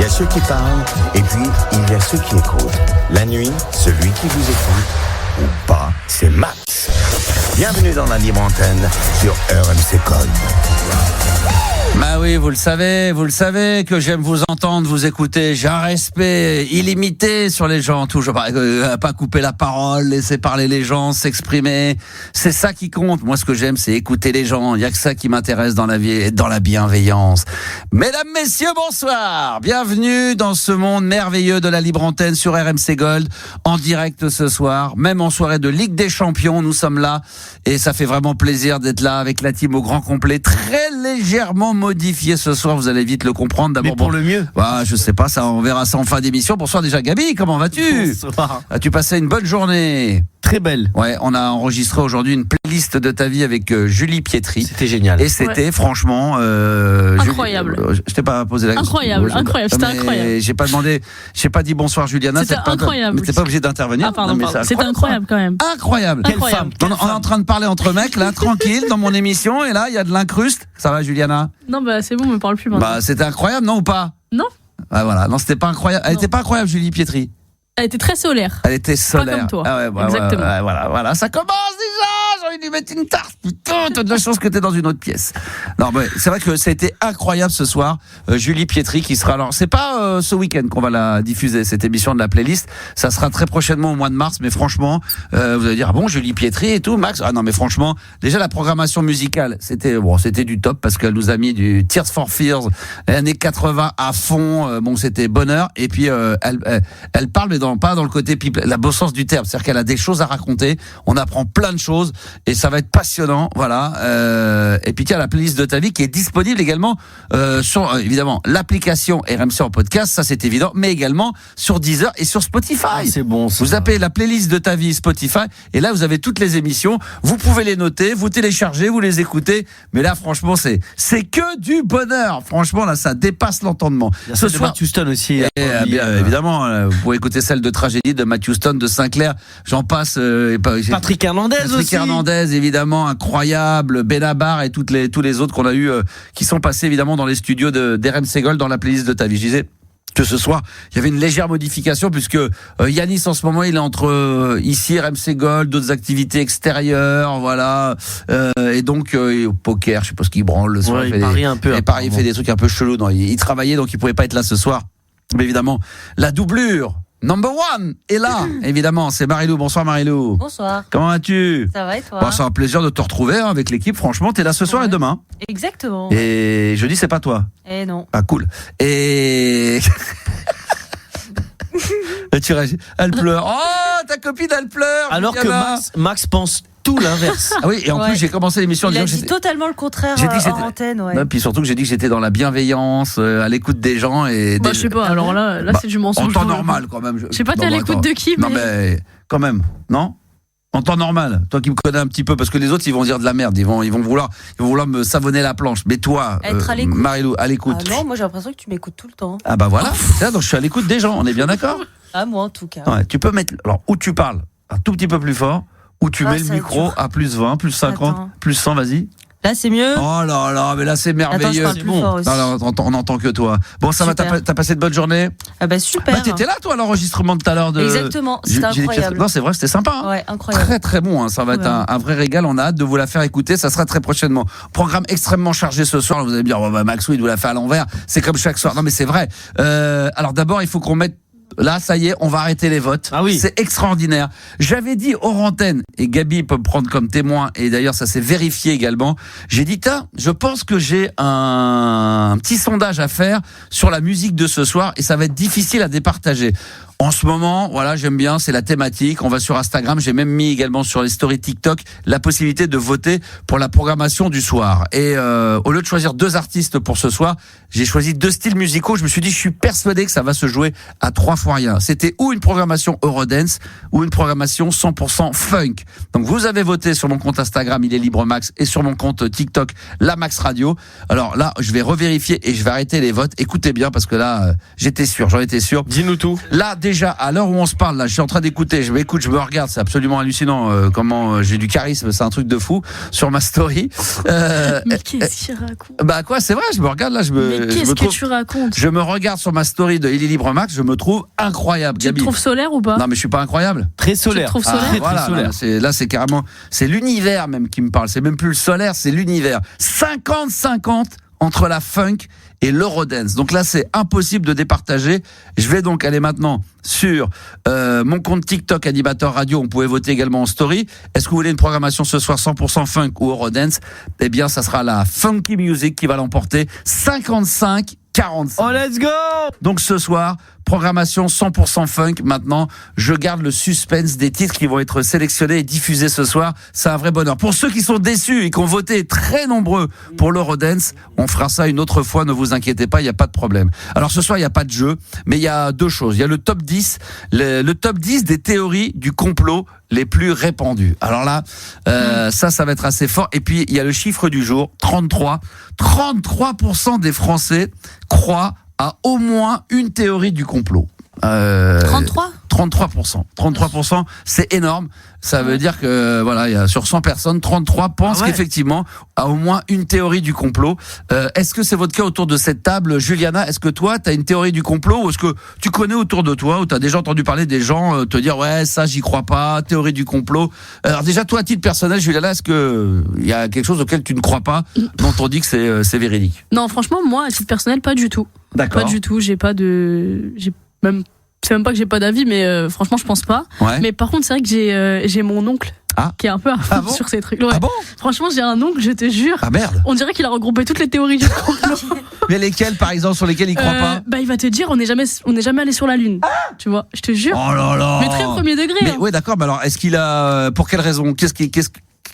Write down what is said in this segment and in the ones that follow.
y a ceux qui parlent et puis il y a ceux qui écoutent. La nuit, celui qui vous écoute ou pas, c'est Max. Bienvenue dans la libre antenne sur RMC Code. Bah oui, vous le savez que j'aime vous entendre, vous écouter. J'ai un respect illimité sur les gens, toujours pas couper la parole, laisser parler les gens, s'exprimer. C'est ça qui compte. Moi, ce que j'aime, c'est écouter les gens. Il y a que ça qui m'intéresse dans la vie, être dans la bienveillance. Mesdames, messieurs, bonsoir. Bienvenue dans ce monde merveilleux de la libre antenne sur RMC Gold, en direct ce soir, même en soirée de Ligue des Champions. Nous sommes là et ça fait vraiment plaisir d'être là avec la team au grand complet, très légèrement modifié ce soir, vous allez vite le comprendre. D'abord, mais pour le mieux. Bah, je sais pas, ça, on verra ça en fin d'émission. Bonsoir déjà Gabi, comment vas-tu? Bonsoir. As-tu passé une bonne journée? Très belle. Ouais, on a enregistré aujourd'hui une playlist de ta vie avec Julie Pietri. C'était génial. Et c'était franchement incroyable. Je t'ai pas posé la question. Incroyable, c'était incroyable. J'ai pas dit bonsoir Juliana. C'était incroyable. Mais t'es pas obligé d'intervenir. Ah pardon. C'était incroyable quand même. Incroyable. Quelle femme. On est en train de parler entre mecs là, tranquille, dans mon émission, et là il y a de l'incruste. Ça va Juliana? Non bah c'est bon, on me parle plus maintenant. Bah c'était incroyable, non ou pas? Non. Ah voilà, non c'était pas incroyable. Elle était pas incroyable Julie Pietri. Elle était très solaire. Elle était solaire. Pas comme toi. Ah ouais, bah, exactement. Ouais, voilà, ça commence déjà. J'ai envie de lui mettre une tarte. Putain, t'as de la chance que t'es dans une autre pièce. Non, mais c'est vrai que ça a été incroyable ce soir. Julie Pietri qui sera alors. C'est pas ce week-end qu'on va la diffuser cette émission de la playlist. Ça sera très prochainement au mois de mars. Mais franchement, vous allez dire ah bon Julie Pietri et tout, Max. Ah non, mais franchement, déjà la programmation musicale, c'était du top parce qu'elle nous a mis du Tears for Fears, années 80 à fond. Bon, c'était bonheur. Et puis elle parle mais pas dans le côté la beau sens du terme, c'est-à-dire qu'elle a des choses à raconter, on apprend plein de choses et ça va être passionnant, voilà. Et puis tiens, la playlist de ta vie qui est disponible également sur évidemment l'application RMC en podcast, ça c'est évident, mais également sur Deezer et sur Spotify. Ah, c'est bon. Ça. Vous appelez la playlist de ta vie Spotify et là vous avez toutes les émissions, vous pouvez les noter, vous téléchargez, vous les écoutez, mais là franchement c'est que du bonheur. Franchement là ça dépasse l'entendement. Ce soir Matt Houston aussi. Évidemment, vous pouvez écouter celle de Tragédie de Matt Houston, de Sinclair, j'en passe. Patrick Hernandez aussi. Patrick Hernandez, évidemment, incroyable. Benabar et tous les autres qu'on a eu qui sont passés évidemment dans les studios d'RMC Gold dans la playlist de ta vie. Je disais que ce soir, il y avait une légère modification puisque Yanis en ce moment il est entre ici RMC Gold, d'autres activités extérieures, voilà, et donc au poker, je sais pas ce qu'il branle le soir. Ouais, il parie un peu. Il fait des trucs un peu chelous. Non, il travaillait donc il pouvait pas être là ce soir. Mais évidemment, la doublure Number one est là, évidemment, c'est Marilou. Bonsoir Marilou. Bonsoir. Comment vas-tu? Ça va et toi? Bon, c'est un plaisir de te retrouver avec l'équipe, franchement, t'es là ce soir et demain. Exactement. Et jeudi, c'est pas toi? Eh non. Ah cool. Et... Elle pleure. Oh, ta copine, elle pleure. Alors que Max pense tout l'inverse. Ah oui, et en plus, j'ai commencé l'émission en disant... disant Il a dit totalement le contraire en antenne, ouais. Non, puis surtout que j'ai dit que j'étais dans la bienveillance, à l'écoute des gens et... je sais pas, alors là c'est du mensonge. En temps normal, quand même. Je sais pas, t'es à l'écoute de qui, Non, mais quand même, non? En temps normal, toi qui me connais un petit peu, parce que les autres ils vont dire de la merde, ils vont vouloir me savonner la planche. Mais toi, Marilou, à l'écoute. Ah non, moi j'ai l'impression que tu m'écoutes tout le temps. Ah bah voilà, c'est ça, donc je suis à l'écoute des gens, on est bien d'accord? Ah moi en tout cas. Ouais, tu peux mettre, alors où tu parles un tout petit peu plus fort, où tu mets le micro à plus 20, plus 50, plus 100, vas-y. Là c'est mieux. Oh là là, mais là c'est merveilleux. Attends, je parle plus fort aussi. Non, on entend que toi. Bon, ça va, t'as passé de bonnes journées? Ah bah super. Bah t'étais là toi à l'enregistrement de tout à l'heure de... Exactement, c'était incroyable. Non, c'est vrai, c'était sympa. Hein. Ouais, incroyable. Très très bon, hein. Ça va être un vrai régal, on a hâte de vous la faire écouter, ça sera très prochainement. Programme extrêmement chargé ce soir, vous allez me dire, oh, bah, Maxou il nous l'a fait à l'envers, c'est comme chaque soir. Non mais c'est vrai. Alors d'abord, il faut qu'on mette... Là, ça y est, on va arrêter les votes. Ah oui. C'est extraordinaire. J'avais dit hors antenne, et Gabi peut me prendre comme témoin, et d'ailleurs ça s'est vérifié également. J'ai dit, je pense que j'ai un petit sondage à faire sur la musique de ce soir, et ça va être difficile à départager. En ce moment, voilà, j'aime bien, c'est la thématique. On va sur Instagram, j'ai même mis également sur les stories TikTok la possibilité de voter pour la programmation du soir. Et au lieu de choisir 2 artistes pour ce soir, j'ai choisi 2 styles musicaux. Je me suis dit, je suis persuadé que ça va se jouer à 3 fois rien. C'était ou une programmation Eurodance ou une programmation 100% funk. Donc vous avez voté sur mon compte Instagram, il est libre Max, et sur mon compte TikTok, la Max Radio. Alors là, je vais revérifier et je vais arrêter les votes. Écoutez bien parce que là, j'en étais sûr. Dis-nous tout. Là, déjà, à l'heure où on se parle, là, je suis en train d'écouter, je me regarde, c'est absolument hallucinant comment j'ai du charisme, c'est un truc de fou sur ma story. Mais qu'est-ce qu'il raconte? Bah quoi, c'est vrai, je me regarde là, Mais qu'est-ce que tu racontes? Je me regarde sur ma story de Il est libre Max, je me trouve incroyable. Tu te trouves solaire ou pas? Non mais je suis pas incroyable. Très solaire. Tu te trouves solaire? Voilà, solaire. là c'est carrément, c'est l'univers même qui me parle, c'est même plus le solaire, c'est l'univers. 50-50 entre la funk et l'eurodance. Donc là, c'est impossible de départager. Je vais donc aller maintenant sur mon compte TikTok Animateur Radio. On pouvait voter également en story. Est-ce que vous voulez une programmation ce soir 100% funk ou eurodance? Eh bien, ça sera la funky music qui va l'emporter. 55-45. Oh, let's go! Donc ce soir, programmation 100% funk. Maintenant, je garde le suspense des titres qui vont être sélectionnés et diffusés ce soir. C'est un vrai bonheur. Pour ceux qui sont déçus et qui ont voté très nombreux pour l'eurodance, on fera ça une autre fois, ne vous inquiétez pas, il n'y a pas de problème. Alors ce soir, il n'y a pas de jeu, mais il y a deux choses. Il y a le top 10, le top 10 des théories du complot les plus répandues. Alors là, ça va être assez fort. Et puis, il y a le chiffre du jour, 33. 33% des Français croient à au moins une théorie du complot. 33 33%. 33%, c'est énorme. Ça veut dire que, voilà, il y a sur 100 personnes, 33 pensent qu'effectivement, à au moins une théorie du complot. Est-ce que c'est votre cas autour de cette table, Juliana? Est-ce que toi, t'as une théorie du complot, ou est-ce que tu connais autour de toi, ou t'as déjà entendu parler des gens te dire, ouais, ça, j'y crois pas, théorie du complot? Alors déjà, toi, à titre personnel, Juliana, est-ce que il y a quelque chose auquel tu ne crois pas, dont on dit que c'est véridique? Non, franchement, moi, à titre personnel, pas du tout. D'accord. Pas du tout. C'est même pas que j'ai pas d'avis, mais franchement, je pense pas. Ouais. Mais par contre, c'est vrai que j'ai mon oncle qui est un peu à fond sur ces trucs. Ouais. Ah bon? Franchement, j'ai un oncle, je te jure. Ah merde. On dirait qu'il a regroupé toutes les théories du complot. Mais lesquelles, par exemple, sur lesquelles il croit pas? Bah, il va te dire, on n'est jamais allé sur la Lune. Tu vois, je te jure. Oh là là. Mais très premier degré. Mais ouais, d'accord. Mais alors, est-ce qu'il a, pour quelle raison?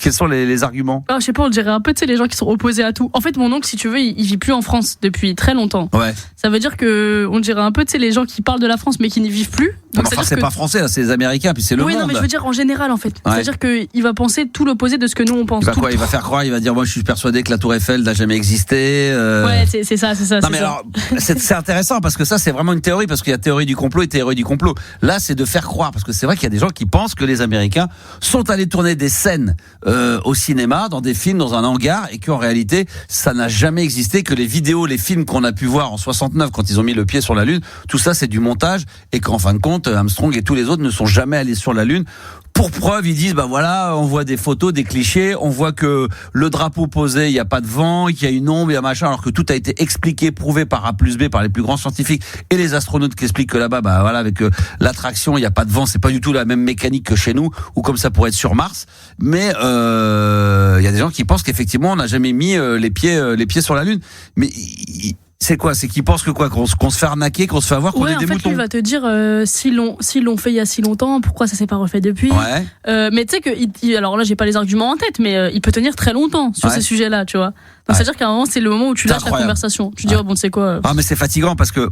Quels sont les arguments? Je sais pas, on dirait un peu, tu sais, les gens qui sont opposés à tout. En fait, mon oncle, si tu veux, il vit plus en France depuis très longtemps. Ouais. Ça veut dire que, on dirait un peu, tu sais, les gens qui parlent de la France mais qui n'y vivent plus. Donc, enfin, c'est pas français, là, c'est les Américains, puis c'est le monde. Oui, non, mais je veux dire en général, en fait. C'est-à-dire qu'il va penser tout l'opposé de ce que nous, on pense. Il va faire croire, il va dire, moi, je suis persuadé que la Tour Eiffel n'a jamais existé. Ouais, c'est ça. Non, mais alors, c'est intéressant, parce que ça, c'est vraiment une théorie, parce qu'il y a théorie du complot et théorie du complot. Là, c'est de faire croire, parce que c'est vrai qu'il y a des gens qui pensent que les Américains sont allés tourner des scènes au cinéma, dans des films, dans un hangar, et qu'en réalité, ça n'a jamais existé, que les vidéos, les films qu'on a pu voir en 69, quand ils ont mis le pied sur la Lune, tout ça, c'est du montage, et qu'en fin de compte, Armstrong et tous les autres ne sont jamais allés sur la Lune. Pour preuve, ils disent, bah voilà, on voit des photos, des clichés, on voit que le drapeau posé, il n'y a pas de vent, qu'il y a une ombre, il y a machin, alors que tout a été expliqué, prouvé par A plus B, par les plus grands scientifiques et les astronautes qui expliquent que là-bas, bah voilà, avec l'attraction, il n'y a pas de vent, c'est pas du tout la même mécanique que chez nous, ou comme ça pourrait être sur Mars. Mais il y a des gens qui pensent qu'effectivement, on n'a jamais mis les pieds sur la Lune. Mais c'est quoi? C'est qu'ils pensent que quoi? Qu'on se fait arnaquer, qu'on se fait avoir, qu'on est des moutons? Lui, il va te dire si l'ont fait il y a si longtemps, pourquoi ça s'est pas refait depuis? Ouais. Mais tu sais que alors là, j'ai pas les arguments en tête, mais il peut tenir très longtemps sur ces sujets-là, tu vois. Donc c'est-à-dire qu'à un moment, c'est le moment où tu lâches la conversation. Tu dis bon, tu sais quoi? Ah mais c'est fatigant parce que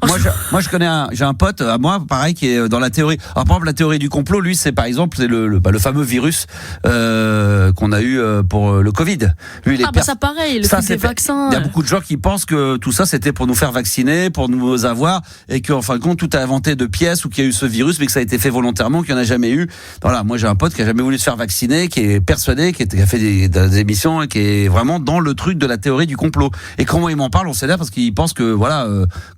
moi je connais j'ai un pote à moi pareil qui est dans la théorie. Alors par exemple la théorie du complot, lui c'est par exemple c'est le fameux virus qu'on a eu pour le Covid. Lui, ça pareil, le truc des vaccins. Il y a beaucoup de gens qui pensent que tout ça c'était pour nous faire vacciner, pour nous avoir, et qu'en fin de compte tout a inventé de pièces, ou qu'il y a eu ce virus mais que ça a été fait volontairement, qu'il n'y en a jamais eu. Voilà, moi j'ai un pote qui a jamais voulu se faire vacciner, qui est persuadé, qui a fait des émissions et qui est vraiment dans le truc de la théorie du complot. Et comment il m'en parle, on s'énerve parce qu'il pense que voilà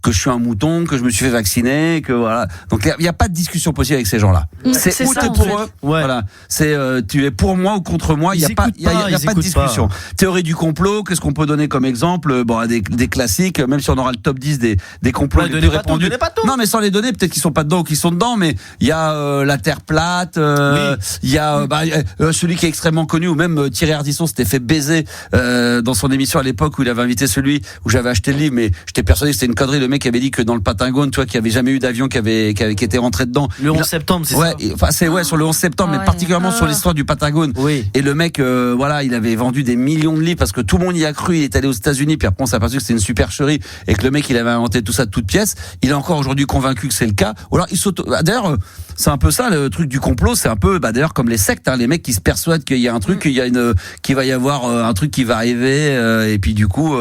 que je suis un mouton, que je me suis fait vacciner, que voilà. Donc il y a pas de discussion possible avec ces gens-là. C'est ou t'es pour eux, voilà. C'est tu es pour moi ou contre moi. Il y a pas de discussion. Théorie du complot. Qu'est-ce qu'on peut donner comme exemple? Bon, des classiques. Même si on aura le top 10 des complots les plus répandus. Non, mais sans les donner, peut-être qu'ils sont pas dedans ou qu'ils sont dedans. Mais il y a la Terre plate. Il y a celui qui est extrêmement connu, ou même Thierry Ardisson s'était fait baiser dans son émission à l'époque où il avait invité celui où j'avais acheté le livre, mais j'étais persuadé que c'était une connerie. Le mec avait dit que dans le Patagone, tu vois, qu'il n'y avait jamais eu d'avion qui était rentré dedans. Le 11 septembre, c'est ça? Enfin, c'est sur le 11 septembre, mais particulièrement sur l'histoire du Patagone. Oui. Et le mec, voilà, il avait vendu des millions de livres parce que tout le monde y a cru. Il est allé aux États-Unis, puis après on s'est aperçu que c'était une supercherie et que le mec, il avait inventé tout ça de toutes pièces. Il est encore aujourd'hui convaincu que c'est le cas. Ou alors d'ailleurs, c'est un peu ça le truc du complot. C'est un peu, d'ailleurs, comme les sectes, hein, les mecs qui se persuadent qu'il y a un truc, qu'il va y avoir un truc qui va arriver, et puis du coup,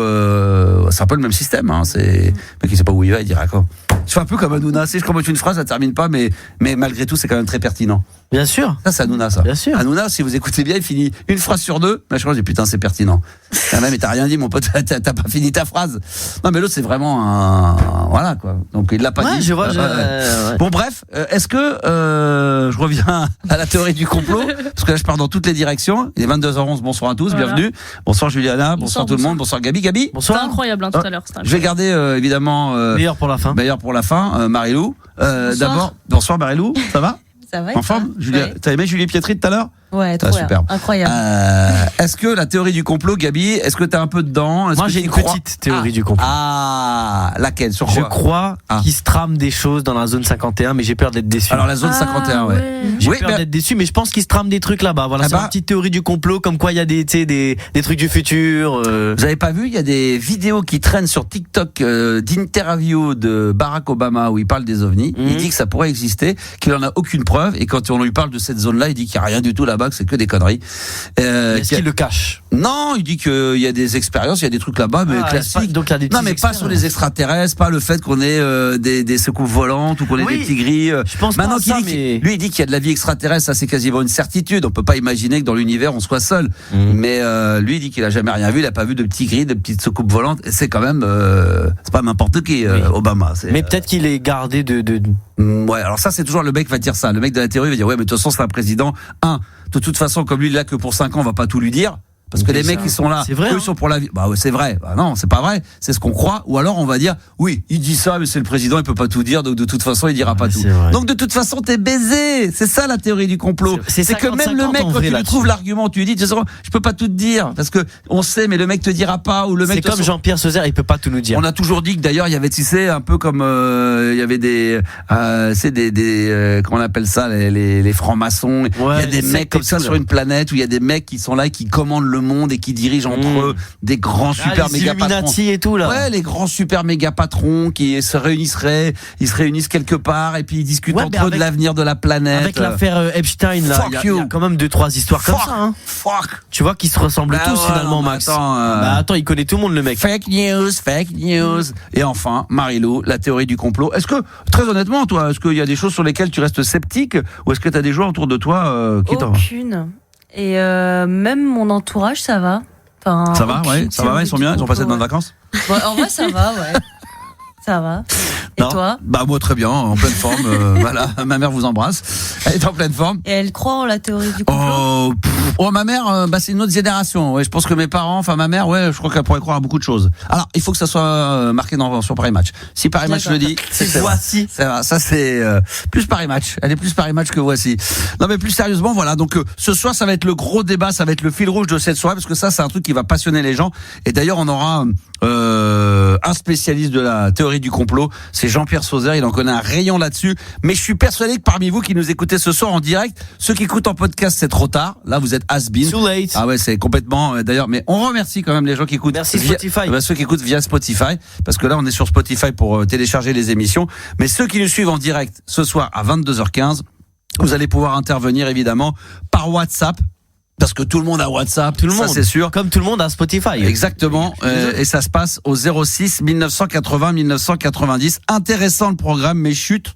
c'est un peu le même système. Hein, c'est le mec qui sait pas où il va, il dira quoi. Tu fais un peu comme Hanouna, je commence une phrase, ça termine pas, mais malgré tout, c'est quand même très pertinent. Bien sûr. Ça, c'est Hanouna, ça. Bien sûr. Hanouna, si vous écoutez bien, il finit une phrase sur deux. Là, je dis, putain, c'est pertinent. Ah, mais t'as rien dit, mon pote, t'as pas fini ta phrase. Non, mais l'autre, c'est vraiment voilà, quoi. Donc, il l'a pas dit. Je vois, Bon, bref, est-ce que, je reviens à la théorie du complot, parce que là, je pars dans toutes les directions. Il est 22h11, bonsoir à tous, bienvenue. Bonsoir Juliana, bonsoir tout le monde, bonsoir Gabi. Gabi. Bonsoir. C'était incroyable, tout à l'heure. Je vais garder, évidemment, meilleur pour la fin. Meilleur pour la fin, Marilou. D'abord, bonsoir Marilou, ça va? Ça va. En forme, Julia. T'as aimé Julie Pietri tout à l'heure? Ouais, trop superbe. Incroyable. Est-ce que la théorie du complot, Gabi, est-ce que t'es un peu dedans? Moi, j'ai une petite théorie du complot. Laquelle? Sur quoi? Je crois qu'il se trame des choses dans la zone 51, mais j'ai peur d'être déçu. Alors, la zone 51, ouais. J'ai peur d'être déçu, mais je pense qu'il se trame des trucs là-bas. Voilà, c'est une petite théorie du complot, comme quoi il y a des trucs du futur. Vous avez pas vu? Il y a des vidéos qui traînent sur TikTok d'interviews de Barack Obama où il parle des ovnis. Il dit que ça pourrait exister, qu'il en a aucune preuve, et quand on lui parle de cette zone-là, il dit qu'il n'y a rien du tout là-bas, que c'est que des conneries. Est-ce qu'il le cache? Non, il dit qu'il y a des expériences, il y a des trucs là-bas, mais classiques. Donc il y a des non, mais pas sur les extraterrestres, pas le fait qu'on ait des secousses volantes ou qu'on ait des petits gris. Je pense maintenant pas à ça, lui, il dit qu'il y a de la vie extraterrestre, ça c'est quasiment une certitude. On peut pas imaginer que dans l'univers on soit seul. Mais lui, il dit qu'il a jamais rien vu, il a pas vu de petits gris, de petites soucoupes volantes. Et c'est quand même, c'est pas n'importe qui, Obama. Mais peut-être qu'il est gardé de. Ouais, alors ça c'est toujours le mec qui va dire ça. Le mec de la théorie va dire ouais, mais de toute façon c'est un président. De toute façon, comme lui il est là que pour 5 ans, on va pas tout lui dire. Parce que les mecs qui sont là, c'est vrai, eux, ils sont pour la vie. Bah ouais, c'est vrai. Bah non, c'est pas vrai. C'est ce qu'on croit. Ou alors on va dire, oui, il dit ça, mais c'est le président, il peut pas tout dire, donc de toute façon, il dira pas tout. Donc de toute façon, t'es baisé. C'est ça la théorie du complot. C'est que même le mec, quand tu lui trouves l'argument, tu lui dis, de toute façon, je peux pas tout te dire, parce que on sait, mais le mec te dira pas, ou le mec. C'est comme Jean-Pierre Sauzère, il peut pas tout nous dire. On a toujours dit que d'ailleurs, il y avait, tu sais, un peu comme, il y avait des, comment on appelle ça, les francs-maçons. Il y a des mecs comme ça sur une planète où il y a des mecs qui sont là, qui commandent le monde et qui dirigent entre eux des grands super méga patrons. Et tout là. Ouais, les grands super méga patrons qui se réunissent quelque part et puis ils discutent entre eux de l'avenir de la planète. Avec l'affaire Epstein là, il y a quand même 2-3 histoires comme ça. Tu vois qu'ils se ressemblent tous finalement, Max. Attends, il connaît tout le monde le mec. Fake news. Et enfin, Marilou, la théorie du complot. Est-ce que, très honnêtement, toi, est-ce qu'il y a des choses sur lesquelles tu restes sceptique ou est-ce que tu as des gens autour de toi qui t'en... Aucune. Et même mon entourage, ça va. Enfin, ça va, ouais, ils sont bien, ils ont passé de bonnes vacances. En vrai, ça va, ouais. Ça va. Et toi? Bah moi très bien, en pleine forme. Voilà, ma mère vous embrasse. Elle est en pleine forme. Et elle croit en la théorie du complot? Ma mère, c'est une autre génération. Ouais, je pense que mes parents, enfin ma mère, ouais, je crois qu'elle pourrait croire à beaucoup de choses. Alors, il faut que ça soit marqué sur Paris Match. Si Paris Match le dit, c'est Voici. Ça c'est plus Paris Match. Elle est plus Paris Match que Voici. Non mais plus sérieusement, voilà. Donc ce soir, ça va être le gros débat, ça va être le fil rouge de cette soirée parce que ça, c'est un truc qui va passionner les gens. Et d'ailleurs, on aura un spécialiste de la théorie du complot, c'est Jean-Pierre Sauzère, il en connaît un rayon là-dessus, mais je suis persuadé que parmi vous qui nous écoutez ce soir en direct, ceux qui écoutent en podcast, c'est trop tard, là vous êtes has-been. Too late. Ah ouais, c'est complètement, d'ailleurs, mais on remercie quand même les gens qui écoutent ceux qui écoutent via Spotify, parce que là on est sur Spotify pour télécharger les émissions, mais ceux qui nous suivent en direct ce soir à 22h15, vous allez pouvoir intervenir évidemment par WhatsApp. Parce que tout le monde a WhatsApp, ça c'est sûr. Comme tout le monde a Spotify. Exactement. Et ça se passe au 06 1980 1990. Intéressant le programme, mais chut,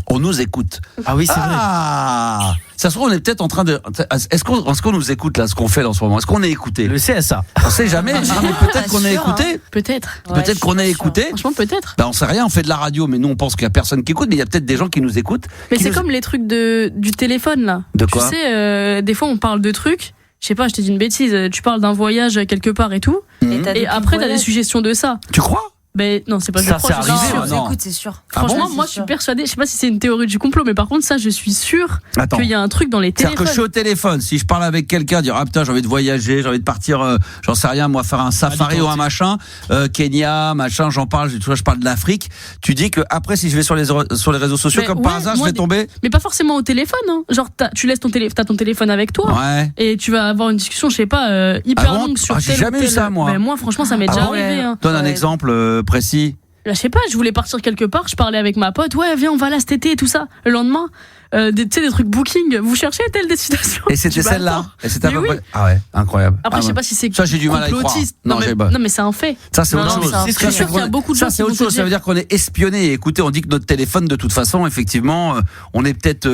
on nous écoute. Ah oui, c'est vrai. Ça se trouve, on est peut-être en train de... Est-ce qu'on nous écoute là, ce qu'on fait là en ce moment? Est-ce qu'on est écouté? Le CSA. On sait jamais. Mais peut-être qu'on est écouté. Peut-être. Peut-être qu'on est écouté. Franchement, peut-être. On sait rien, on fait de la radio, mais nous on pense qu'il y a personne qui écoute, mais il y a peut-être des gens qui nous écoutent. Mais c'est comme les trucs du téléphone là. De quoi? Tu sais, des fois on parle de trucs. Je sais pas, je t'ai dit une bêtise. Tu parles d'un voyage quelque part et tout. Et après t'as des suggestions de ça. Tu crois? Ben non, c'est pas ça, c'est arrivé. Écoute, c'est sûr. Franchement, moi je suis persuadée, je sais pas si c'est une théorie du complot, mais par contre ça je suis sûre qu'il y a un truc dans les téléphones. C'est-à-dire que je suis au téléphone, si je parle avec quelqu'un, dire putain j'ai envie de voyager, j'ai envie de partir, j'en sais rien, moi faire un safari ou un machin, Kenya, machin, j'en parle, tu vois, je parle de l'Afrique. Tu dis que après si je vais sur les réseaux sociaux comme par hasard, je vais tomber. Mais pas forcément au téléphone, hein. Genre tu laisses t'as ton téléphone avec toi, et tu vas avoir une discussion, je sais pas, hyper longue sur j'ai jamais eu ça moi. Ben moi franchement ça m'est déjà arrivé. Donne un exemple précis. Je sais pas, je voulais partir quelque part, je parlais avec ma pote, ouais viens on va là cet été et tout ça. Le lendemain, des trucs booking. Vous cherchez telle destination. Et c'était celle-là. Et c'était à peu près. Ah ouais, incroyable. Après, je sais pas si c'est ça, j'ai du mal à y croire. Non, mais c'est un fait. Ça, c'est autre chose. C'est sûr qu'il y a beaucoup de gens. Ça, c'est autre chose. Ça veut dire qu'on est espionné. Et écoutez, on dit que notre téléphone, de toute façon, effectivement, on est peut-être.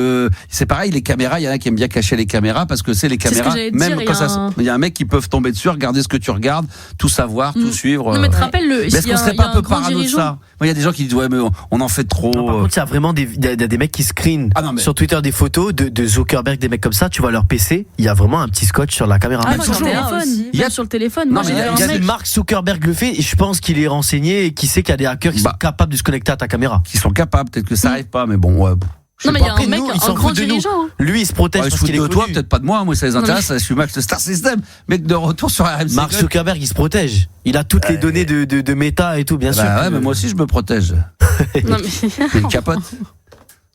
C'est pareil, les caméras. Il y en a qui aiment bien cacher les caméras parce que c'est les caméras. Même quand ça, il y a un mec qui peut tomber dessus, regarder ce que tu regardes, tout savoir, tout suivre. Non, mais te rappelles est-ce qu'on serait pas un peu parano de ça? Il y a des gens qui disent ouais, mais on en fait trop. Non, par contre, il y a vraiment des mecs qui screenent sur Twitter des photos de Zuckerberg, des mecs comme ça. Tu vois leur PC, il y a vraiment un petit scotch sur la caméra. Même sur le téléphone. Même sur le téléphone. Non, mais il y a Mark Zuckerberg le fait et je pense qu'il est renseigné et qu'il sait qu'il y a des hackers qui sont capables de se connecter à ta caméra. Qui sont capables, peut-être que ça arrive pas, mais bon. Ouais. Non, mais il y a un mec, un grand dirigeant. Lui, il se protège parce qu'il est de toi, peut-être pas de moi. Moi, ça les intéresse. Je suis Max de Star System. Mec, de retour sur RMC. Mark Zuckerberg, il se protège. Il a toutes les données de méta et tout, bien sûr. Ouais, mais moi aussi, je me protège. Non, mais. Une capote.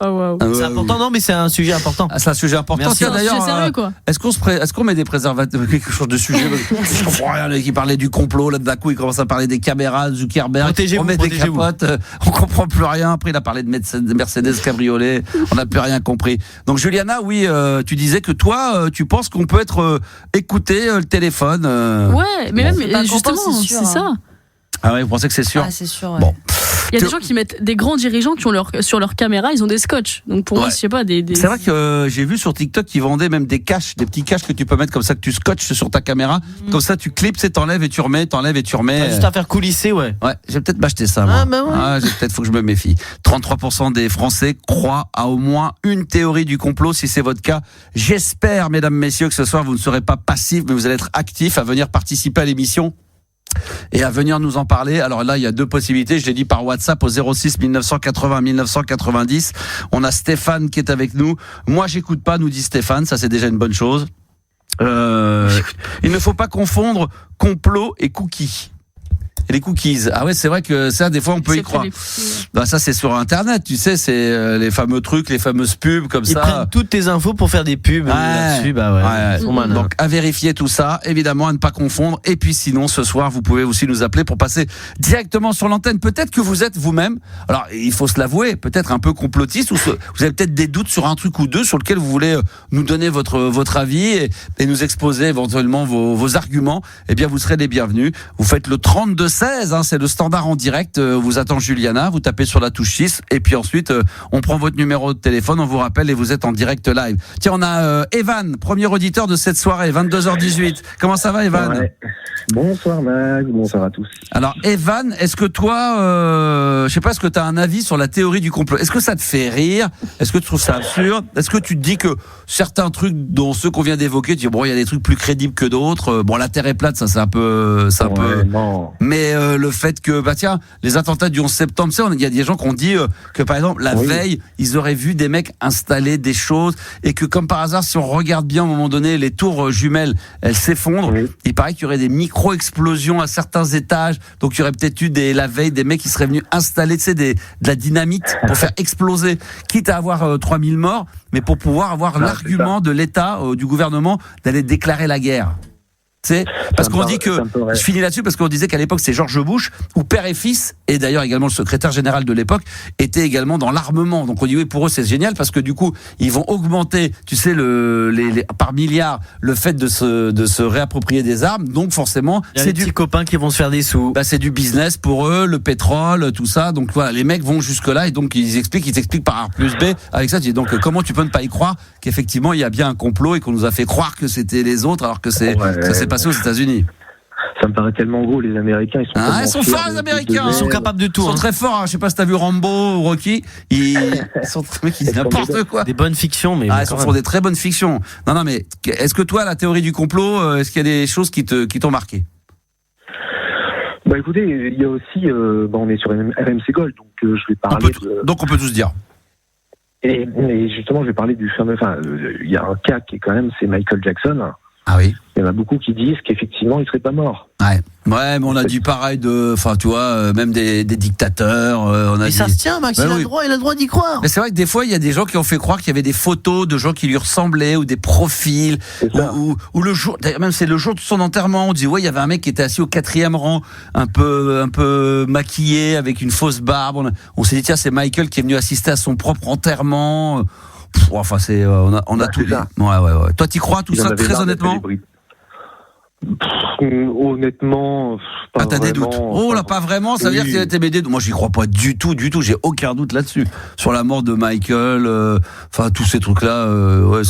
Oh, wow. C'est important, non, mais c'est un sujet important. Ah, c'est un sujet important. Merci. Tiens, d'ailleurs, sérieux, quoi. est-ce qu'on met des préservatifs, quelque chose de sujet? Je comprends rien, qui parlait du complot, là, d'un coup, il commence à parler des caméras, Zuckerberg. On met des capotes, on comprend plus rien. Après, il a parlé de Mercedes cabriolet. On n'a plus rien compris. Donc, Juliana, oui, tu disais que toi, tu penses qu'on peut être écouté, le téléphone. Ouais, mais même, justement, c'est ça. Ah ouais, vous pensez que c'est sûr? Ah, c'est sûr, ouais. Bon. Il y a des gens qui mettent des grands dirigeants qui ont sur leur caméra, ils ont des scotch. Donc pour moi, je sais pas, C'est vrai que j'ai vu sur TikTok qu'ils vendaient même des caches, des petits caches que tu peux mettre comme ça, que tu scotches sur ta caméra. Comme ça, tu clips, t'enlèves et tu remets, t'enlèves et tu remets. Juste à faire coulisser, ouais. Ouais, je vais peut-être m'acheter ça, moi. Ah, bah ouais. Faut que je me méfie. 33% des Français croient à au moins une théorie du complot. Si c'est votre cas, j'espère, mesdames, messieurs, que ce soir, vous ne serez pas passifs, mais vous allez être actifs à venir participer à l'émission et à venir nous en parler. Alors là, il y a deux possibilités. Je l'ai dit par WhatsApp au 06 1980 1990. On a Stéphane qui est avec nous. Moi, j'écoute pas, nous dit Stéphane. Ça, c'est déjà une bonne chose. Il ne faut pas confondre complot et cookies. Et les cookies. Ah ouais, c'est vrai que ça, des fois, on peut y croire. Bah, ça, c'est sur Internet, tu sais, c'est les fameux trucs, les fameuses pubs comme ça. Ils prennent toutes tes infos pour faire des pubs là-dessus. Bah ouais. Donc, à vérifier tout ça, évidemment, à ne pas confondre. Et puis, sinon, ce soir, vous pouvez aussi nous appeler pour passer directement sur l'antenne. Peut-être que vous êtes vous-même, alors, il faut se l'avouer, peut-être un peu complotiste, ou vous avez peut-être des doutes sur un truc ou deux sur lequel vous voulez nous donner votre avis et nous exposer éventuellement vos arguments. Eh bien, vous serez les bienvenus. Vous faites le 32-16, c'est le standard en direct. Vous attend Juliana, vous tapez sur la touche 6 et puis ensuite on prend votre numéro de téléphone, on vous rappelle et vous êtes en direct live. Tiens, on a Evan, premier auditeur de cette soirée, 22h18. Comment ça va, Evan? Ouais. Bonsoir Max, bonsoir à tous. Alors Evan, est-ce que toi, je sais pas, est-ce que tu as un avis sur la théorie du complot? Est-ce que ça te fait rire? Est-ce que tu trouves ça absurde? Est-ce que tu te dis que certains trucs, dont ceux qu'on vient d'évoquer, tu dis bon, il y a des trucs plus crédibles que d'autres. Bon, la Terre est plate, ça c'est un peu, non. Mais le fait que, bah tiens, les attentats du 11 septembre, tu sais, il y a des gens qui ont dit que par exemple la veille, ils auraient vu des mecs installer des choses et que comme par hasard, si on regarde bien, à un moment donné, les tours jumelles, elles s'effondrent. Il paraît qu'il y aurait des micro-explosions à certains étages. Donc il y aurait peut-être eu la veille des mecs qui seraient venus installer, tu sais, de la dynamite pour faire exploser, quitte à avoir 3000 morts, mais pour pouvoir avoir l'argument de l'État, du gouvernement, d'aller déclarer la guerre. C'est parce qu'on dit que je finis là-dessus parce qu'on disait qu'à l'époque c'est George Bush où père et fils et d'ailleurs également le secrétaire général de l'époque étaient également dans l'armement. Donc on dit oui, pour eux c'est génial parce que du coup ils vont augmenter, tu sais, par milliards le fait de se réapproprier des armes. Donc forcément c'est des petits copains qui vont se faire des sous. Bah c'est du business pour eux, le pétrole, tout ça. Donc voilà, les mecs vont jusque là et donc ils t'expliquent par A plus B avec ça. Donc comment tu peux ne pas y croire qu'effectivement il y a bien un complot et qu'on nous a fait croire que c'était les autres alors que ça s'est passé aux États-Unis. Ça me paraît tellement gros, les Américains, ils sont forts, les Américains. Ils sont capables de tout. Ils sont très forts. Je sais pas si t'as vu Rambo ou Rocky. Ils disent n'importe quoi. Des bonnes fictions, mais ils font des très bonnes fictions. Non, mais est-ce que toi, la théorie du complot, est-ce qu'il y a des choses qui t'ont marqué? Bah écoutez, il y a aussi, on est sur RMC Gold, donc je vais parler. Donc on peut tous dire. Et justement, je vais parler du fameux. Enfin, il y a un cas qui est quand même, c'est Michael Jackson. Ah oui. Il y en a beaucoup qui disent qu'effectivement, il serait pas mort. Ouais, mais on a dit pareil tu vois, même des dictateurs. Mais ça se tient, Max, il a le droit d'y croire. Mais c'est vrai que des fois, il y a des gens qui ont fait croire qu'il y avait des photos de gens qui lui ressemblaient ou des profils. Ou le jour, d'ailleurs même c'est le jour de son enterrement, on dit il y avait un mec qui était assis au 4e rang, un peu maquillé avec une fausse barbe. On s'est dit tiens, c'est Michael qui est venu assister à son propre enterrement. Enfin, c'est, on a tout dit. Ouais. Toi, t'y crois tout ça très honnêtement? Honnêtement, pas t'as des doutes. Oh là, pas vraiment. Ça veut dire que t'es des doutes. Moi, j'y crois pas du tout. J'ai aucun doute là-dessus. Sur la mort de Michael, enfin tous ces trucs-là. Je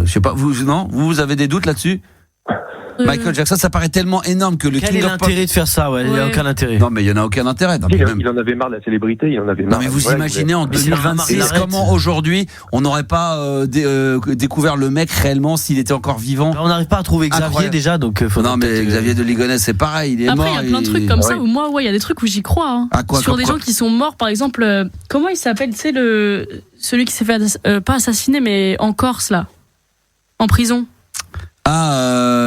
sais pas. Vous avez des doutes là-dessus? Michael Jackson, ça paraît tellement énorme que le King of Pop. Quel est l'intérêt de faire ça? Il n'y a aucun intérêt. Non, mais il n'y en a aucun intérêt. Il en avait marre de la célébrité, il en avait marre. Non, mais vous imaginez en 2026 comment aujourd'hui on n'aurait pas découvert le mec réellement s'il était encore vivant. On n'arrive pas à trouver Xavier déjà, donc. Non, mais Xavier de Ligonnès, c'est pareil, il est mort. Après, il y a plein de trucs comme ça où moi, il y a des trucs où j'y crois. Sur des gens qui sont morts, par exemple, comment il s'appelle, tu sais, celui qui s'est fait pas assassiner, mais en Corse là, en prison.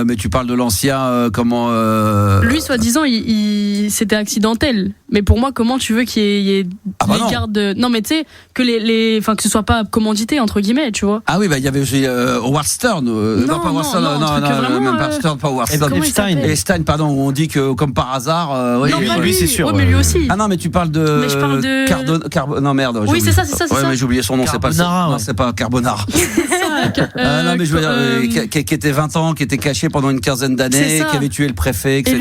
Mais tu parles de l'ancien, comment Lui, soi-disant, c'était accidentel. Mais pour moi, comment tu veux qu'il y ait les gardes Non, mais tu sais, que ce soit pas commandité, entre guillemets, tu vois. Ah oui, il y avait Howard Stern. Non, pas Howard Stern, non, même pas Stern, pas Howard Stern. Epstein, pardon, où on dit que, comme par hasard. Non, pas lui, c'est sûr. Ouais, mais lui aussi. Ah non, mais tu parles de. Mais je parle de. Non, merde. Oui, c'est ça. Ouais, mais j'ai oublié son nom, c'est pas ça. Non, c'est pas Carbonara. Non, mais je veux dire, qui était 20 ans, qui était caché pendant une quinzaine d'années, qui avait tué le préfet, etc.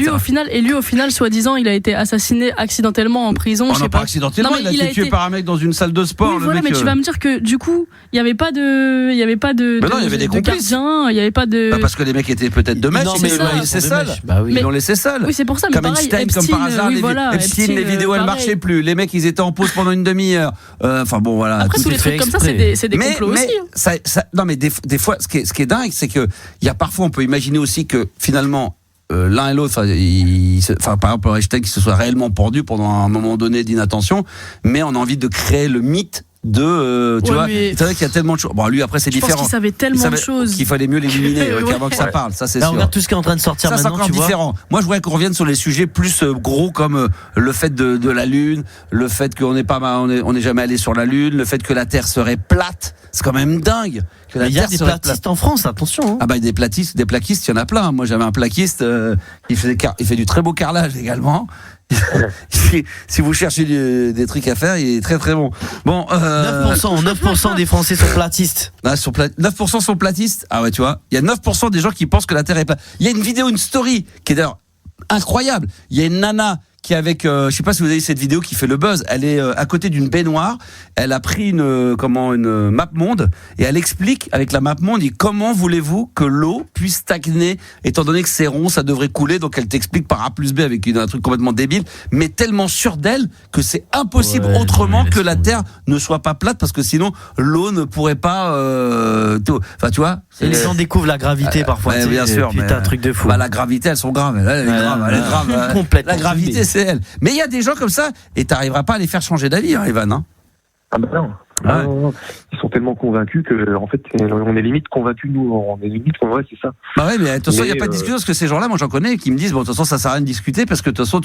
Et lui, au final, soi-disant, il a été assassiné accidentellement en prison. Je sais pas accidentellement, il a été tué par un mec dans une salle de sport. Oui, voilà, mais tu vas me dire que du coup, il y avait pas de, il y avait des gardiens, il y avait pas de. Parce que les mecs étaient peut-être de mèche, mais ils l'ont laissé seul. Ils l'ont laissé seul. Oui, c'est pour ça. Mais comme Epstein, comme par hasard, Epstein, les vidéos elles marchaient plus. Les mecs, ils étaient en pause pendant une demi-heure. Enfin bon, voilà. Après, tous les trucs comme ça, c'est des complots aussi. Non, mais des fois, ce qui est dingue, c'est que il y a parfois, on peut imaginer aussi que finalement l'un et l'autre, par exemple Einstein qui se soit réellement pendu pendant un moment donné d'inattention, mais on a envie de créer le mythe de tu vois, c'est vrai qu'il y a tellement de choses. Bon, lui après c'est différent. Je pense qu'il savait tellement de choses qu'il fallait mieux l'éliminer avant que ça parle. Ça c'est là, sûr. Regarde tout ce qui est en train de sortir maintenant. C'est encore différent. Moi je voudrais qu'on revienne sur les sujets plus gros comme le fait de la Lune, le fait qu'on n'est jamais allé sur la Lune, le fait que la Terre serait plate. C'est quand même dingue. Il y a des platistes en France, attention. Ah bah des plaquistes, il y en a plein. Moi j'avais un plaquiste, il fait du très beau carrelage également. Si vous cherchez des trucs à faire, il est très très bon. Bon, 9% des Français sont platistes. 9% sont platistes. Ah ouais, tu vois, il y a 9% des gens qui pensent que la Terre est plate. Il y a une vidéo, une story qui est d'ailleurs incroyable. Il y a une nana qui avec, je sais pas si vous avez vu cette vidéo qui fait le buzz. Elle est à côté d'une baignoire. Elle a pris une map monde et elle explique avec la map monde. Comment voulez-vous que l'eau puisse stagner étant donné que c'est rond, ça devrait couler. Donc elle t'explique par A plus B avec un truc complètement débile, mais tellement sûr d'elle que c'est impossible autrement que la Terre ne soit pas plate parce que sinon l'eau ne pourrait pas. Enfin tu vois. Et les gens découvrent la gravité parfois. Bien sûr. Putain, un truc de fou. Bah la gravité, elles sont graves. Elle est grave. Complètement. La gravité, c'est elle. Mais il y a des gens comme ça, et t'arriveras pas à les faire changer d'avis, Evan. Hein. Ah bah non. Non. Ils sont tellement convaincus que, en fait, on est limite convaincus, nous. On est limite convaincus, c'est ça. Bah ouais, mais de toute façon, il n'y a pas de discussion, parce que ces gens-là, moi j'en connais, qui me disent, bon, de toute façon, ça sert à rien de discuter, parce que de toute façon,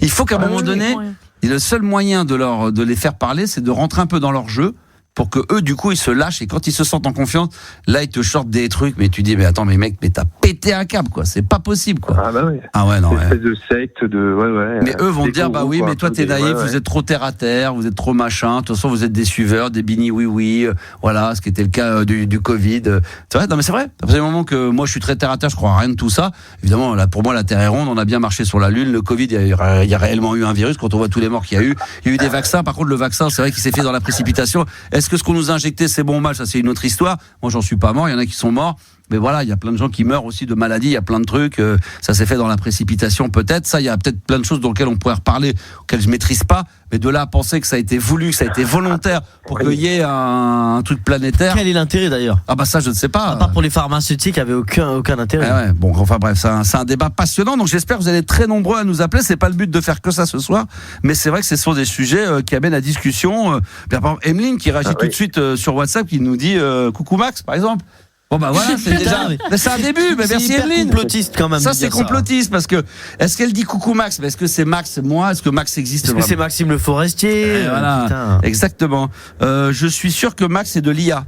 il faut qu'à un moment donné, et le seul moyen de les faire parler, c'est de rentrer un peu dans leur jeu, pour que eux, du coup, ils se lâchent, et quand ils se sentent en confiance, là, ils te sortent des trucs, mais tu dis, mais attends, mais mec, mais t'as pété un câble, quoi, c'est pas possible, quoi. Ah bah oui. Ah ouais, non. Une espèce de secte, Mais eux vont te dire, bah oui, mais toi, t'es naïf, vous êtes trop terre à terre, vous êtes trop machin, de toute façon, vous êtes des suiveurs, des bini oui, voilà, ce qui était le cas du Covid. C'est vrai, non, mais c'est vrai. À partir du moment que moi, je suis très terre à terre, je crois à rien de tout ça. Évidemment, là, pour moi, la Terre est ronde, on a bien marché sur la Lune, le Covid, il y a réellement eu un virus, quand on voit tous les morts qu'il y a eu. Il y a eu des vaccins, par contre, le vaccin, c'est vrai qu'il s'est fait dans la précipitation. Est-ce que ce qu'on nous a injecté, c'est bon ou mal, ça c'est une autre histoire. Moi j'en suis pas mort, il y en a qui sont morts. Mais voilà, il y a plein de gens qui meurent aussi de maladies, il y a plein de trucs, ça s'est fait dans la précipitation peut-être, ça il y a peut-être plein de choses dans lesquelles on pourrait reparler, auxquelles je maîtrise pas, mais de là à penser que ça a été voulu, que ça a été volontaire pour qu'il y ait un truc planétaire. Quel est l'intérêt d'ailleurs? Ah bah ça je ne sais pas. À part pour les pharmaceutiques, il n'y avait aucun intérêt. Ouais, bon enfin bref, c'est un débat passionnant, donc j'espère que vous allez être très nombreux à nous appeler, c'est pas le but de faire que ça ce soir, mais c'est vrai que ce sont des sujets qui amènent à discussion. Par exemple, Emeline qui réagit tout de suite sur WhatsApp, qui nous dit coucou Max par exemple. Bon bah voilà, c'est déjà c'est un début, mais merci Emeline. Complotiste quand même. Ça c'est complotiste parce que est-ce qu'elle dit coucou Max, mais est-ce que c'est Max moi, est-ce que Max existe vraiment? Est-ce que c'est Maxime Le Forestier? Voilà, exactement. Je suis sûr que Max est de l'IA.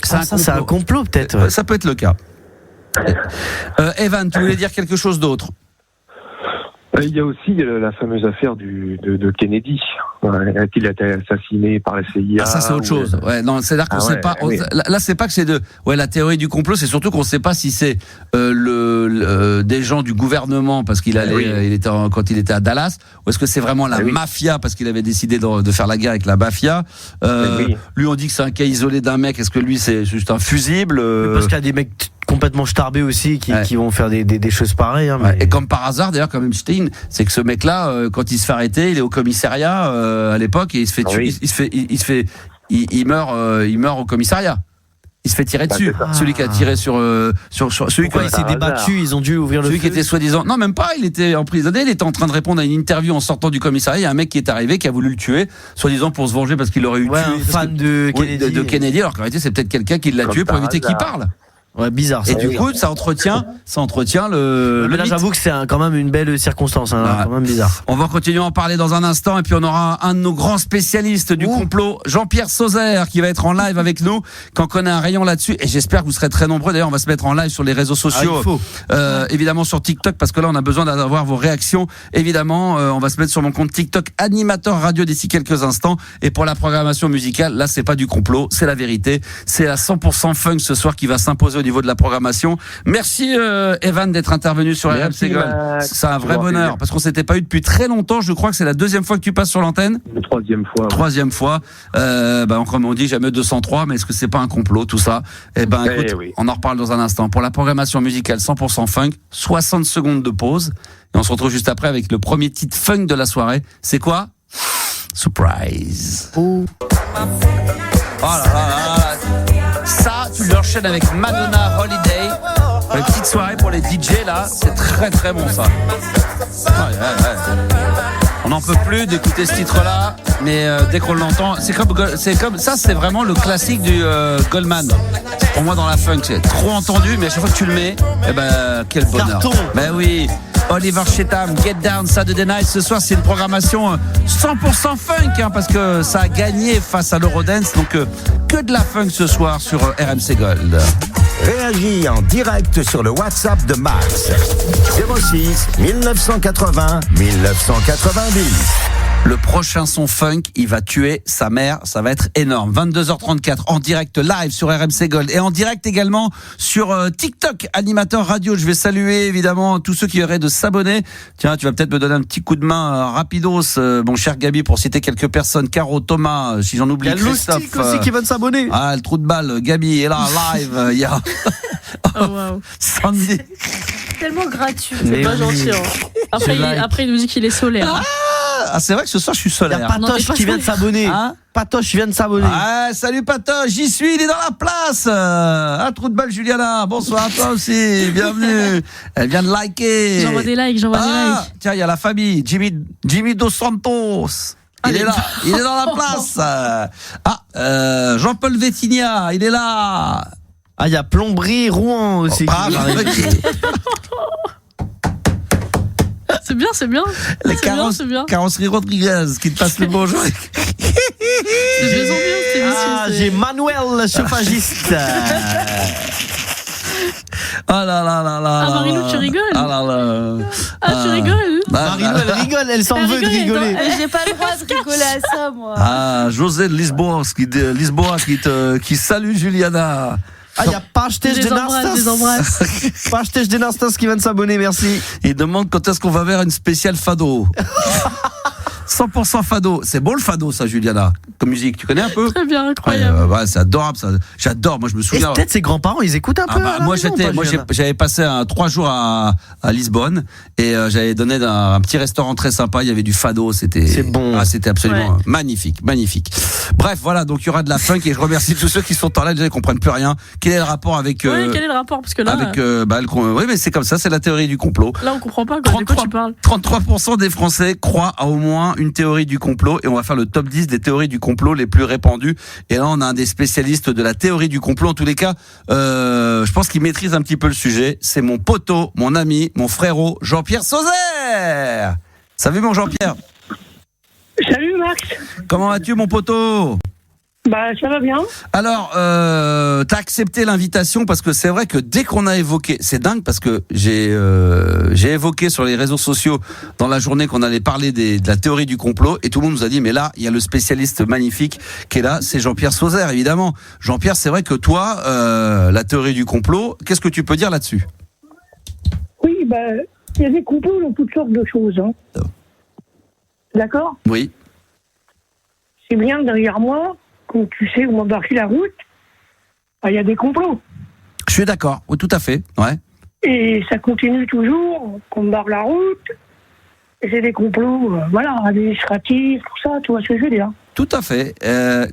C'est un complot peut-être. Ça peut être le cas. Evan, tu voulais dire quelque chose d'autre? Il y a aussi la fameuse affaire de Kennedy. Il a été assassiné par la CIA. Ah, ça c'est autre chose. Ouais, non, c'est-à-dire qu'on sait pas. Oui. Là, c'est pas que c'est la théorie du complot, c'est surtout qu'on sait pas si c'est des gens du gouvernement parce qu'il allait, quand il était à Dallas, ou est-ce que c'est vraiment la mafia parce qu'il avait décidé de faire la guerre avec la mafia. Lui, on dit que c'est un cas isolé d'un mec. Est-ce que lui, c'est juste un fusible Parce qu'il y a des mecs complètement starbés aussi qui vont faire des choses pareillees. Hein, mais... Et comme par hasard, d'ailleurs, comme Epstein, c'est que ce mec-là, quand il se fait arrêter, il est au commissariat à l'époque et il se fait tuer. Il meurt au commissariat. Il se fait tirer dessus. Celui qui a tiré sur celui qui s'est débattu, ils ont dû ouvrir le feu. Celui qui était soi-disant. Non, même pas, il était emprisonné, il était en train de répondre à une interview en sortant du commissariat, il y a un mec qui est arrivé qui a voulu le tuer, soi-disant pour se venger parce qu'il aurait tué un fan de Kennedy, alors qu'en réalité c'est peut-être quelqu'un qui l'a tué pour éviter qu'il parle. Ouais, bizarre. Et du coup, ça entretient le. Mais là, j'avoue que c'est quand même une belle circonstance, quand même bizarre. On va continuer à en parler dans un instant, et puis on aura un de nos grands spécialistes du complot, Jean-Pierre Sauzère, qui va être en live avec nous, quand on connaît un rayon là-dessus. Et j'espère que vous serez très nombreux. D'ailleurs, on va se mettre en live sur les réseaux sociaux, évidemment sur TikTok, parce que là, on a besoin d'avoir vos réactions. Évidemment, on va se mettre sur mon compte TikTok, animateur radio d'ici quelques instants. Et pour la programmation musicale, là, c'est pas du complot, c'est la vérité. C'est la 100% funk ce soir qui va s'imposer au niveau de la programmation. Merci Evan d'être intervenu sur RMC Gold. C'est un vrai bonheur parce qu'on s'était pas eu depuis très longtemps. Je crois que c'est la deuxième fois que tu passes sur l'antenne. La troisième fois. Troisième fois. Comme on dit, jamais 203, mais est-ce que c'est pas un complot tout ça? Écoute, on en reparle dans un instant. Pour la programmation musicale 100% funk, 60 secondes de pause et on se retrouve juste après avec le premier titre funk de la soirée. C'est quoi? Surprise. Oh là là là. Ça, tu l'enchaînes avec Madonna Holiday. Une petite soirée pour les DJ là, c'est très très bon ça. On n'en peut plus d'écouter ce titre-là, mais dès qu'on l'entend, c'est comme ça, c'est vraiment le classique du Goldman. Pour moi dans la funk, c'est trop entendu, mais à chaque fois que tu le mets, quel bonheur. Carton. Ben oui. Oliver Chetham, Get Down, Saturday Night. Ce soir, c'est une programmation 100% funk, parce que ça a gagné face à l'Eurodance. Donc, que de la funk ce soir sur RMC Gold. Réagis en direct sur le WhatsApp de Max. 06 1980 1990. Le prochain son funk, il va tuer sa mère, ça va être énorme. 22h34 en direct live sur RMC Gold et en direct également sur TikTok, animateur radio. Je vais saluer évidemment tous ceux qui auraient de s'abonner. Tiens, tu vas peut-être me donner un petit coup de main rapidos, mon cher Gabi, pour citer quelques personnes. Caro, Thomas, si j'en oublie, Christophe. Il y a aussi qui va s'abonner. Ah, le trou de balle, Gabi est là, live. Il y a Sandy. Tellement gratuit. C'est pas gentil. Après, il nous dit qu'il est solaire. Ah, c'est vrai que ce soir, je suis solaire. Il y a Patoche qui vient de s'abonner. Patoche vient de s'abonner. Ah, salut Patoche, j'y suis, il est dans la place. Un trou de balle, Juliana. Bonsoir à toi aussi, bienvenue. Elle vient de liker. J'envoie des likes. Tiens, il y a la famille, Jimmy Dos Santos. Il est là, il est dans la place. Jean-Paul Vétigna, il est là. Ah, il y a Plomberie Rouen aussi. C'est bien. Les carrosseries Rodriguez qui te passent le bonjour. J'ai Manuel, le chauffagiste. Ah là là là là. Ah, Marilou, tu rigoles. Ah là là. Tu rigoles. Marilou, elle rigole, elle s'en veut de rigoler. J'ai pas le droit de rigoler à ça, moi. Ah, José de Lisboa qui salue Juliana. Ah, il y a Pachtèche de Nastas. Pachtèche de Nastas qui vient de s'abonner, merci. Il demande quand est-ce qu'on va vers une spéciale fado. 100% fado. C'est bon le fado, ça, Juliana, comme musique. Tu connais un peu? Très bien, incroyable. Ouais, c'est adorable, ça. J'adore. Moi, je me souviens. Et peut-être ses grands-parents, ils écoutent un peu. J'avais passé 3 jours à Lisbonne et j'avais donné un petit restaurant très sympa. Il y avait du fado. C'est bon. C'était absolument magnifique. Bref, voilà. Donc, il y aura de la funk et je remercie tous ceux qui sont en live. Ils ne comprennent plus rien. Quel est le rapport avec quel est le rapport? Parce que là. Oui, mais c'est comme ça. C'est la théorie du complot. Là, on comprend pas. De quoi tu parles? 33% des Français croient à au moins une théorie du complot et on va faire le top 10 des théories du complot les plus répandues. Et là, on a un des spécialistes de la théorie du complot. En tous les cas, je pense qu'il maîtrise un petit peu le sujet. C'est mon poteau, mon ami, mon frérot, Jean-Pierre Sauzère. Salut mon Jean-Pierre. Salut Max. Comment vas-tu mon poteau? Ça va bien. Alors, t'as accepté l'invitation parce que c'est vrai que dès qu'on a évoqué, c'est dingue parce que j'ai évoqué sur les réseaux sociaux dans la journée qu'on allait parler de la théorie du complot et tout le monde nous a dit mais là il y a le spécialiste magnifique qui est là, c'est Jean-Pierre Sauzère évidemment. Jean-Pierre, c'est vrai que toi, la théorie du complot, qu'est-ce que tu peux dire là-dessus? Oui, il y a des complots dans toutes sortes de choses. Hein. D'accord? Oui. C'est bien derrière moi. Quand tu sais où m'embarquer la route, il y a des complots. Je suis d'accord, oui, tout à fait, ouais. Et ça continue toujours, qu'on barre la route, et c'est des complots, administratifs, tout ça, tu vois ce que je veux dire. Tout à fait.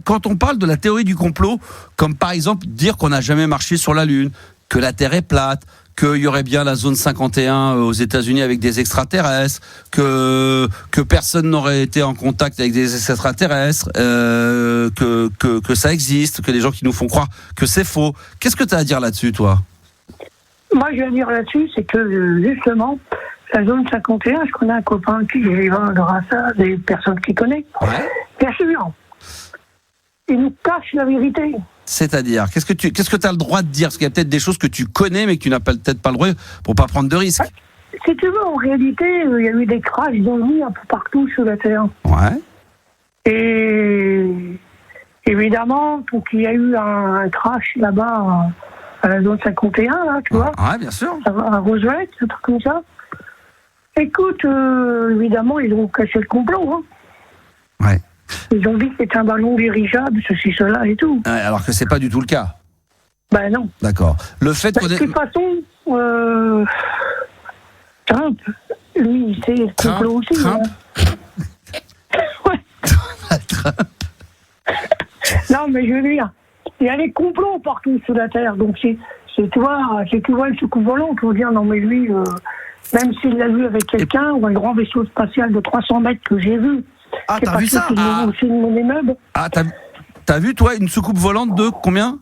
Quand on parle de la théorie du complot, comme par exemple dire qu'on n'a jamais marché sur la Lune, que la Terre est plate, qu'il y aurait bien la zone 51 aux États-Unis avec des extraterrestres, que personne n'aurait été en contact avec des extraterrestres, que ça existe, que les gens qui nous font croire que c'est faux. Qu'est-ce que tu as à dire là-dessus, toi? Moi, je vais dire là-dessus, c'est que justement, la zone 51, je connais un copain qui y va grâce à des personnes qu'il connaît. Ouais. Bien sûr. Il nous cache la vérité. C'est-à-dire, qu'est-ce que tu as le droit de dire? Parce qu'il y a peut-être des choses que tu connais, mais que tu n'as peut-être pas le droit pour pas prendre de risques. Si tu veux, en réalité, il y a eu des crashs d'ovnis un peu partout sur la Terre. Ouais. Et évidemment, donc il y a eu un crash là-bas à la zone 51, là, tu vois. Ouais, bien sûr. À Roswell, un truc comme ça. Écoute, évidemment, ils ont caché le complot. Hein. Ouais. Ils ont dit que c'était un ballon dirigeable, ceci, cela et tout. Ouais, alors que c'est pas du tout le cas. Non. D'accord. Le fait qu'on de toute façon, Trump, lui, c'est le complot aussi. Trump. Ouais. Non, mais je veux dire, il y a des complots partout sur la Terre. Donc, tu vois le soucoupe volant pour dire, non, mais lui, même s'il l'a vu avec quelqu'un, ou un grand vaisseau spatial de 300 mètres que j'ai vu. Ah, t'as vu ça? C'est mon immeuble. Ah, t'as vu, toi, une soucoupe volante de combien?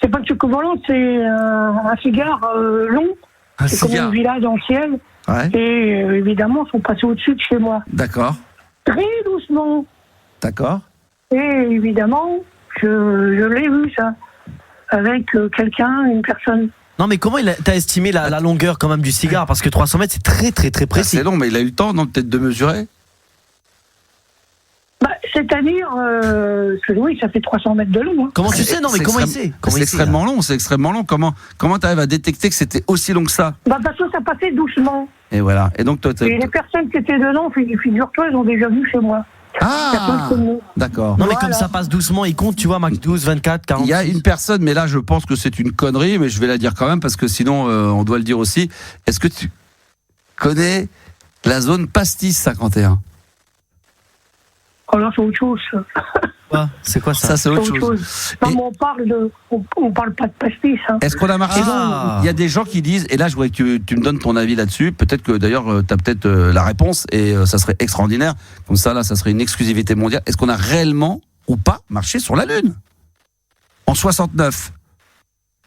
C'est pas une soucoupe volante, c'est un cigare long. C'est comme une villa dans le ciel. Ouais. Et évidemment, ils sont passés au-dessus de chez moi. D'accord. Très doucement. D'accord. Et évidemment, je l'ai vu, ça. Avec quelqu'un, une personne. Non, mais comment t'as estimé la longueur quand même du cigare? Parce que 300 mètres, c'est très, très, très précis. C'est long, mais il a eu le temps, non, peut-être de mesurer? C'est-à-dire, oui, ça fait 300 mètres de long. Hein. Comment tu sais? Non, mais comment il sait? C'est extrêmement long, c'est extrêmement long. Comment t'arrives à détecter que c'était aussi long que ça? Parce que ça passait doucement. Et voilà. Et donc, toi, et les personnes qui étaient dedans, figure-toi, ils ont déjà vu chez moi. Ah, d'accord. Non, mais comme ça passe doucement, il compte, tu vois, max 12, 24, 40. Il y a une personne, mais là, je pense que c'est une connerie, mais je vais la dire quand même, parce que sinon, on doit le dire aussi. Est-ce que tu connais la zone Pastis 51? Oh là, c'est autre chose. C'est quoi ça? Ça, c'est autre chose. Non, mais on parle pas de pastis. Hein. Est-ce qu'on a marché? Il y a des gens qui disent, et là, je voudrais que tu me donnes ton avis là-dessus. Peut-être que d'ailleurs, tu as peut-être la réponse, et ça serait extraordinaire. Comme ça, là, ça serait une exclusivité mondiale. Est-ce qu'on a réellement ou pas marché sur la Lune en 69?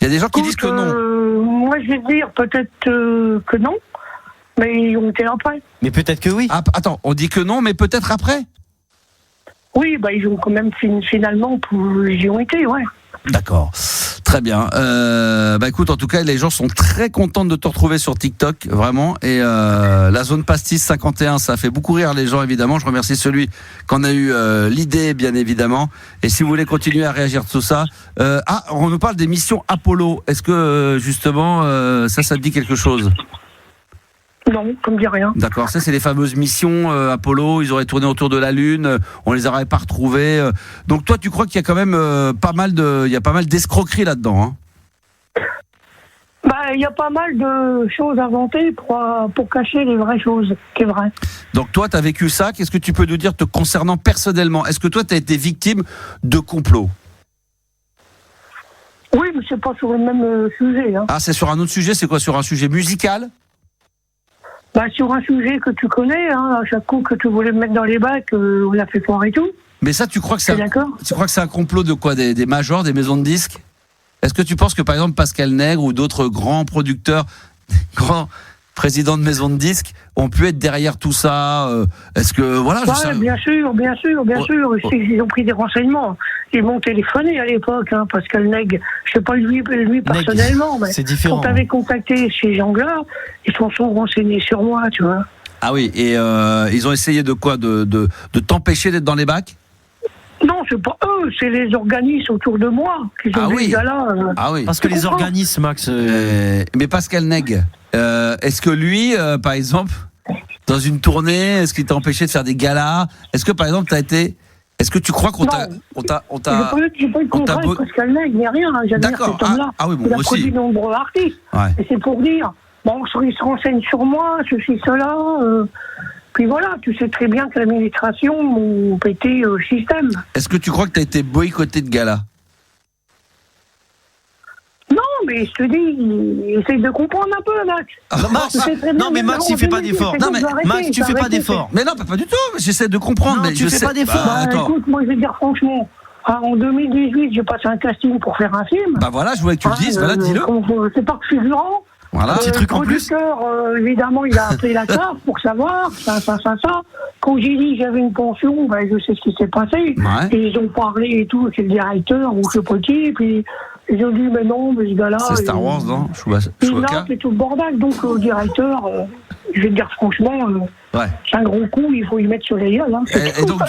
Il y a des gens qui disent que non. Moi, je vais dire peut-être que non, mais ils ont été après. Mais peut-être que oui. Ah, attends, on dit que non, mais peut-être après? Oui, ils ont quand même finalement, ils y ont été, ouais. D'accord, très bien. Écoute, en tout cas, les gens sont très contents de te retrouver sur TikTok, vraiment. Et la zone Pastis 51, ça fait beaucoup rire les gens, évidemment. Je remercie celui qu'on a eu l'idée, bien évidemment. Et si vous voulez continuer à réagir sur tout ça, on nous parle des missions Apollo. Est-ce que justement, ça te dit quelque chose? Non, ça me dit rien. D'accord, ça c'est les fameuses missions Apollo, ils auraient tourné autour de la Lune, on les aurait pas retrouvés. Donc toi tu crois qu'il y a quand même pas mal d'escroqueries là-dedans, hein? Il y a pas mal de choses inventées pour cacher les vraies choses, qui est vrai. Donc toi tu as vécu ça, qu'est-ce que tu peux nous dire te concernant personnellement? Est-ce que toi tu as été victime de complots? Oui, mais c'est pas sur le même sujet. Hein. Ah, c'est sur un autre sujet, c'est quoi? Sur un sujet musical? Sur un sujet que tu connais, hein, à chaque coup que tu voulais me mettre dans les bacs, on l'a fait foire et tout. Mais ça, tu crois que c'est un complot de quoi? Des majors, des maisons de disques? Est-ce que tu penses que par exemple Pascal Nègre ou d'autres grands producteurs, grands présidents de maisons de disques ont pu être derrière tout ça? Est-ce que voilà? Bien sûr. Ils ont pris des renseignements. ils m'ont téléphoné à l'époque, hein, Pascal Nègre. Je sais pas lui personnellement, mais c'est différent. Quand t'avais contacté ces gens-là, ils se sont renseignés sur moi, tu vois. Ah oui, et ils ont essayé de quoi, de t'empêcher d'être dans les bacs? Non, c'est pas eux, c'est les organismes autour de moi qui ont dit là. Ah oui. Parce que les organismes, Max. Mais Pascal Nègre, est-ce que lui, par exemple, dans une tournée, est-ce qu'il t'a empêché de faire des galas? Est-ce que par exemple est-ce que tu crois qu'on t'a J'ai pas eu de contrat avec Pascal Nègre, ni rien. J'admire cet homme-là. Ah oui, bon, il a moi produit aussi. de nombreux artistes. Ouais. Et c'est pour dire, bon, ils se renseignent sur moi, ceci, cela. Puis voilà, tu sais très bien que l'administration m'a pété le système. Est-ce que tu crois que tu as été boycotté de gala? Non, mais je te dis, essaye de comprendre un peu, Max. Non, mais Max, il fait pas d'effort. Non, mais Max, tu fais pas d'effort. Mais non, pas du tout. J'essaie de comprendre. Non, mais tu fais pas d'effort. Écoute, moi, je vais te dire franchement, en 2018, j'ai passé un casting pour faire un film. Bah voilà, je voulais que tu le dises. Voilà, dis-le. C'est pas que figurant. Voilà, petit truc en plus. Le producteur, évidemment, il a appelé la CAF pour savoir ça. Quand j'ai dit que j'avais une pension, ben, je sais ce qui s'est passé. Ouais. Et ils ont parlé et tout, c'est le directeur ou je sais pas qui, et puis ils ont dit, mais non, mais ce gars-là. C'est Star Wars, non? Là, c'est tout le bordel. Donc, le directeur, je vais te dire franchement, c'est un gros coup, il faut y mettre sur les gueules. Hein, et donc,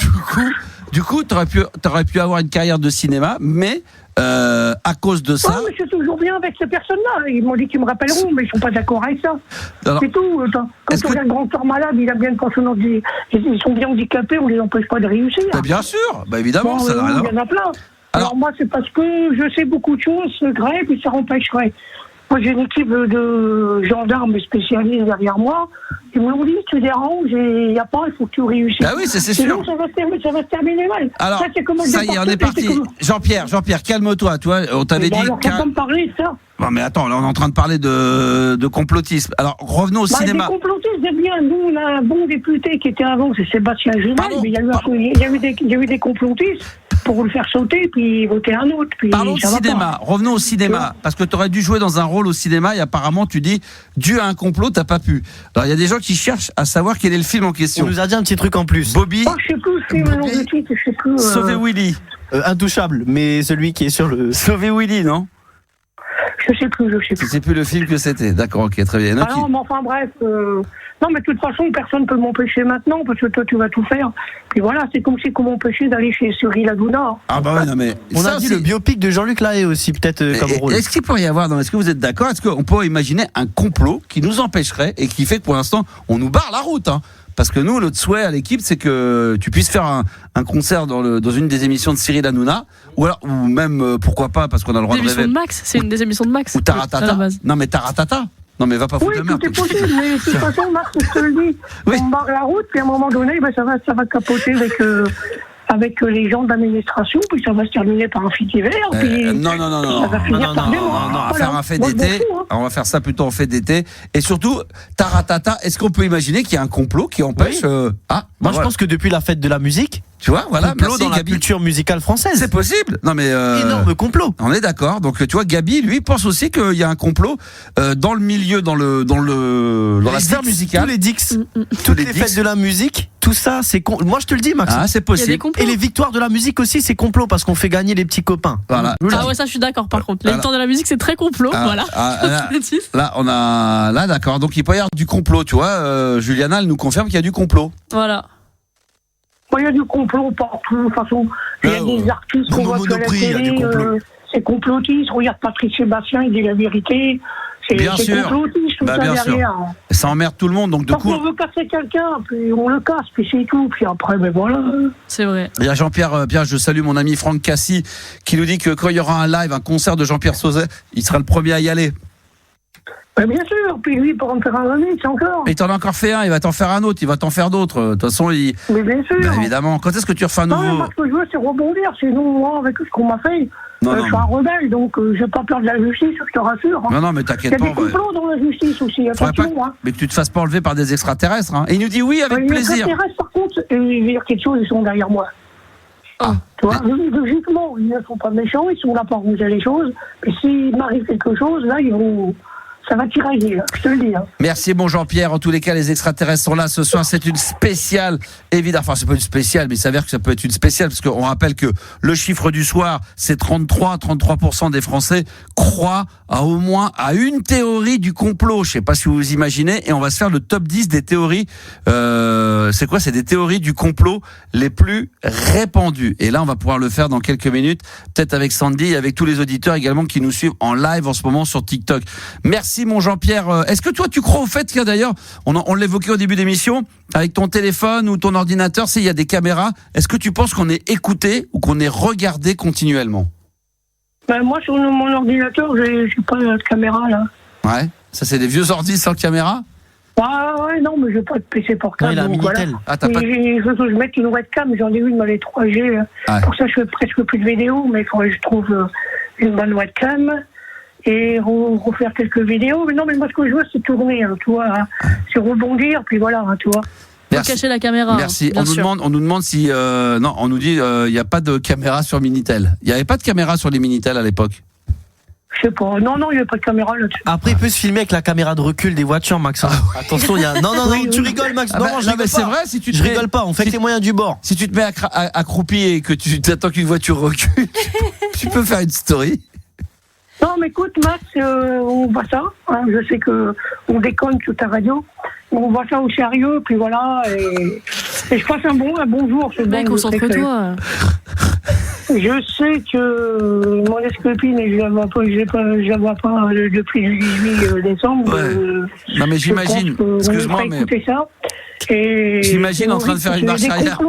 du coup, t'aurais pu avoir une carrière de cinéma, mais à cause de ça. Ouais, mais c'est toujours bien avec ces personnes-là. Ils m'ont dit qu'ils me rappelleront, mais ils sont pas d'accord avec ça. Alors, c'est tout. Quand on regarde Grand Corps Malade, il a bien une pension. Ils sont bien handicapés, on les empêche pas de réussir. Bah, bien sûr, évidemment, ça n'a rien à voir. Il y en a plein. Alors moi, c'est parce que je sais beaucoup de choses, secrets, puis ça empêcherait. Moi, j'ai une équipe de gendarmes spécialistes derrière moi. Ils m'ont dit, tu déranges, il n'y a pas, il faut que tu réussisses. Ah oui, c'est sûr. Sinon, ça va se terminer mal. Alors, ça y est, on est parti. Jean-Pierre, calme-toi. Toi, on t'avait dit. Alors, on me parler de ça. Non, mais attends, là, on est en train de parler de complotisme. Alors, revenons au cinéma. Les complotistes, c'est bien. Nous, on a un bon député qui était avant, c'est Sébastien Juval. Mais il y a eu des complotistes pour le faire sauter, puis voter un autre. Puis parlons de cinéma. Revenons au cinéma. Parce que tu aurais dû jouer dans un rôle au cinéma et apparemment, tu dis, dû à un complot, t'as pas pu. Alors, il y a des gens qui cherchent à savoir quel est le film en question. On nous a dit un petit truc en plus. Bobby. Je sais plus le film, je sais plus. Sauver Willy. Intouchable, mais celui qui est sur le. Sauver Willy, non? Je sais plus. Tu sais plus le film que c'était. D'accord, ok, très bien. Non, mais enfin bref. Non, mais de toute façon, personne ne peut m'empêcher maintenant, parce que toi, tu vas tout faire. Puis voilà, c'est comme si qu'on m'empêchait d'aller chez Cyril Hanouna. Ah bah ouais, non mais... On a dit le biopic de Jean-Luc Lahaye aussi, peut-être, comme rôle. Est-ce qu'il pourrait y avoir, est-ce que vous êtes d'accord, est-ce qu'on peut imaginer un complot qui nous empêcherait et qui fait que pour l'instant, on nous barre la route, hein? Parce que nous, notre souhait à l'équipe, c'est que tu puisses faire un concert dans une des émissions de Cyril Hanouna, ou même, pourquoi pas, parce qu'on a le droit de rêver. L'émission de Max, c'est une des émissions de Max. Ou Taratata. Non mais Taratata. Non mais va pas foutre de merde. Oui, tout est possible, mais de toute façon, Max, je te le dis, on barre la route, puis à un moment donné, ça va capoter avec les gens de l'administration, puis ça va se terminer par un fait divers, puis non, ça va finir par des morts. On va faire un fait d'été. On va faire ça plutôt en fait d'été. Et surtout, Taratata, est-ce qu'on peut imaginer qu'il y a un complot qui empêche Moi, je pense que depuis la fête de la musique, tu vois, voilà, complot dans la culture musicale française. C'est possible. Non mais énorme complot. On est d'accord. Donc tu vois, Gabi, lui, pense aussi qu'il y a un complot dans le milieu, dans la sphère musicale. Tous les Dix, toutes les fêtes de la musique, tout ça, c'est moi je te le dis, Max. Ah, c'est possible. Et les victoires de la musique aussi, c'est complot parce qu'on fait gagner les petits copains. Voilà. Ah ouais, ça je suis d'accord. Par contre, les victoires de la musique, c'est très complot. Voilà. Là, d'accord. Donc il peut y avoir du complot, tu vois. Juliana, elle nous confirme qu'il y a du complot. Voilà. Il y a du complot partout. De toute façon, il y a des artistes qu'on voit que la télé, c'est complotiste. Regarde Patrick Sébastien, il dit la vérité. Bien sûr. Complotiste, tout ça derrière. Ça emmerde tout le monde, donc de coup. On veut casser quelqu'un, puis on le casse, puis c'est tout. Puis après, voilà. C'est vrai. Il y a Jean-Pierre, je salue mon ami Franck Cassi, qui nous dit que quand il y aura un live, un concert de Jean-Pierre Sauzet, il sera le premier à y aller. Bien sûr, puis lui, pour en faire un remix encore. Et il t'en a encore fait un, il va t'en faire un autre, il va t'en faire d'autres. De toute façon, Mais bien sûr. Évidemment. Quand est-ce que tu refais un nouveau? Non, moi, ce que je veux, c'est rebondir. Sinon, moi, avec ce qu'on m'a fait, je suis un rebelle, donc j'ai pas peur de la justice, je te rassure. Non, mais t'inquiète pas. Il y a des complots dans la justice aussi, attention. Mais que tu te fasses pas enlever par des extraterrestres. Hein. Et il nous dit oui, avec plaisir. Les extraterrestres, par contre, il va y avoir quelque chose, ils sont derrière moi. Tu vois, logiquement, ils ne sont pas méchants, ils sont là pour arranger les choses. Et s'il m'arrive quelque chose, là, ça va tirailler, je te le dis. Merci, bon Jean-Pierre. En tous les cas, les extraterrestres sont là ce soir. C'est une spéciale, évidemment. Enfin, c'est pas une spéciale, mais il s'avère que ça peut être une spéciale, parce qu'on rappelle que le chiffre du soir, c'est 33% des Français croient au moins à une théorie du complot. Je sais pas si vous vous imaginez. Et on va se faire le top 10 des théories. C'est quoi? C'est des théories du complot les plus répandues. Et là, on va pouvoir le faire dans quelques minutes, peut-être avec Sandy et avec tous les auditeurs également qui nous suivent en live en ce moment sur TikTok. Merci mon Jean-Pierre. Est-ce que toi tu crois au fait qu'il y a d'ailleurs, on l'évoquait au début d'émission, avec ton téléphone ou ton ordinateur, il y a des caméras, est-ce que tu penses qu'on est écouté ou qu'on est regardé continuellement? Moi sur mon ordinateur, j'ai pas de caméra là. Ouais, ça c'est des vieux ordi sans caméra? Ouais, non, mais j'ai pas de PC portable. Non, il a un Minitel. Voilà. Ah, t'as pas... Je mette une webcam, j'en ai une dans les 3G. Ouais. Pour ça, je fais presque plus de vidéos, mais il faudrait que je trouve une bonne webcam et refaire quelques vidéos. Mais non, mais moi, ce que je veux, c'est tourner, tu vois. C'est rebondir, puis voilà, tu vois. Merci. Cacher la caméra. Merci. On nous demande si... non, on nous dit il n'y a pas de caméra sur Minitel. Il n'y avait pas de caméra sur les Minitel à l'époque? Je sais pas. Non, il n'y a pas de caméra là-dessus. Après, il peut se filmer avec la caméra de recul des voitures, Max. Attention, il y a. Non, tu rigoles, Max. Non, je rigole pas. C'est vrai, si tu te je rigole pas. On fait les moyens du bord. Si tu te mets accroupi et que tu attends qu'une voiture recule, tu peux faire une story. Non, mais écoute, Max, on voit ça. Hein, je sais que on déconne sur ta radio. On voit ça au sérieux, puis voilà. Et je passe un bon jour. Mec, concentre-toi. Je sais que mon ex-copine, je la vois pas depuis le 18 décembre. Ouais. Non, mais j'imagine. Excuse-moi, mais. Ça. Et j'imagine en train de faire une marche arrière.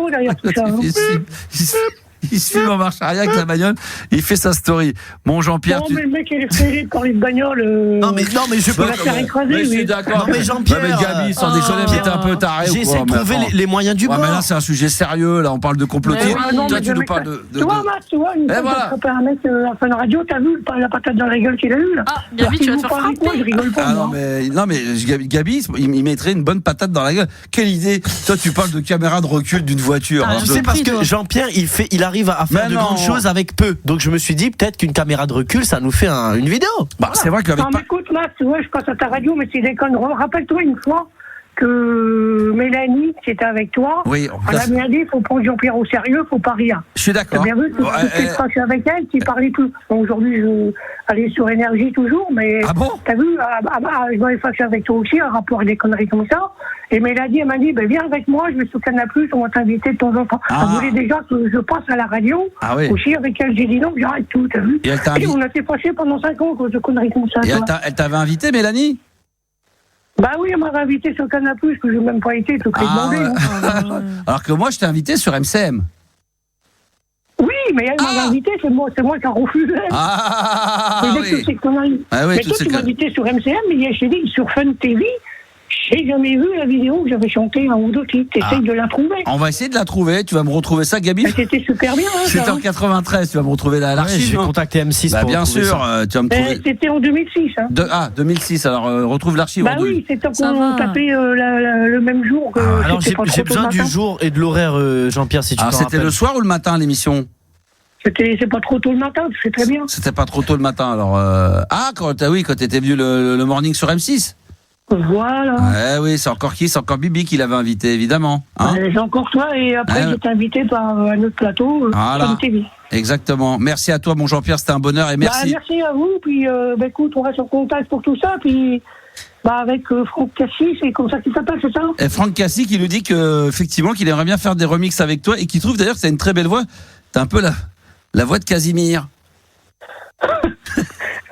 Il se filme en marche arrière avec la bagnole, il fait sa story. Bon, Jean-Pierre. Non, mais le mec, il est fait de parler de bagnole. Non, mais je peux la faire écraser. Mais je suis d'accord. Non, mais Jean-Pierre. Mais Gabi, sans déconner, mais t'es un peu taré. J'ai essayé de trouver les moyens du bord. Mais là, c'est un sujet sérieux. Là, on parle de complotisme. Toi, tu nous parles de. Tu vois, Max, une fois que t'as attrapé un mec en fin de radio, t'as vu la patate dans la gueule qu'il a eue, là? Ah, Gabi, tu vas te faire frapper. Je rigole pas. Ah non, mais Gabi, il mettrait une bonne patate dans la gueule. Quelle idée. Toi, tu parles de caméra de recul d'une voiture. Je sais parce que Jean-Pierre, il arrive à faire de grandes choses avec peu. Donc je me suis dit peut-être qu'une caméra de recul ça nous fait une vidéo. C'est vrai qu'avec mais écoute Max, je passe à ta radio mais c'est des conneries. Rappelle-toi une fois que Mélanie qui était avec toi, oui, elle a bien dit il faut prendre Jean-Pierre au sérieux, faut pas rire. Je suis d'accord. T'as bien vu que tu fâché avec elle, tu parlais plus. Bon, aujourd'hui je allais sur énergie toujours, mais t'as vu, je vais fâcher avec toi aussi, un rapport avec des conneries comme ça. Et Mélanie, elle m'a dit, viens avec moi, je vais sur Canal+, on va t'inviter de temps en temps. Elle voulait déjà que je passe à la radio. Aussi avec elle, j'ai dit non, j'arrête tout, t'as vu. Et on a été fâchés pendant 5 ans à cause de conneries comme ça. Et elle t'avait invité, Mélanie? Bah oui, elle m'avait invité sur Canal+, que je n'ai même pas été, tout est demandé. Alors que moi, je t'ai invité sur MCM. Oui, mais elle m'avait invité, c'est moi qui ai refusé. Mais toi, tu m'as invité sur MCM, mais je t'ai dit, sur Fun TV, j'ai jamais vu la vidéo où j'avais chanté un ou deux titres. Essaye de la trouver. On va essayer de la trouver. Tu vas me retrouver ça, Gabi. C'était super bien. C'était en 93. Tu vas me retrouver là à l'archive. Je vais contacter M6 pour bien sûr. Tu vas me trouver. C'était en 2006. 2006. Alors retrouve l'archive. Oui, c'est quand on tapait le même jour. Alors j'ai besoin du jour et de l'horaire, Jean-Pierre, si tu t'en rappelles. C'était le soir ou le matin l'émission? C'est pas trop tôt le matin, c'est très bien. C'était pas trop tôt le matin. Alors quand t'étais venu le morning sur M6. Voilà. Oui, c'est encore qui? C'est encore Bibi qui l'avait invité, évidemment. C'est encore toi, et après j'étais invité par un autre plateau, Fun TV. Exactement. Merci à toi, mon Jean-Pierre, c'était un bonheur et merci. Merci à vous, puis écoute, on reste en contact pour tout ça, puis avec Franck Cassis, c'est comme ça qu'il s'appelle, c'est ça? Et Franck Cassis qui nous dit effectivement qu'il aimerait bien faire des remixes avec toi et qui trouve d'ailleurs que t'as une très belle voix. T'as un peu la voix de Casimir.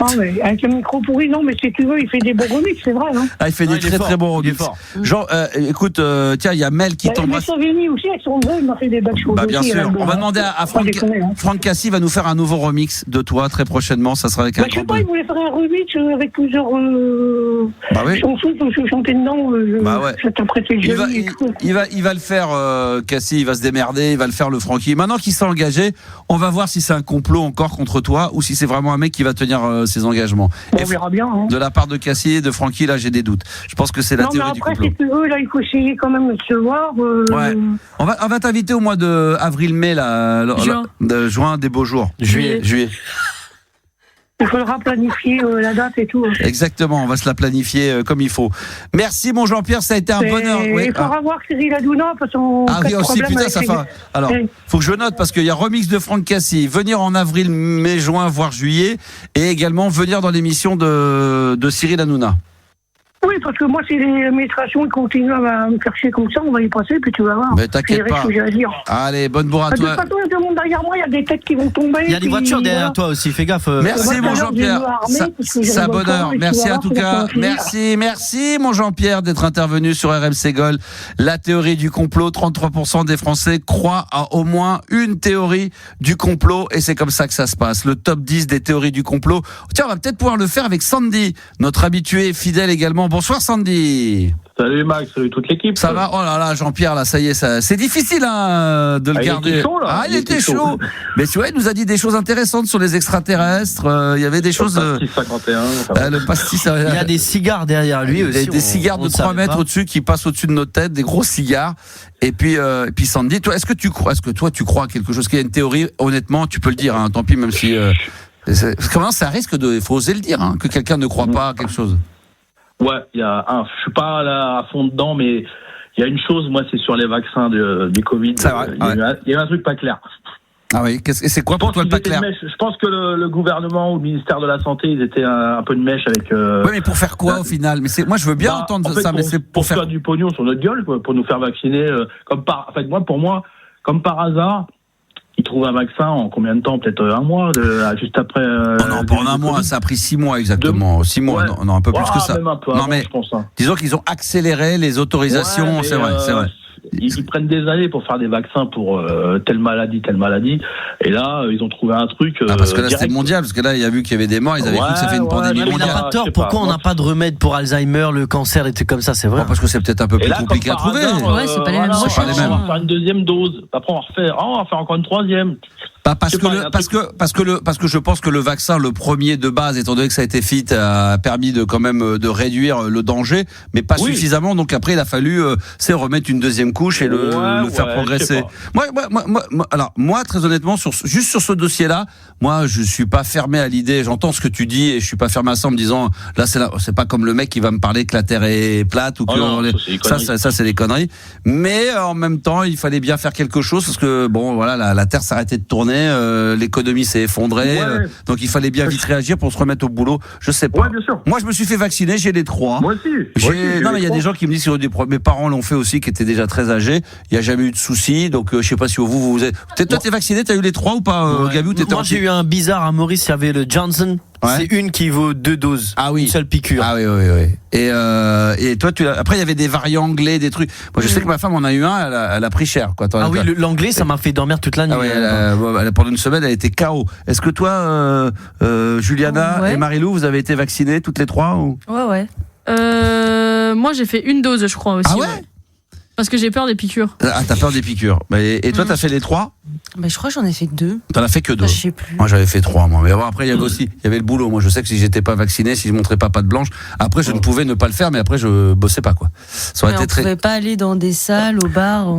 Non, mais avec le micro pourri, non, mais si tu veux, il fait des bons remixes, c'est vrai, non? Il fait des très bons remixes. Genre, écoute, tiens, il y a Mel qui t'embrasse. Savini aussi, avec son voix, il m'a fait des belles choses. Bien sûr. On va demander à Franck Cassis va nous faire un nouveau remix de toi très prochainement. Ça sera avec un. Je sais pas, il voulait faire un remix avec plusieurs chansons que je chantais dedans. J'interprétais le joli. Il va le faire, Cassis, il va se démerder, il va le faire le Francky. Maintenant qu'il s'est engagé, on va voir si c'est un complot encore contre toi ou si c'est vraiment un mec qui va tenir ses engagements. On verra bien. De la part de Cassis et de Francky, là, j'ai des doutes. Je pense que c'est la théorie du complot. Si tu veux, là, il faut essayer quand même de se voir. On va t'inviter au mois de avril-mai, de juin, des beaux jours. Juillet. Il faudra planifier la date et tout. Exactement, on va se la planifier comme il faut. Merci mon Jean-Pierre, ça a été un bonheur. Il faudra voir Cyril Hanouna parce qu'on oui aussi, putain, ça fait. Alors, faut que je note parce qu'il y a remix de Franck Cassis, venir en avril, mai, juin, voire juillet, et également venir dans l'émission de Cyril Hanouna. Oui, parce que moi, si les administrations continuent à me faire chier comme ça, on va y passer, puis tu vas voir. Mais t'inquiète pas. Allez, bonne bourre à toi. De toute façon, il y a du monde derrière moi, il y a des têtes qui vont tomber. Il y a des voitures derrière toi aussi, fais gaffe. Merci mon Jean-Pierre. Ça bonheur. Merci en tout cas. Merci mon Jean-Pierre d'être intervenu sur RMC Gold. La théorie du complot, 33% des Français croient à au moins une théorie du complot, et c'est comme ça que ça se passe. Le top 10 des théories du complot. Tiens, on va peut-être pouvoir le faire avec Sandy, notre habitué fidèle également. Bonsoir Sandy. Salut Max, salut toute l'équipe. Ça va? Oh là là, Jean-Pierre, là, ça y est, c'est difficile de le garder. Il était chaud, là. Il était chaud. Mais tu vois, il nous a dit des choses intéressantes sur les extraterrestres. Il y avait des choses. Le pastis 51. Le pastis. Il y a des cigares derrière lui aussi. Des cigares de 3 mètres au-dessus qui passent au-dessus de notre tête, des gros cigares. Et puis Sandy, toi, est-ce que toi tu crois à quelque chose? Qu'il y a une théorie? Honnêtement, tu peux le dire. Tant pis, même si. Comment ça risque de. Il faut oser le dire, que quelqu'un ne croit pas à quelque chose. Ouais, je suis pas là à fond dedans, mais il y a une chose, moi, c'est sur les vaccins du Covid. C'est vrai, il y a un truc pas clair. Ah oui, et c'est quoi pour toi le pas clair? Je pense que le gouvernement ou le ministère de la Santé, ils étaient un peu de mèche avec. Oui, mais pour faire quoi au final? Mais moi, je veux bien entendre ça, mais c'est pour faire du pognon sur notre gueule, quoi, pour nous faire vacciner, pour moi, comme par hasard. Ils trouvent un vaccin en combien de temps? Peut-être un mois, juste après. Non, pas en un mois, ça a pris 6 mois exactement. 6 mois, ouais. non, un peu plus que ça. Même un peu avant, mais je pense. Disons qu'ils ont accéléré les autorisations, c'est vrai. Ils prennent des années pour faire des vaccins pour telle maladie. Et là, ils ont trouvé un truc. Parce que là, c'était mondial. Parce que là, il a vu qu'il y avait des morts. Ils avaient cru que ça fait une pandémie mondiale. Il n'a pas tort. Pourquoi on n'a pas de remède pour Alzheimer, le cancer, et tout comme ça? C'est vrai. Parce que c'est peut-être un peu plus compliqué à trouver. C'est pas les mêmes. On va faire une deuxième dose. Après, on va faire encore une troisième. Parce que je pense que le vaccin, le premier de base, étant donné que ça a été fait, a permis de quand même de réduire le danger, mais pas suffisamment. Donc après, il a fallu remettre une deuxième couche et le faire progresser. Moi, très honnêtement, juste sur ce dossier-là, moi, je suis pas fermé à l'idée. J'entends ce que tu dis et je suis pas fermé à ça en me disant là, c'est pas comme le mec qui va me parler que la Terre est plate ou que ça, c'est des conneries. Mais en même temps, il fallait bien faire quelque chose parce que la Terre s'arrêtait de tourner. L'économie s'est effondrée, donc il fallait bien vite réagir pour se remettre au boulot. Je sais pas. Bien sûr. Moi, je me suis fait vacciner, j'ai les 3. Moi aussi. Non, mais il y a des gens qui me disent que mes parents l'ont fait aussi, qui étaient déjà très âgés. Il n'y a jamais eu de soucis, donc je sais pas si vous êtes. Toi, t'es vacciné, t'as eu les 3 ou pas, Gabi? Moi, j'ai eu un bizarre à Maurice, il y avait le Johnson. C'est une qui vaut 2 doses. Ah oui. Une seule piqûre. Ah oui. Et toi, après, il y avait des variants anglais, des trucs. Moi, je sais que ma femme en a eu un, elle a pris cher, quoi. L'anglais, ça m'a fait dormir toute la nuit. Pendant une semaine, elle était KO. Est-ce que toi, Juliana et Marilou, vous avez été vaccinées toutes les 3 ou? Ouais. Moi, j'ai fait une dose, je crois aussi. Ah ouais? Parce que j'ai peur des piqûres. Ah, t'as peur des piqûres. Et toi, t'as fait les 3? Je crois que j'en ai fait 2. T'en as fait que 2? Je sais plus. Moi, j'avais fait 3, moi. Mais après, il y avait le boulot. Moi, je sais que si j'étais pas vacciné, si je montrais pas patte blanche, après, je ne pouvais ne pas le faire, mais après, je bossais pas, quoi. Ça aurait été pouvait pas aller dans des salles, au bar.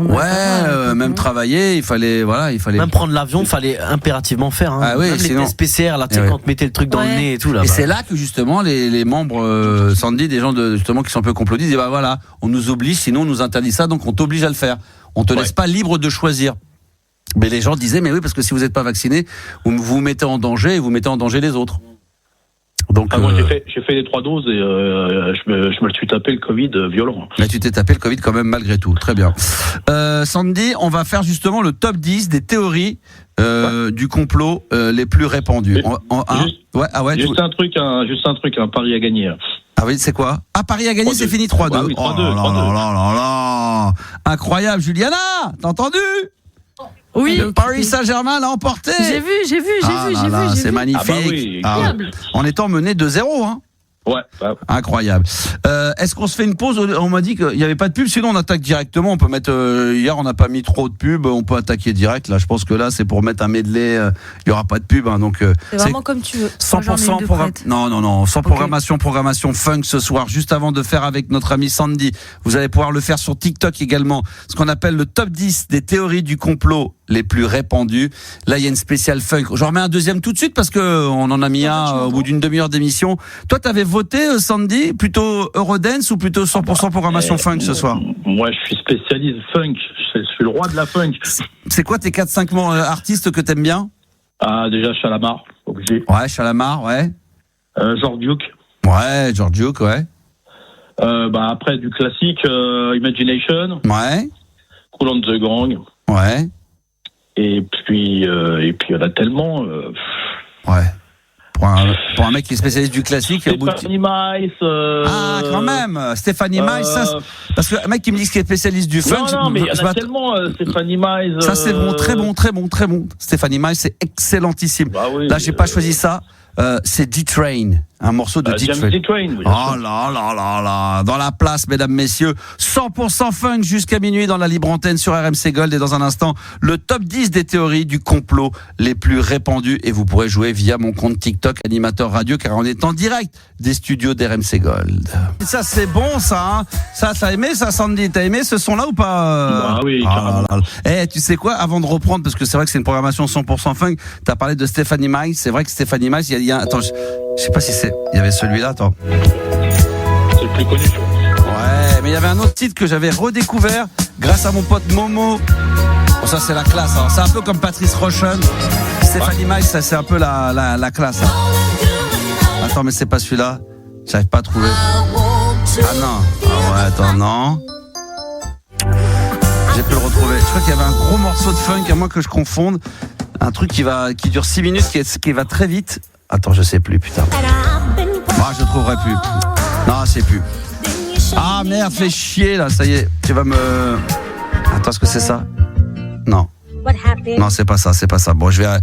Même travailler, il fallait. Même prendre l'avion, il fallait impérativement faire. Ah oui, même sinon... les tests PCR, là, tu sais, quand on te mettait le truc dans le nez et tout, là. Et c'est là que, justement, les membres, Sandy, des gens justement, qui sont un peu complotistes, disent, on nous oblige, sinon on nous interdit ça, donc on t'oblige à le faire. On te laisse pas libre de choisir. Mais les gens disaient, mais oui, parce que si vous n'êtes pas vacciné, vous vous mettez en danger et vous mettez en danger les autres. Donc, moi, j'ai fait les 3 doses et je me le suis tapé le Covid violent. Là, tu t'es tapé le Covid quand même malgré tout. Très bien. Sandy, on va faire justement le top 10 des théories du complot les plus répandues. Juste un truc, un pari à gagner. Ah oui, c'est quoi? Ah, Paris a gagné, c'est fini 3-2. Ah oui, 3-2. Là. Incroyable, Juliana, t'as entendu? Oui. Paris Saint-Germain l'a emporté. J'ai vu. C'est magnifique. En étant mené 2-0, hein. Ouais. Incroyable. Est-ce qu'on se fait une pause? On m'a dit qu'il n'y avait pas de pub, sinon on attaque directement. On peut mettre. Hier, on n'a pas mis trop de pub. On peut attaquer direct. Là, je pense que là, c'est pour mettre un medley. Il n'y aura pas de pub. Donc, c'est vraiment comme tu veux. 100% Non. Sans programmation funk ce soir. Juste avant de faire avec notre ami Sandy, vous allez pouvoir le faire sur TikTok également. Ce qu'on appelle le top 10 des théories du complot les plus répandus. Là, il y a une spéciale funk. J'en remets un deuxième tout de suite parce que on en a mis un au bout d'une demi-heure d'émission. Toi, t'avais voté, Sandy, plutôt Eurodance ou plutôt 100% programmation funk ce soir? Moi, je suis spécialiste funk. Je suis le roi de la funk. C'est quoi tes 4-5 artistes que t'aimes bien? Ah, déjà, Chalamar, obligé. Ouais, Chalamar, ouais. George Duke. Ouais, George Duke, ouais. Après, du classique, Imagination. Ouais. Kool and the Gang. Ouais. Et puis, il y en a tellement. Ouais. Pour un mec qui est spécialiste du classique, Stéphanie Mice. Ah, quand même, Stéphanie Mice, ça, parce que un mec qui me dit qu'il est spécialiste du funk. Non, mais il y en a tellement, Stéphanie Mice. Ça, c'est bon, très bon. Stéphanie Mice, c'est excellentissime. Bah oui, là, j'ai pas choisi ça. C'est D-Train, un morceau de D-Train. Oui, oh là, dans la place, mesdames, messieurs, 100% funk jusqu'à minuit dans la libre antenne sur RMC Gold, et dans un instant, le top 10 des théories du complot les plus répandues, et vous pourrez jouer via mon compte TikTok Animateur Radio, car on est en direct des studios d'RMC Gold. Et ça, c'est bon, ça, hein. Ça, t'as aimé ça, Sandy? T'as aimé ce son-là ou pas? Ah oui, carrément. Tu sais quoi, avant de reprendre, parce que c'est vrai que c'est une programmation 100% funk, t'as parlé de Stéphanie Mice. C'est vrai que Stéphanie Mice, attends, je sais pas si il y avait celui-là, attends. C'est le plus connu, je crois. Ouais, mais il y avait un autre titre que j'avais redécouvert grâce à mon pote Momo. Bon, ça, c'est la classe, hein. C'est un peu comme Patrice Rochen. Stéphanie Mice, ça, c'est un peu la classe, hein. Attends, mais c'est pas celui-là. J'arrive pas à trouver. Ah non. Ah ouais, attends, non. J'ai pu le retrouver. Je crois qu'il y avait un gros morceau de funk, à moins que je confonde. Un truc qui dure 6 minutes, qui va très vite. Attends, je sais plus, putain. Je trouverai plus. Non, je sais plus. Ah merde, fais chier là, ça y est. Tu vas me... Attends, est-ce que c'est ça? Non. Non, c'est pas ça. Bon, je vais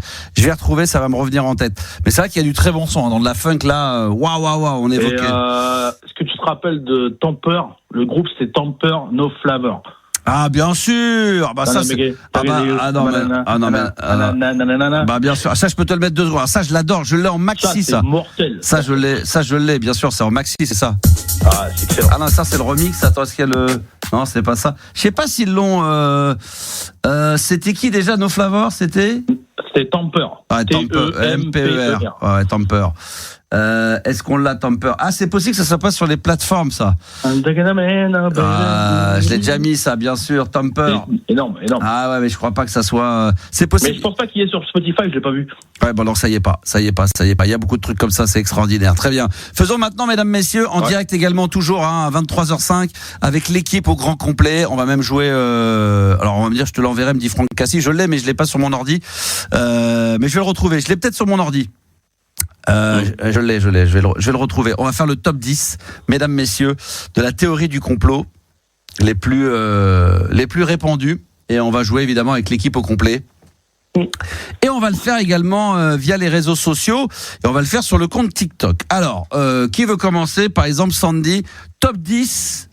retrouver, ça va me revenir en tête. Mais c'est vrai qu'il y a du très bon son, hein, dans de la funk là. Waouh, on évoquait. Est-ce que tu te rappelles de Temper? Le groupe, c'est Temper No Flavor. Ah bien sûr, ça c'est bien sûr. Ça je peux te le mettre 2 secondes. Ça je l'adore, je l'ai en maxi ça. C'est mortel. Ça je l'ai bien sûr, c'est en maxi, c'est ça. Ah, c'est excellent. Ah non, ça c'est le remix. Attends, est-ce qu'il y a le... Non, c'est pas ça. Je sais pas s'ils l'ont c'était qui déjà No Flavor, c'était Temper. Ah, Temper, M-P-E-R. Ouais, Temper. Est-ce qu'on l'a, Temper? Ah, c'est possible que ça soit pas sur les plateformes, ça. Je l'ai déjà mis, ça, bien sûr, Temper. Énorme. Ah ouais, mais je crois pas que ça soit... C'est possible. Mais je pense pas qu'il est sur Spotify, je l'ai pas vu. Ouais, bon, alors ça y est pas. Il y a beaucoup de trucs comme ça, c'est extraordinaire. Très bien. Faisons maintenant, mesdames, messieurs, en direct également, toujours, hein, à 23h05, avec l'équipe au grand complet. On va même jouer... Alors, on va me dire, je te l'enverrai, me dit Franck Cassis. Je l'ai, mais je l'ai pas sur mon ordi. Mais je vais le retrouver. Je l'ai peut-être sur mon ordi. Je l'ai, je vais le retrouver. On va faire le top 10, mesdames, messieurs, de la théorie du complot les plus répandus, et on va jouer évidemment avec l'équipe au complet. Et on va le faire également via les réseaux sociaux, et on va le faire sur le compte TikTok. Alors, qui veut commencer? Par exemple, Sandy, top 10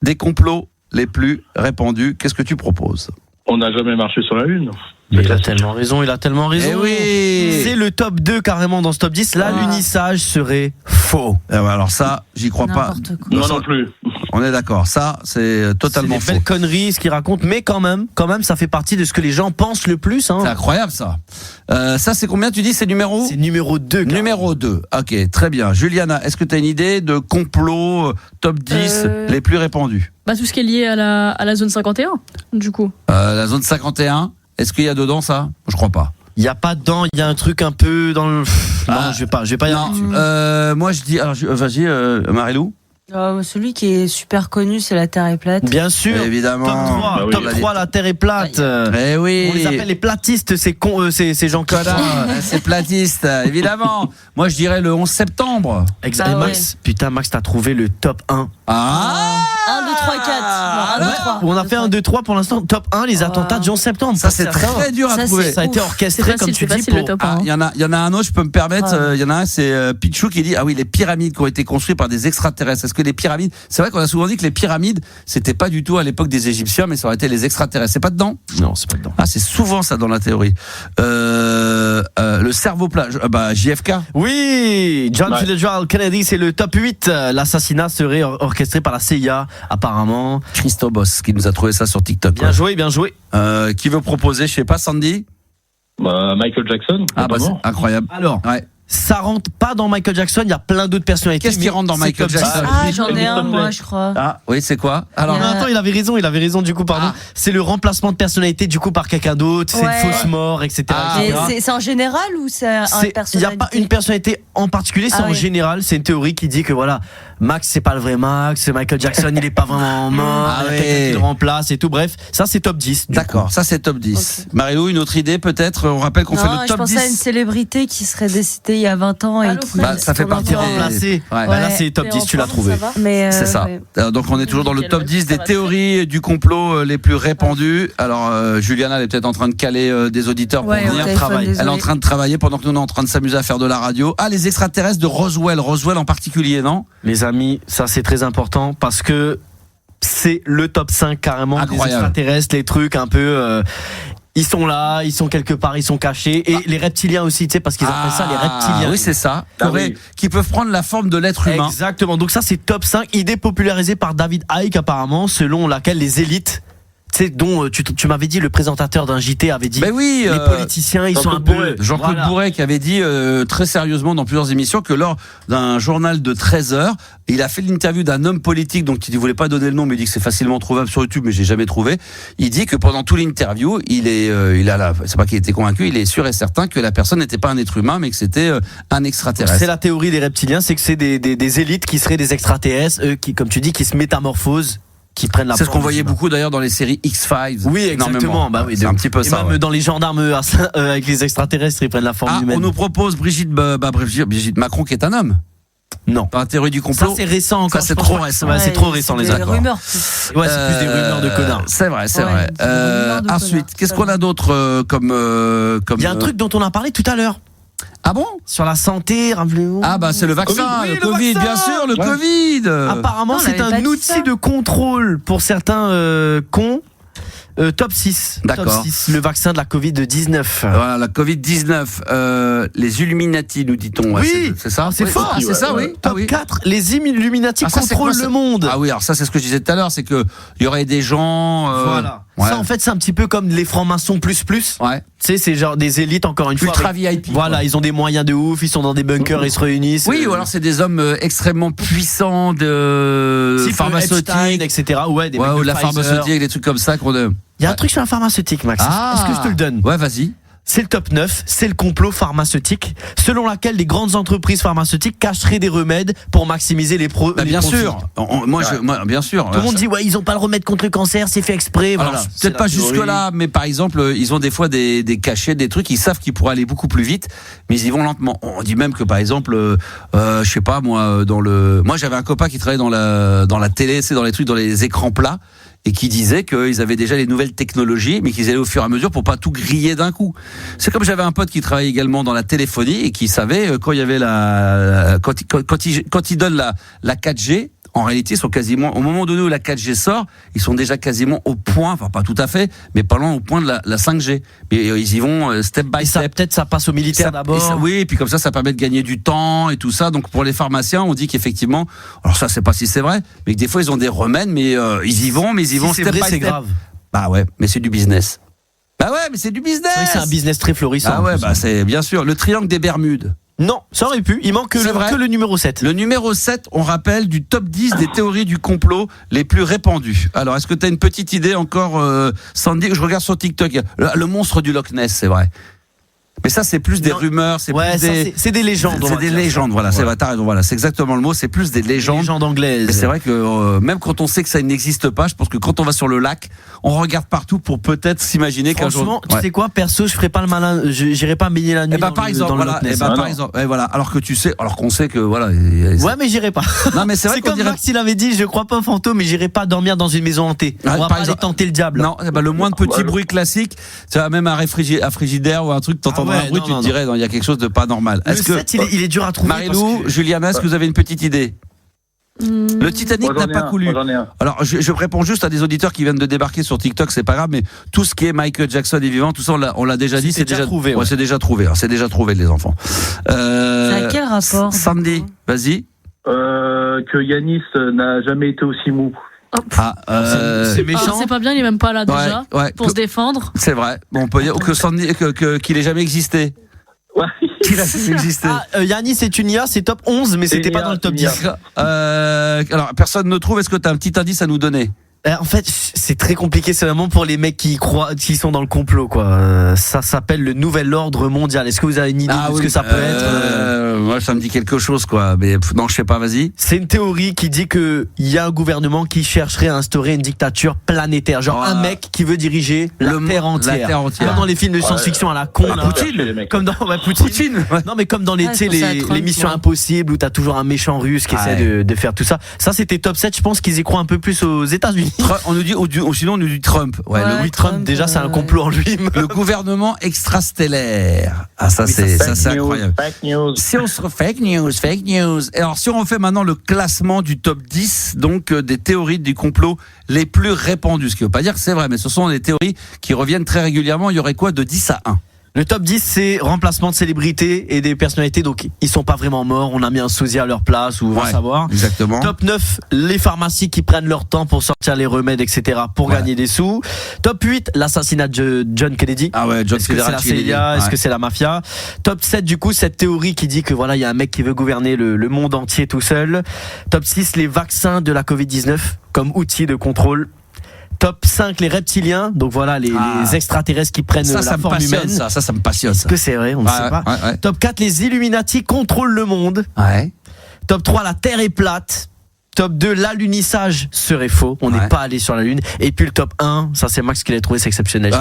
des complots les plus répandus. Qu'est-ce que tu proposes? On n'a jamais marché sur la Lune. Il a tellement raison. Eh oui. C'est le top 2 carrément dans ce top 10. L'alunissage serait faux. Alors ça, j'y crois pas. Moi non plus. On est d'accord. Ça, c'est totalement faux. C'est des belles conneries ce qu'il raconte, mais quand même, ça fait partie de ce que les gens pensent le plus. Hein. C'est incroyable ça. Ça, c'est combien tu dis? C'est numéro? C'est numéro 2. Numéro 2. Ok, très bien. Juliana, est-ce que tu as une idée de complot top 10 les plus répandus? Tout ce qui est lié à la zone 51, du coup. La zone 51. Est-ce qu'il y a dedans ça? Je crois pas. Il y a pas dedans, il y a un truc un peu dans le... Non, je vais pas y aller. Moi je dis, alors vas-y, Marilou. Celui qui est super connu, c'est la Terre est plate. Bien sûr, évidemment. Top 3, la Terre est plate. Eh oui. On les appelle les platistes, ces gens là. C'est platiste, évidemment. Moi je dirais le 11 septembre. Exact. Max, putain, Max, t'as trouvé le top 1. 1, 2, 3, 4. 1, 2, 3. On a fait 1, 2, 3 pour l'instant. Top 1, les attentats du 11 septembre. Ça, c'est très dur à trouver. Ça a été orchestré, comme tu dis. Il y en a un autre, je peux me permettre. Il y en a un, c'est Pichou qui dit, ah oui, les pyramides qui ont été construites par des extraterrestres. Est-ce que les pyramides, c'est vrai qu'on a souvent dit que les pyramides, c'était pas du tout à l'époque des Égyptiens, mais ça aurait été les extraterrestres. C'est pas dedans? Non, c'est pas dedans. Ah, c'est souvent ça dans la théorie. Le cerveau plat, JFK. Oui, John Fitzgerald Kennedy, c'est le top 8. L'assassinat serait orchestré par la CIA, apparemment. Christobos qui nous a trouvé ça sur TikTok. Bien joué. Qui veut proposer, je sais pas, Sandy? Michael Jackson. C'est incroyable. Alors, ça rentre pas dans Michael Jackson, il y a plein d'autres personnalités. Qu'est-ce qui rentre dans Michael Jackson? J'en ai un, moi, je crois. Ah, oui, c'est quoi? Alors, attends, il avait raison, du coup, pardon. C'est le remplacement de personnalité, du coup, par quelqu'un d'autre, c'est une fausse mort, etc. C'est en général ou c'est un personnalité? Il n'y a pas une personnalité en particulier, c'est en général, c'est une théorie qui dit que voilà, Max, c'est pas le vrai Max, Michael Jackson, il est pas vraiment mort, il y a quelqu'un qui le remplace et tout, bref, ça c'est top 10. D'accord, ça c'est top 10. Okay. Marie-Lou, une autre idée peut-être? On rappelle qu'on fait le top 10. Je pensais à une célébrité qui serait décédée il y a 20 ans et qui... ça fait partie des... remplacés. Là c'est top 10, tu l'as trouvé. C'est ça. Donc on est toujours dans le top 10 des théories du complot les plus répandues. Alors Juliana, elle est peut-être en train de caler des auditeurs pour venir travailler. Elle est en train de travailler pendant que nous on est en train de s'amuser à faire de la radio. Ah, les extraterrestres de Roswell en particulier, non? Les amis, ça c'est très important parce que c'est le top 5 carrément. Incroyable. Des extraterrestres, les trucs un peu... ils sont là, ils sont quelque part, ils sont cachés. Et les reptiliens aussi, tu sais, parce qu'ils appellent ça les reptiliens. Oui, c'est ça. Qui peuvent prendre la forme de l'être humain. Exactement. Donc ça, c'est top 5. Idée popularisée par David Icke, apparemment, selon laquelle les élites... Tu sais, dont tu m'avais dit, le présentateur d'un JT avait dit, oui, les politiciens, ils sont un peu... Jean-Claude Bourret qui avait dit très sérieusement dans plusieurs émissions que lors d'un journal de 13 heures, il a fait l'interview d'un homme politique, donc il ne voulait pas donner le nom, mais il dit que c'est facilement trouvable sur YouTube, mais j'ai jamais trouvé. Il dit que pendant toute l'interview, c'est pas qu'il était convaincu, il est sûr et certain que la personne n'était pas un être humain, mais que c'était un extraterrestre. C'est la théorie des reptiliens, c'est que c'est des élites qui seraient des extraterrestres, eux, qui, comme tu dis, qui se métamorphosent. Qui prennent la c'est ce qu'on voyait beaucoup d'ailleurs dans les séries X-Files. Oui, exactement. C'est un petit peu ça. Même dans les gendarmes avec les extraterrestres, ils prennent la forme humaine. On nous propose Brigitte Macron qui est un homme. Non. Pas la théorie du complot. Ça c'est récent encore. Ça c'est trop récent. C'est trop récent les accords. Rumeurs. C'est plus des rumeurs de connards. C'est vrai. Ensuite, qu'est-ce qu'on a d'autre comme Il y a un truc dont on a parlé tout à l'heure. Ah bon? Sur la santé, rappelez-vous. C'est le vaccin, le Covid, bien sûr, le Covid. Apparemment, c'est un outil de contrôle pour certains cons. Top 6. D'accord. Top 6, le vaccin de la Covid-19. Voilà, la Covid-19. Les Illuminati, nous dit-on. Oui, c'est ça. C'est fort. C'est ça, oui. Top 4, les Illuminati contrôlent le monde. Ah oui, alors ça, c'est ce que je disais tout à l'heure, c'est que il y aurait des gens. Voilà. Ça, en fait, c'est un petit peu comme les francs-maçons plus. Ouais. Tu sais, c'est genre des élites, encore une fois. Ultra VIP. Voilà, ils ont des moyens de ouf, ils sont dans des bunkers, ils se réunissent. Oui, ou alors c'est des hommes extrêmement puissants de pharmaceutiques, etc. Ou de la pharmaceutique, des trucs comme ça qu'on. Il y a un truc sur la pharmaceutique, Max. Est-ce que je te le donne? Ouais, vas-y. C'est le top 9, c'est le complot pharmaceutique, selon laquelle les grandes entreprises pharmaceutiques cacheraient des remèdes pour maximiser les profits. Bien sûr. Bien sûr. Tout le monde dit ils ont pas le remède contre le cancer, c'est fait exprès. Alors, voilà. Peut-être pas jusque là, mais par exemple, ils ont des fois des cachets, des trucs, ils savent qu'ils pourraient aller beaucoup plus vite, mais ils y vont lentement. On dit même que par exemple, je sais pas moi, moi j'avais un copain qui travaillait dans la télé, c'est dans les trucs, dans les écrans plats. Et qui disait qu'ils avaient déjà les nouvelles technologies, mais qu'ils allaient au fur et à mesure pour pas tout griller d'un coup. C'est comme j'avais un pote qui travaillait également dans la téléphonie et qui savait quand il y avait quand il donne la 4G, en réalité, ils sont quasiment, au moment donné où la 4G sort, ils sont déjà quasiment au point, enfin pas tout à fait, mais pas loin au point de la 5G. Mais ils y vont step by step. Peut-être ça passe aux militaires d'abord. Oui, et puis comme ça permet de gagner du temps et tout ça. Donc pour les pharmaciens, on dit qu'effectivement, alors ça, c'est pas si c'est vrai, mais que des fois ils ont des remèdes, mais ils y vont step by step. C'est grave. Bah ouais, mais c'est du business. Bah ouais, mais c'est du business. C'est vrai que c'est un business très florissant. Ah ouais, c'est bien sûr le triangle des Bermudes. Non, ça aurait pu. Il manque que le numéro 7. Le numéro 7, on rappelle, du top 10 des théories du complot les plus répandues. Alors, est-ce que tu as une petite idée encore, Sandy? Je regarde sur TikTok. Le monstre du Loch Ness, c'est vrai. Mais ça, c'est plus des rumeurs, c'est des légendes. C'est des légendes, voilà. C'est vrai, t'as raison, voilà. C'est exactement le mot, c'est plus des légendes. Des légendes anglaises. Mais c'est vrai que même quand on sait que ça n'existe pas, je pense que quand on va sur le lac, on regarde partout pour peut-être s'imaginer qu'un jour. Franchement, tu sais quoi, perso, je ferai pas le malin, j'irai pas baigner la nuit dans le Loch Ness. Par exemple, voilà. Alors qu'on sait que voilà. Ouais, mais j'irai pas. Non, mais c'est vrai comme Max, il avait dit, je crois pas aux fantômes, mais j'irai pas dormir dans une maison hantée. On va pas aller tenter le diable. Non, le moindre petit bruit classique, tu vois, même un frigidaire ou un truc, t'entendrais un bruit, tu te dirais, il y a quelque chose de pas normal. Le 7, il est dur à trouver. Marie-Lou, Juliana, est-ce que vous avez une petite idée? Le Titanic n'a pas coulé. Alors, je réponds juste à des auditeurs qui viennent de débarquer sur TikTok, c'est pas grave, mais tout ce qui est Michael Jackson est vivant, tout ça, on l'a déjà dit, c'est déjà trouvé. Ouais, c'est déjà trouvé, hein, c'est déjà trouvé, les enfants. C'est à quel rapport Sandy, vas-y. Que Yanis n'a jamais été aussi mou. C'est méchant. C'est pas bien, il est même pas là déjà pour se défendre. C'est vrai. Bon, on peut dire que Sandy, qu'il ait jamais existé. Ouais. Qu'il a jamais existé. Yanis c'est une IA, c'est top 11, mais c'était pas dans le top 10. Alors, personne ne trouve. Est-ce que tu as un petit indice à nous donner? En fait, c'est très compliqué, c'est vraiment pour les mecs qui croient, qui sont dans le complot, quoi. Ça s'appelle le nouvel ordre mondial. Est-ce que vous avez une idée de ce que ça peut être? Moi, ça me dit quelque chose, quoi. Mais non, je sais pas, vas-y. C'est une théorie qui dit que il y a un gouvernement qui chercherait à instaurer une dictature planétaire. Genre un mec qui veut diriger la Terre entière. Comme dans les films de science-fiction à la con. Poutine. Comme dans Poutine. Non, mais comme dans les missions impossibles où t'as toujours un méchant russe qui essaie de faire tout ça. Ça, c'était top 7. Je pense qu'ils y croient un peu plus aux États-Unis. On nous dit, sinon on nous dit Trump. Le Trump, déjà, c'est un complot en lui-même. Le gouvernement extrastellaire. Ça, c'est incroyable. Fake news. Fake news. Et alors, si on refait maintenant le classement du top 10, donc des théories du complot les plus répandues, ce qui ne veut pas dire que c'est vrai, mais ce sont des théories qui reviennent très régulièrement. Il y aurait quoi de 10 à 1? Le top 10, c'est remplacement de célébrités et des personnalités, donc ils sont pas vraiment morts, on a mis un sosie à leur place, ou va savoir. Exactement. Top 9, les pharmacies qui prennent leur temps pour sortir les remèdes, etc., pour gagner des sous. Top 8, l'assassinat de John Kennedy. John Kennedy. Est-ce que c'est la CIA? Est-ce que c'est la mafia? Top 7, du coup, cette théorie qui dit que voilà, il y a un mec qui veut gouverner le monde entier tout seul. Top 6, les vaccins de la Covid-19 comme outil de contrôle. Top 5, les reptiliens, donc voilà, les extraterrestres qui prennent la forme humaine. Ça me passionne. Est-ce que c'est vrai? On ne sait pas. Top 4, les Illuminati contrôlent le monde. Top 3, la Terre est plate. Top 2, l'alunissage serait faux. On n'est pas allé sur la Lune. Et puis le top 1, ça c'est Max qui l'a trouvé, c'est exceptionnel.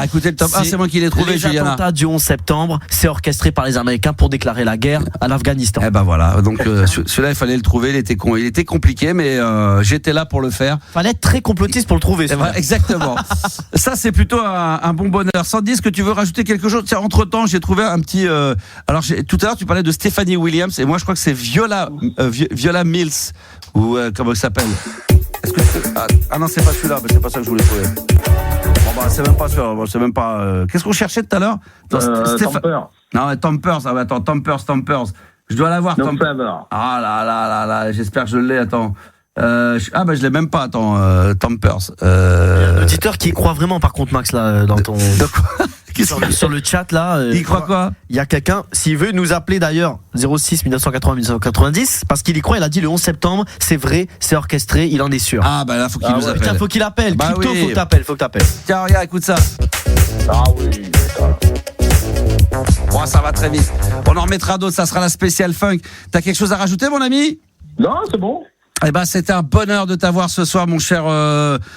Écoutez, le top 1, c'est moi qui l'ai trouvé, Juliana. Les attentats du 11 septembre, c'est orchestré par les Américains pour déclarer la guerre à l'Afghanistan. Voilà. Donc celui-là, il fallait le trouver. Il était compliqué, mais j'étais là pour le faire. Fallait être très complotiste pour le trouver. Exactement. Ça, c'est plutôt un bon bonheur. Sandy, est-ce que tu veux rajouter quelque chose? Tiens, entre-temps, j'ai trouvé un petit... Alors, tout à l'heure, tu parlais de Stephanie Williams, et moi, je crois que c'est Viola Mills. Ou comment elle s'appelle? Non, c'est pas celui-là, mais c'est pas ça que je voulais trouver. C'est même pas sûr. C'est même pas. Qu'est-ce qu'on cherchait tout à l'heure? Tampers. Non, Tampers. Attends, Tampers. Je dois l'avoir. Tampers. Là. J'espère que je l'ai. Attends. Je l'ai même pas. Attends, Tampers. Il y a un auditeur qui y croit vraiment, par contre, Max, là, dans ton. Sur le chat là, il croit quoi? Il y a quelqu'un, s'il veut nous appeler d'ailleurs 06 1980 1990, parce qu'il y croit, il a dit le 11 septembre, c'est vrai, c'est orchestré, il en est sûr. Là faut qu'il nous appelle. Putain, faut qu'il appelle. Crypto, faut que t'appelles. Tiens, regarde, écoute ça. Ça va très vite. On en remettra d'autres, ça sera la spéciale funk. T'as quelque chose à rajouter, mon ami? Non, c'est bon. C'était un bonheur de t'avoir ce soir, mon cher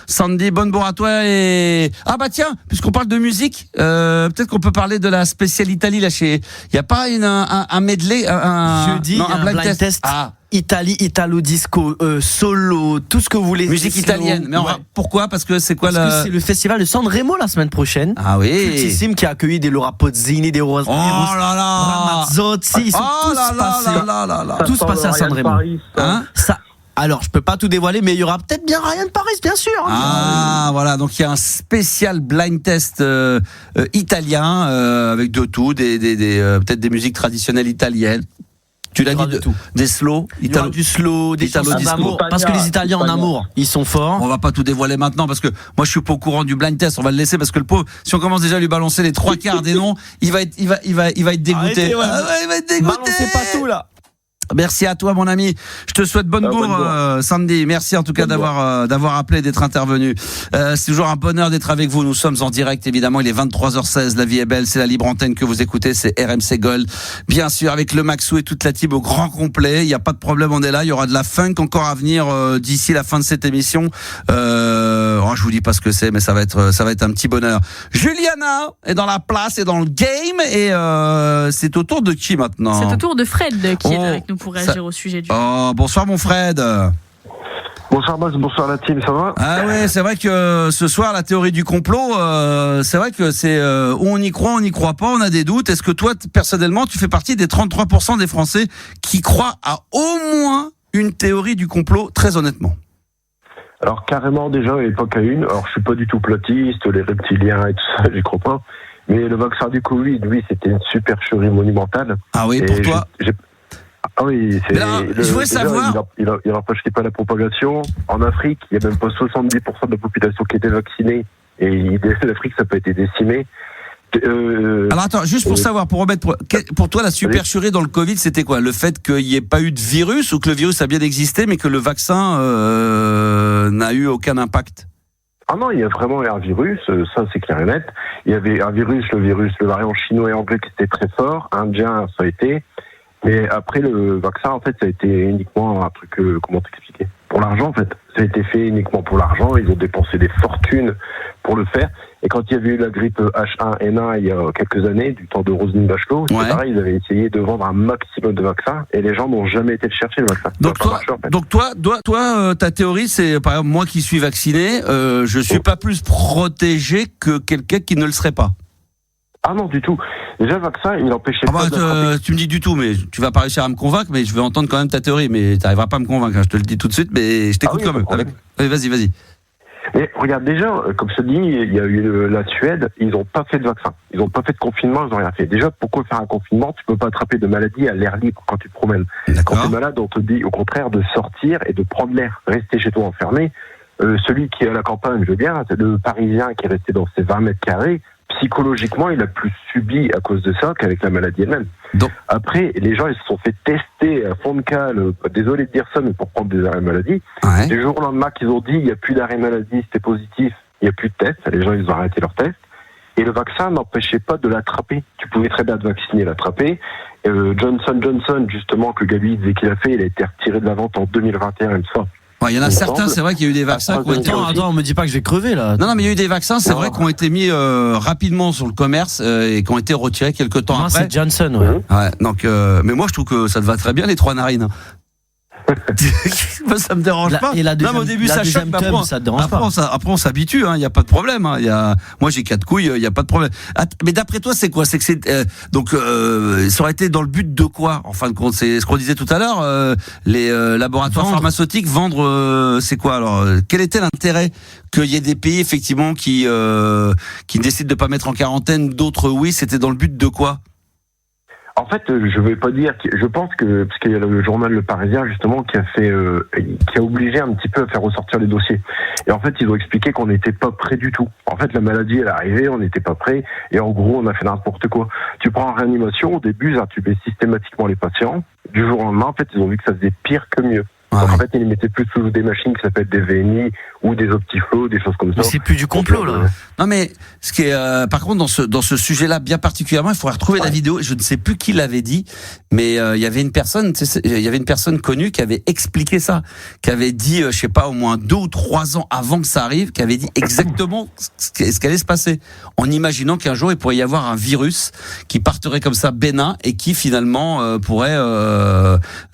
Sandy. Bonne bourre à toi. Et tiens, puisqu'on parle de musique, peut-être qu'on peut parler de la spéciale Italie là chez. Il y a pas un medley, un blind test. Italie, Italo disco, solo, tout ce que vous voulez. Musique italienne. Mais pourquoi? Parce que c'est quoi Parce que c'est le festival de Sanremo la semaine prochaine. Cultissime qui a accueilli des Laura Pausini, des Rose. Ramazzotti. Ils sont tous passés à Sanremo. Alors, je peux pas tout dévoiler, mais il y aura peut-être bien Ryan Paris, bien sûr. Voilà. Donc, il y a un spécial blind test italien avec de tout, peut-être des musiques traditionnelles italiennes. Tu l'as dit, des slow, du slow, des chansons d'amour. Parce que les Italiens en amour, ils sont forts. On va pas tout dévoiler maintenant parce que moi je suis pas au courant du blind test. On va le laisser parce que le pauvre, si on commence déjà à lui balancer les 3/4 des noms, il va être dégoûté. Il va être dégoûté. Balancez pas tout là. Merci à toi, mon ami. Je te souhaite bonne bourre, Sandy. Merci en tout cas d'avoir appelé, d'être intervenu. C'est toujours un bonheur d'être avec vous. Nous sommes en direct, évidemment. Il est 23h16. La vie est belle. C'est la libre antenne que vous écoutez. C'est RMC Gold. Bien sûr, avec le Maxou et toute la team au grand complet. Il n'y a pas de problème. On est là. Il y aura de la funk encore à venir d'ici la fin de cette émission. Je vous dis pas ce que c'est, mais ça va être un petit bonheur. Juliana est dans la place et dans le game. Et c'est au tour de qui maintenant? C'est au tour de Fred qui est avec nous pour réagir au sujet du... bonsoir mon Fred. Bonsoir Max, bonsoir la team, ça va? C'est vrai que ce soir la théorie du complot, c'est vrai que c'est on y croit, on n'y croit pas, on a des doutes. Est-ce que toi personnellement tu fais partie des 33% des Français qui croient à au moins une théorie du complot, très honnêtement? Alors carrément déjà à l'époque à une. Alors je suis pas du tout platiste, les reptiliens et tout ça, j'y crois pas. Mais le vaccin du Covid, oui, c'était une supercherie monumentale. Ah oui, pour toi. Ah oui, c'est. Alors, je voulais savoir. Il n'empêchait pas la propagation. En Afrique, il y a même pas 70% de la population qui était vaccinée. Et l'Afrique, ça n'a pas été décimé. Alors attends, juste pour savoir, pour toi la supercherie dans le Covid, c'était quoi? Le fait qu'il n'y ait pas eu de virus, ou que le virus a bien existé, mais que le vaccin n'a eu aucun impact? Ah non, il y a vraiment eu un virus, ça c'est clair et net. Il y avait un virus, le variant chinois et anglais qui était très fort, indien ça a été. Mais après le vaccin, en fait, ça a été uniquement un truc, comment t'expliquer? Pour l'argent, en fait. Ça a été fait uniquement pour l'argent. Ils ont dépensé des fortunes pour le faire. Et quand il y avait eu la grippe H1N1 il y a quelques années, du temps de Roselyne Bachelot, c'est pareil, ils avaient essayé de vendre un maximum de vaccins et les gens n'ont jamais été le chercher, le vaccin. Donc toi, ta théorie, c'est, par exemple, moi qui suis vacciné, je suis pas plus protégé que quelqu'un qui ne le serait pas. Ah non, du tout. Déjà, le vaccin, il empêchait pas d'attraper. Tu me dis du tout, mais tu vas pas réussir à me convaincre, mais je vais entendre quand même ta théorie, mais tu n'arriveras pas à me convaincre, hein, je te le dis tout de suite, mais je t'écoute quand même. Allez, vas-y. Mais regarde, déjà, comme je te dis, il y a eu la Suède, ils n'ont pas fait de vaccin. Ils n'ont pas fait de confinement, ils n'ont rien fait. Déjà, pourquoi faire un confinement? Tu peux pas attraper de maladie à l'air libre quand tu te promènes. Quand tu es malade, on te dit au contraire de sortir et de prendre l'air. Rester chez toi enfermé. Celui qui est à la campagne, je veux dire, c'est le Parisien qui est resté dans ses 20 mètres carrés. Psychologiquement, il a plus subi à cause de ça qu'avec la maladie elle-même. Donc, après, les gens, ils se sont fait tester à fond de cale, désolé de dire ça, mais pour prendre des arrêts maladie. Ouais. Du jour au lendemain qu'ils ont dit, il n'y a plus d'arrêt maladie, c'était positif, il n'y a plus de tests, les gens, ils ont arrêté leurs tests. Et le vaccin n'empêchait pas de l'attraper. Tu pouvais très bien te vacciner et l'attraper. Johnson, justement, que Gabi disait qu'il a fait, il a été retiré de la vente en 2021, il me semble. Il y en a certains, c'est vrai qu'il y a eu des vaccins qui ont été... Attends, on me dit pas que je vais crever là. Non, mais il y a eu des vaccins, c'est vrai, qui ont été mis rapidement sur le commerce et qui ont été retirés quelques temps après. C'est Johnson, ouais. Donc, mais moi, je trouve que ça te va très bien, les 3 narines. Ça me dérange pas. Et la deuxième, non, mais au début ça choque, après on s'habitue, il y a pas de problème. Moi j'ai 4 couilles, il y a pas de problème. Mais d'après toi c'est quoi? C'est que ça aurait été dans le but de quoi? En fin de compte, c'est ce qu'on disait tout à l'heure. Les laboratoires pharmaceutiques vendre, c'est quoi alors? Quel était l'intérêt qu'il y ait des pays effectivement qui décident de pas mettre en quarantaine, d'autres oui? C'était dans le but de quoi? En fait, je vais pas dire. Je pense que parce qu'il y a le journal Le Parisien justement qui a obligé un petit peu à faire ressortir les dossiers. Et en fait, ils ont expliqué qu'on n'était pas prêt du tout. En fait, la maladie elle est arrivée, on n'était pas prêt. Et en gros, on a fait n'importe quoi. Tu prends en réanimation, au début, ils intubaient systématiquement les patients. Du jour au lendemain, en fait, ils ont vu que ça faisait pire que mieux. Donc, en fait, ils les mettaient plus sous des machines qui s'appellent des VNI ou des optiflows, des choses comme ça. Mais c'est plus du complot, là. Non, mais ce qui est, par contre, dans ce sujet-là, bien particulièrement, il faudrait retrouver la vidéo. Je ne sais plus qui l'avait dit, mais il y avait une personne connue qui avait expliqué ça, qui avait dit, je sais pas, au moins 2 ou 3 ans avant que ça arrive, qui avait dit exactement ce qui allait se passer, en imaginant qu'un jour il pourrait y avoir un virus qui partirait comme ça bénin et qui finalement pourrait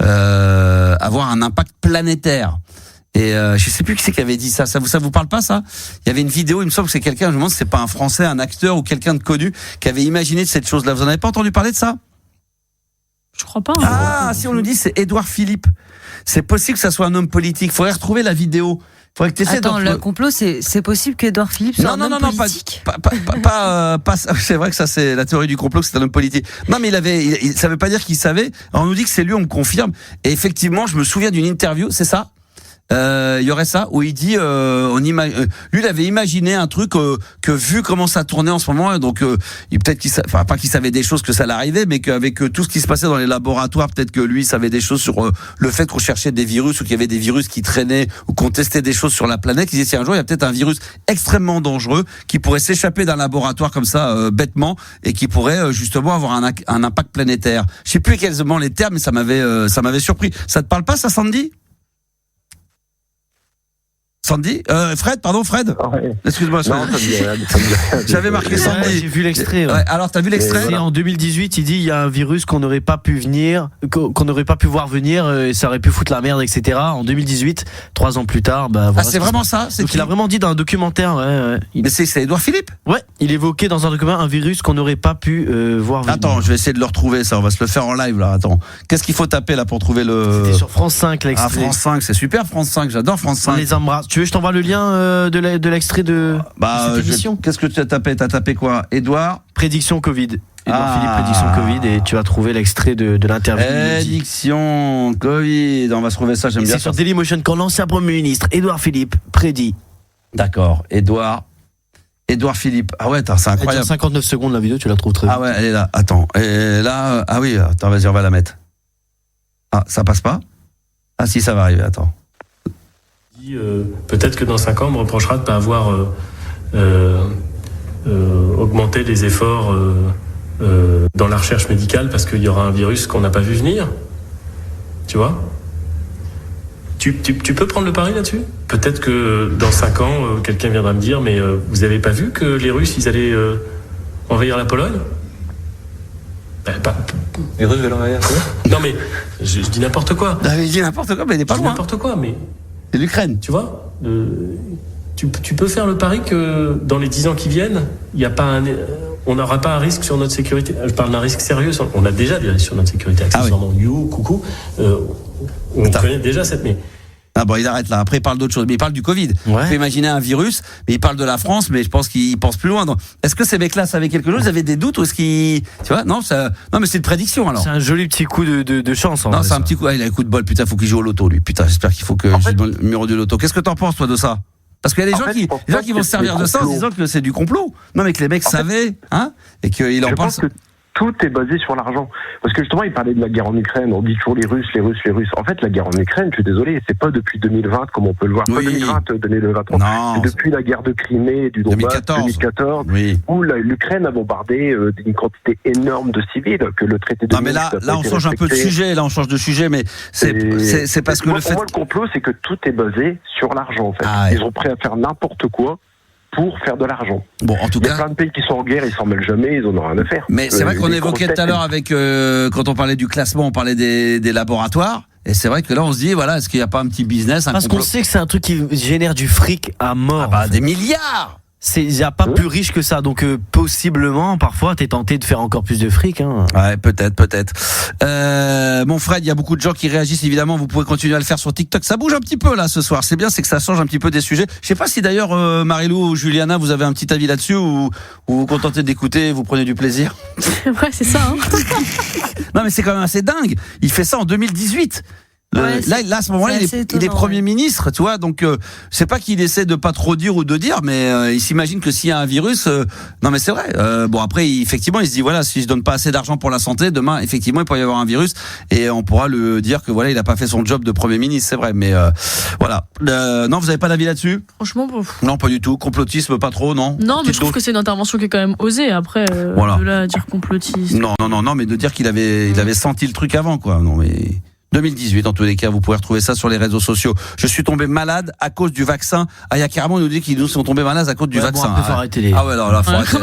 avoir un impact planétaire. Et je sais plus qui c'est qui avait dit ça. Ça vous parle pas ça? Il y avait une vidéo, il me semble que c'est quelqu'un, je me demande si c'est pas un Français, un acteur ou quelqu'un de connu qui avait imaginé cette chose-là. Vous en avez pas entendu parler de ça? Je crois pas. Si on nous dit c'est Édouard Philippe. C'est possible que ça soit un homme politique. Il faudrait retrouver la vidéo. Faudrait que Attends, le complot, c'est possible qu'Édouard Philippe soit un homme politique? Pas, c'est vrai que ça c'est la théorie du complot, que c'est un homme politique. Non, mais ça veut pas dire qu'il savait. Alors, on nous dit que c'est lui, on me confirme. Et effectivement, je me souviens d'une interview, c'est ça? Il y aurait ça où il dit lui il avait imaginé un truc que vu comment ça tournait en ce moment, donc peut-être pas qu'il savait des choses que ça l'arrivait, mais qu'avec tout ce qui se passait dans les laboratoires, peut-être que lui savait des choses sur le fait qu'on cherchait des virus ou qu'il y avait des virus qui traînaient ou qu'on testait des choses sur la planète. Il disait un jour il y a peut-être un virus extrêmement dangereux qui pourrait s'échapper d'un laboratoire comme ça bêtement et qui pourrait justement avoir un impact planétaire. Je sais plus quels les termes, mais ça m'avait surpris. Ça te parle pas ça, Sandy? Sandy Fred. Ouais. Excuse-moi. Non, ça me dit rien. J'avais marqué Sandy. Ouais, j'ai vu l'extrait. Ouais, alors, t'as vu l'extrait? Et en 2018, il dit il y a un virus qu'on n'aurait pas pu qu'on n'aurait pas pu voir venir et ça aurait pu foutre la merde, etc. En 2018, 3 ans plus tard, bah voilà. Ah, c'est vraiment ça? Donc il a vraiment dit dans un documentaire, ouais. Mais c'est Édouard Philippe? Ouais, il évoquait dans un documentaire un virus qu'on n'aurait pas pu voir venir. Attends, je vais essayer de le retrouver, ça. On va se le faire en live, là. Attends. Qu'est-ce qu'il faut taper, là, pour trouver le. C'était sur France 5, l'extrait. Ah, France 5, c'est super, France 5. J'adore France 5. On les embrasse. Tu veux, je t'envoie le lien de l'extrait de cette émission? Qu'est-ce que tu as tapé? T'as tapé quoi? Édouard? Prédiction Covid. Édouard Philippe, prédiction Covid, et tu vas trouver l'extrait de l'interview. Prédiction Covid. On va se trouver ça, j'aime bien. C'est sur Dailymotion quand l'ancien Premier ministre, Édouard Philippe, prédit. D'accord. Édouard Philippe. Ah ouais, c'est incroyable. Elle dure 59 secondes la vidéo, tu la trouves très bien. Ah ouais, elle est là. Attends. Et là, ah oui, attends, vas-y, on va la mettre. Ah, ça passe pas? Ah si, ça va arriver, attends. Peut-être que dans 5 ans, on me reprochera de ne pas avoir augmenté les efforts dans la recherche médicale parce qu'il y aura un virus qu'on n'a pas vu venir. Tu vois? Tu peux prendre le pari là-dessus? Peut-être que dans 5 ans, quelqu'un viendra me dire mais vous n'avez pas vu que les Russes, ils allaient envahir la Pologne? Les Russes veulent envahir quoi? Non mais, je dis n'importe quoi. Non, mais il dit n'importe quoi, mais il n'est pas loin. N'importe quoi, mais... C'est l'Ukraine. Tu vois, tu peux faire le pari que dans les 10 ans qui viennent, on n'aura pas un risque sur notre sécurité. Je parle d'un risque sérieux. On a déjà des risques sur notre sécurité. Accessoirement, coucou. On connaît déjà cette... Ah bon, il arrête là. Après, il parle d'autre chose. Mais il parle du Covid. Ouais. Il faut imaginer un virus, mais il parle de la France, mais je pense qu'il pense plus loin. Donc, est-ce que ces mecs-là savaient quelque chose? Ils avaient des doutes ou est-ce qu'ils... Tu vois? Non, mais c'est une prédiction alors. C'est un joli petit coup de chance. Non, c'est un petit coup. Ah, il a un coup de bol. Putain, faut qu'il joue au loto, lui. Putain, j'espère qu'il faut que je joue dans le numéro du loto. Qu'est-ce que t'en penses, toi, de ça? Parce qu'il y a des gens qui vont se servir de ça en disant que c'est du complot. Non, mais que les mecs savaient, hein, et qu'il en parle. Tout est basé sur l'argent. Parce que justement, il parlait de la guerre en Ukraine. On dit toujours les Russes. En fait, la guerre en Ukraine, je suis désolé, c'est pas depuis 2020 comme on peut le voir. Oui. Pas 2020, 2023. Non, c'est depuis la guerre de Crimée, du Donbass, 2014 oui. Où l'Ukraine a bombardé une quantité énorme de civils que le traité de Non, mais là, on change un peu de sujet. Là, on change de sujet, mais c'est parce que pour moi, le complot, c'est que tout est basé sur l'argent, en fait. Ils sont prêts à faire n'importe quoi pour faire de l'argent. Bon, en tout cas, il y a plein de pays qui sont en guerre, ils s'en mêlent jamais, ils en ont rien à faire. Mais c'est vrai qu'on évoquait tout à l'heure avec quand on parlait du classement, on parlait des laboratoires. Et c'est vrai que là, on se dit, voilà, est-ce qu'il n'y a pas un petit business, parce qu'on sait que c'est un truc qui génère du fric à mort. Ah bah, des milliards. Il n'y a pas plus riche que ça, donc possiblement, parfois, t'es tenté de faire encore plus de fric. Hein. Ouais, peut-être. Mon Fred, il y a beaucoup de gens qui réagissent, évidemment, vous pouvez continuer à le faire sur TikTok. Ça bouge un petit peu là ce soir, c'est bien, c'est que ça change un petit peu des sujets. Je sais pas si d'ailleurs, Marilou ou Juliana, vous avez un petit avis là-dessus ou vous vous contentez d'écouter, vous prenez du plaisir. Ouais, c'est ça. Hein. Non mais c'est quand même assez dingue, il fait ça en 2018. Là, à ce moment-là, il est Premier ministre, tu vois, donc c'est pas qu'il essaie de pas trop dire ou de dire, mais il s'imagine que s'il y a un virus, non mais c'est vrai. Bon après, effectivement, il se dit voilà, si je donne pas assez d'argent pour la santé, demain, effectivement, il pourrait y avoir un virus et on pourra le dire que voilà, il a pas fait son job de Premier ministre, c'est vrai. Mais voilà. Non, vous avez pas d'avis là-dessus? Franchement, non, pas du tout. Complotisme, pas trop, non. Non, mais je trouve que c'est une intervention qui est quand même osée. Après, voilà. De là à dire complotiste. Non, mais de dire qu'il avait senti le truc avant, quoi. Non mais. 2018, en tous les cas, vous pouvez retrouver ça sur les réseaux sociaux. Je suis tombé malade à cause du vaccin. Ah, il y a carrément, il nous dit qu'ils nous sont tombés malades à cause du vaccin. Bon, faut arrêter les... Ah ouais, alors là, faut arrêter.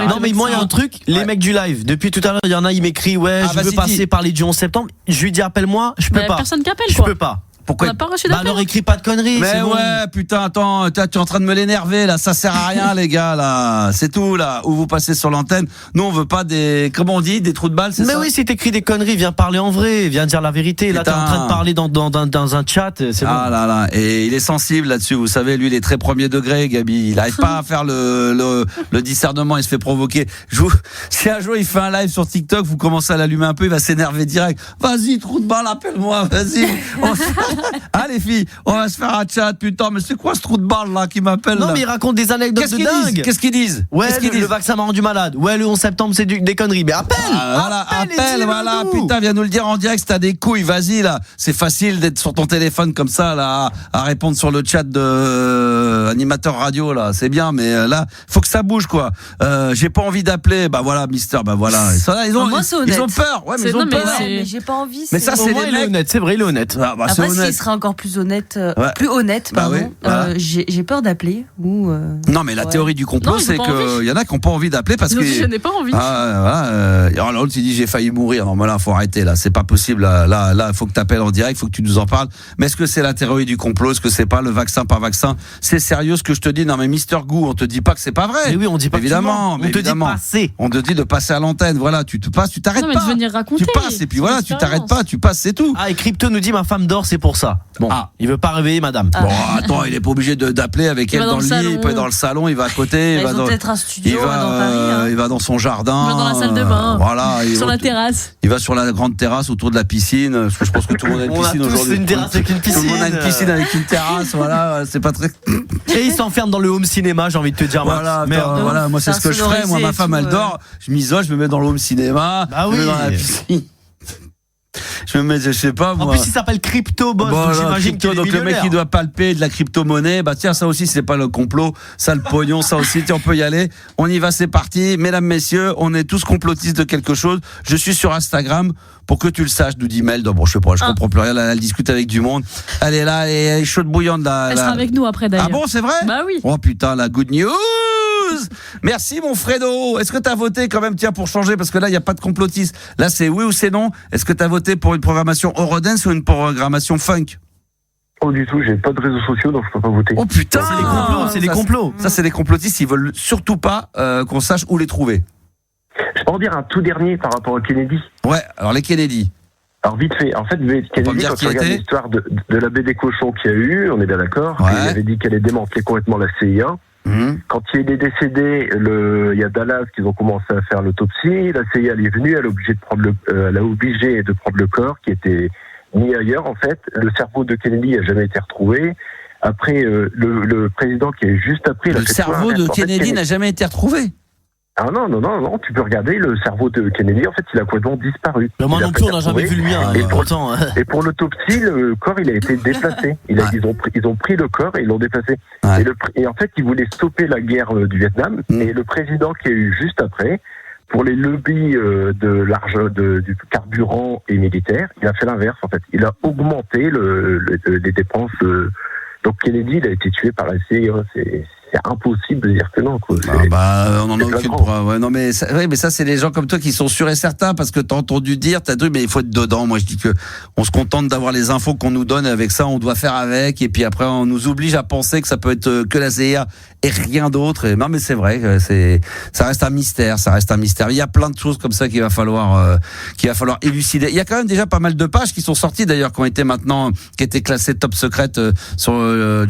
Non, mais moi, il y a un truc, les mecs du live. Depuis tout à l'heure, il y en a, il m'écrit, je veux passer par les du 11 septembre. Je lui dis, appelle-moi, je peux pas. Personne qui appelle, quoi. Je peux pas. Pourquoi? On n'a pas reçu d'appel. Alors écris pas de conneries. Mais bon. ouais, putain, attends, tu es en train de me l'énerver là, ça sert à rien les gars là, c'est tout là, où vous passez sur l'antenne. Nous on veut pas des, comment on dit, des trous de balles, c'est ça? Mais oui, si t'écris des conneries, viens parler en vrai, viens dire la vérité. Là t'es en train de parler dans un chat, c'est bon. Ah là, et il est sensible là-dessus, vous savez, lui il est très premier degré, Gabi, il arrive pas à faire le discernement, il se fait provoquer. Si un jour il fait un live sur TikTok, vous commencez à l'allumer un peu, il va s'énerver direct. Vas-y, trou de balle, appelle-moi, vas-y. Ah les filles, on va se faire un chat, putain, mais c'est quoi ce trou de balle là qui m'appelle? Non, mais ils racontent des anecdotes de dingue. Qu'est-ce qu'ils disent? Ouais, le vaccin m'a rendu malade. Ouais, le 11 septembre, c'est des conneries. Mais appelle! Appelle, voilà, putain, viens nous le dire en direct si t'as des couilles, vas-y là. C'est facile d'être sur ton téléphone comme ça, là, à répondre sur le chat de animateur radio, là. C'est bien, mais là, faut que ça bouge, quoi. J'ai pas envie d'appeler, bah voilà, Mister, bah voilà. Moi, ils ont peur, ouais, mais ils ont peur. Mais j'ai pas envie. Mais ça, c'est les mecs. C'est vrai, il est honnête. C'est honnête. il sera encore plus honnête, pardon. J'ai peur d'appeler ou. Non, mais la théorie du complot, c'est que y en a qui n'ont pas envie d'appeler parce que. Je n'ai pas envie. Alors l'autre il dit j'ai failli mourir. Non, mais là faut arrêter. Là, c'est pas possible. Là, faut que tu appelles en direct, faut que tu nous en parles. Mais est-ce que c'est la théorie du complot? Est-ce que c'est pas le vaccin par vaccin? C'est sérieux ce que je te dis? Non, mais Mister Gou, on te dit pas que c'est pas vrai. Mais oui, on dit pas. Évidemment, on te dit de passer. On te dit de passer à l'antenne. Voilà, tu te passes, tu t'arrêtes pas. De venir raconter. Tu passes et puis voilà, tu t'arrêtes pas, tu passes, c'est tout. Ah, et Crypto nous dit ma femme dort, c'est pour ça. Bon, il veut pas réveiller madame. Bon, attends, il est pas obligé d'appeler avec elle dans le lit, il peut être dans le salon, il va à côté, il va dans peut-être un studio dans Paris. Il va dans son jardin, il va dans la salle de bain. Voilà, sur la terrasse. Il va sur la grande terrasse autour de la piscine, parce que je pense que tout le monde a une piscine aujourd'hui. Une terrasse avec une piscine. Tout le monde a une piscine avec une terrasse, voilà, c'est pas très. Et il s'enferme dans le home cinéma, j'ai envie de te dire. Voilà, voilà, moi c'est ce que je ferais. Moi, ma femme elle dort, je m'isole, je me mets dans le home cinéma, je me mets dans la piscine. Je me mets, je sais pas, moi. En plus, il s'appelle Crypto Boss, donc j'imagine qu'il est donc le mec, il doit palper de la crypto-monnaie. Bah, tiens, ça aussi, c'est pas le complot. Ça, le pognon, ça aussi, tiens, on peut y aller. On y va, c'est parti. Mesdames, messieurs, on est tous complotistes de quelque chose. Je suis sur Instagram. Pour que tu le saches, nous dit Mel. Bon, je sais pas, je comprends plus rien. Elle discute avec du monde. Elle est là, elle est chaude bouillante, là. Elle sera avec nous après, d'ailleurs. Ah bon, c'est vrai? Bah oui. Oh putain, la good news! Merci mon Fredo. Est-ce que tu as voté quand même, tiens, pour changer, parce que là il n'y a pas de complotiste. Là c'est oui ou c'est non. Est-ce que tu as voté pour une programmation Eurodance ou une programmation funk? Oh du tout, j'ai pas de réseaux sociaux donc je peux pas voter. Oh putain, c'est des complots. Ça c'est des complotistes, ils veulent surtout pas qu'on sache où les trouver. Je peux en dire un tout dernier par rapport à Kennedy. Ouais, alors les Kennedy. Alors vite fait, en fait, Kennedy, quand tu regardes l'histoire de la baie des cochons qu'il y a eu, on est bien d'accord, il avait dit qu'elle allait démanteler complètement la CIA. Quand il est décédé, il y a Dallas qui ont commencé à faire l'autopsie. La CIA elle est venue, elle a obligé de prendre le corps qui était mis ailleurs. En fait, le cerveau de Kennedy n'a jamais été retrouvé. Après, le président qui est juste après, le cerveau de Kennedy n'a jamais été retrouvé. Ah non, tu peux regarder le cerveau de Kennedy, en fait, il a complètement disparu. Mais moi non plus, on n'a jamais vu le mien. Et pour l'autopsie, le corps, il a été déplacé. Ils ont pris le corps et ils l'ont déplacé. Ouais. Et en fait, ils voulaient stopper la guerre du Vietnam. Et le président qui a eu juste après, pour les lobbies de l'argent, du carburant et militaire, il a fait l'inverse, en fait. Il a augmenté les dépenses. Donc Kennedy, il a été tué par la CIA. C'est impossible de dire que non, quoi. On en a aucune preuve. Ouais, non, mais ça, c'est les gens comme toi qui sont sûrs et certains parce que t'as entendu dire, t'as dit, mais il faut être dedans. Moi, je dis que on se contente d'avoir les infos qu'on nous donne et avec ça, on doit faire avec. Et puis après, on nous oblige à penser que ça peut être que la CIA et rien d'autre. Et non, mais c'est vrai, ça reste un mystère, Il y a plein de choses comme ça qu'il va falloir élucider. Il y a quand même déjà pas mal de pages qui sont sorties d'ailleurs, qui étaient classées top secrète sur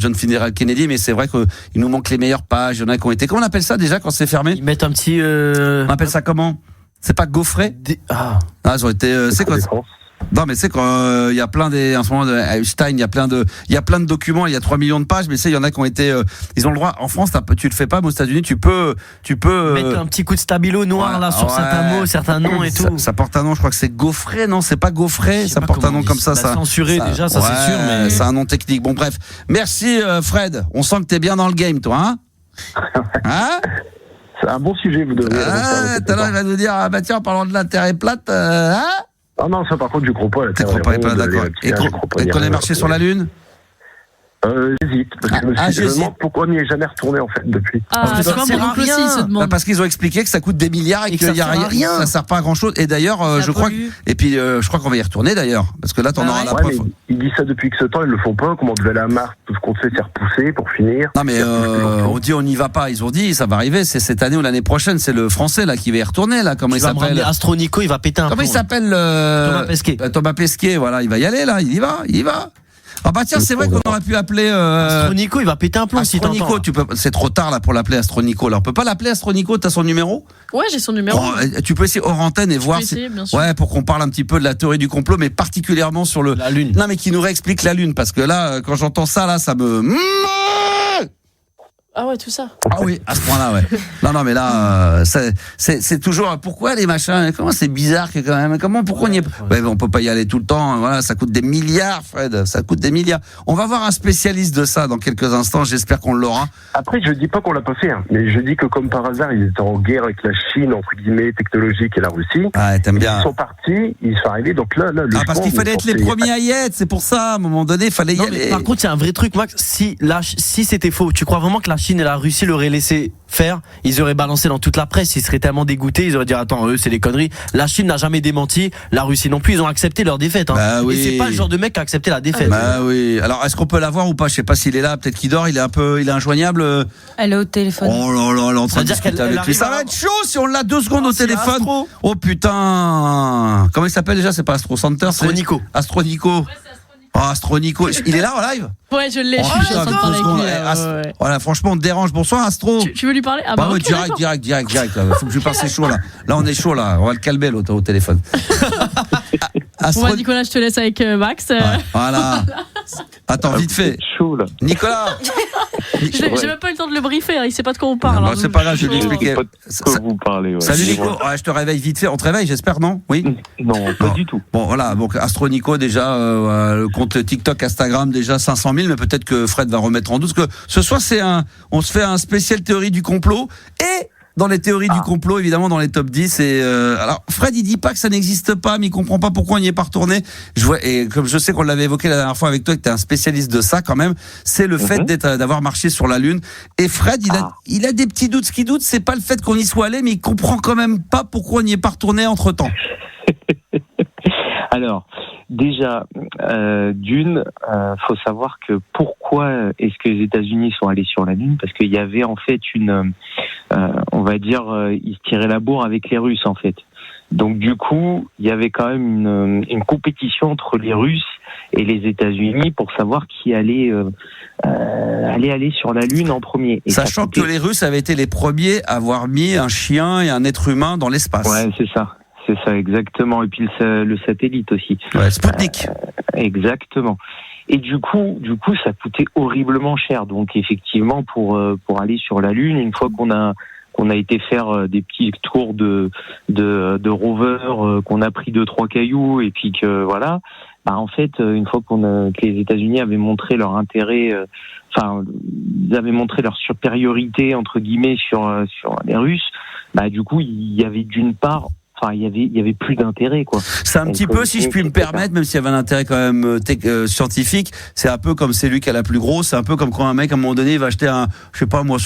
John Fitzgerald Kennedy. Mais c'est vrai qu'il nous manque les meilleures pages. Il y en a qui ont été. Comment on appelle ça déjà quand c'est fermé? Ils mettent un petit. On appelle ça comment? C'est pas gaufré? Ils ont été. C'est quoi? Non, mais c'est quand il y a plein en ce moment de Einstein, il y a plein de documents, il y a 3 millions de pages, mais il y en a qui ont été, ils ont le droit. En France, tu le fais pas, mais aux États-Unis, tu peux mettre un petit coup de stabilo noir sur certains mots, certains noms et tout. Ça porte un nom, je crois que c'est gaufré, non, c'est pas gaufré, ça porte un nom comme ça. Ça censuré déjà, ça c'est sûr, mais c'est un nom technique. Bon, bref, merci Fred. On sent que t'es bien dans le game, toi, hein? C'est un bon sujet, vous devez. Tout à l'heure, il va nous dire, tiens, en parlant de la Terre est plate, Ah non, ça par contre, je crois pas. Tu crois pas, d'accord. Et qu'on est marché sur la Lune? J'hésite, parce que je me demande pourquoi on n'y est jamais retourné en fait depuis. Ça sert à rien. Parce qu'ils ont expliqué que ça coûte des milliards et qu'il y a rien. Ça sert pas à grand chose. Et d'ailleurs, je crois qu'on va y retourner d'ailleurs, parce que là t'en auras la preuve. Ils disent ça depuis que ce temps, ils le font pas. Comment on devait aller à Mars, tout ce qu'on fait, c'est repoussé pour finir. Non mais on dit on n'y va pas. Ils ont dit ça va arriver. C'est cette année ou l'année prochaine. C'est le Français là qui va y retourner là. Comment il s'appelle? Astronico, il va péter un plomb. Comment il s'appelle? Thomas Pesquet. Voilà, il va y aller là. Il y va. Ah bah tiens, c'est vrai qu'on aurait pu appeler Astronico, il va péter un plomb si t'entends. C'est trop tard là pour l'appeler Astronico. Là, on peut pas l'appeler Astronico, t'as son numéro? Ouais, j'ai son numéro. Tu peux essayer hors antenne et voir bien pour qu'on parle un petit peu de la théorie du complot, mais particulièrement sur la Lune. Non, mais qui nous réexplique la Lune, parce que là quand j'entends ça là, ça me Ah ouais, tout ça. Ah oui, à ce point-là, ouais. Non, mais là, c'est toujours. Pourquoi les machins? Comment c'est bizarre que quand même. Pourquoi on y est? Ouais, on peut pas y aller tout le temps. Voilà, ça coûte des milliards, Fred. Ça coûte des milliards. On va voir un spécialiste de ça dans quelques instants. J'espère qu'on l'aura. Après, je dis pas qu'on l'a pas fait, hein, mais je dis que comme par hasard, ils étaient en guerre avec la Chine, entre guillemets, technologique et la Russie. Ah, t'aimes bien. Ils sont partis, ils sont arrivés. Donc là, parce qu'il fallait être les premiers à y être. C'est pour ça, à un moment donné, il fallait y aller. Par contre, il y a un vrai truc, Max. Si c'était faux, tu crois vraiment que la Chine et la Russie l'auraient laissé faire? Ils auraient balancé dans toute la presse, ils seraient tellement dégoûtés, ils auraient dit attends, eux c'est des conneries. La Chine n'a jamais démenti, la Russie non plus, ils ont accepté leur défaite. Hein. Bah oui. Et c'est pas le genre de mec qui a accepté la défaite. Bah oui. Alors est-ce qu'on peut l'avoir ou pas? Je sais pas s'il est là, peut-être qu'il dort, il est injoignable. Elle est au téléphone. Oh là là, elle est en train de discuter avec lui. Ça va être chaud si on l'a 2 secondes au téléphone. Astro. Oh putain. Comment il s'appelle déjà? C'est pas Astro Center, Astronico. Astronico. Oh, Astronico. Il est là en live? Ouais, je l'ai. Oh, je suis en train de parler avec lui. ouais. Voilà, franchement, on te dérange. Bonsoir, Astro. Tu veux lui parler? Ah bah ouais, direct. Faut que je lui passe, c'est chaud là. Là, on est chaud là. On va le calmer au téléphone. Bon, Nicolas, je te laisse avec Max. Ouais, voilà. Attends, vite fait. Chaud là. Nicolas. J'ai même pas eu le temps de le briefer. Il sait pas de quoi on parle. Bah, c'est pas grave, je vais lui expliquer. Vous parlez. Ouais. Salut Nico. Ouais, je te réveille vite fait. On te réveille, j'espère, non? Oui. Non, pas du tout. Bon, voilà. Donc Astro Nico déjà, le compte TikTok, Instagram déjà 500 000, mais peut-être que Fred va remettre en doute. Parce que ce soir, on se fait un spécial théorie du complot et. Dans les théories du complot, évidemment, dans les top 10. Alors, Fred, il dit pas que ça n'existe pas, mais il comprend pas pourquoi on n'y est pas retourné. Et comme je sais qu'on l'avait évoqué la dernière fois avec toi, que tu es un spécialiste de ça quand même, c'est le fait d'avoir marché sur la Lune. Et Fred, il a des petits doutes. Ce qu'il doute, c'est pas le fait qu'on y soit allé, mais il comprend quand même pas pourquoi on n'y est pas retourné entre-temps. Alors, déjà, faut savoir que pourquoi est-ce que les États-Unis sont allés sur la Lune? Parce qu'il y avait en fait on va dire, ils se tiraient la bourre avec les Russes en fait. Donc du coup, il y avait quand même une compétition entre les Russes et les États-Unis pour savoir qui allait aller sur la Lune en premier. Et sachant que les Russes avaient été les premiers à avoir mis un chien et un être humain dans l'espace. Ouais, c'est ça. C'est ça, exactement. Et puis le satellite aussi. Ouais, Sputnik. Exactement. Et du coup, ça coûtait horriblement cher. Donc, effectivement, pour aller sur la Lune, une fois qu'on a été faire des petits tours de rover, qu'on a pris 2-3 cailloux, et puis que voilà, bah en fait, une fois que les États-Unis avaient montré leur intérêt, ils avaient montré leur supériorité entre guillemets sur les Russes, bah du coup, il y avait d'une part. Enfin, il y avait plus d'intérêt, quoi. C'est un petit peu, si je puis me permettre, même s'il y avait un intérêt quand même scientifique, c'est un peu comme c'est lui qui a la plus grosse, c'est un peu comme quand un mec à un moment donné il va acheter je sais pas moi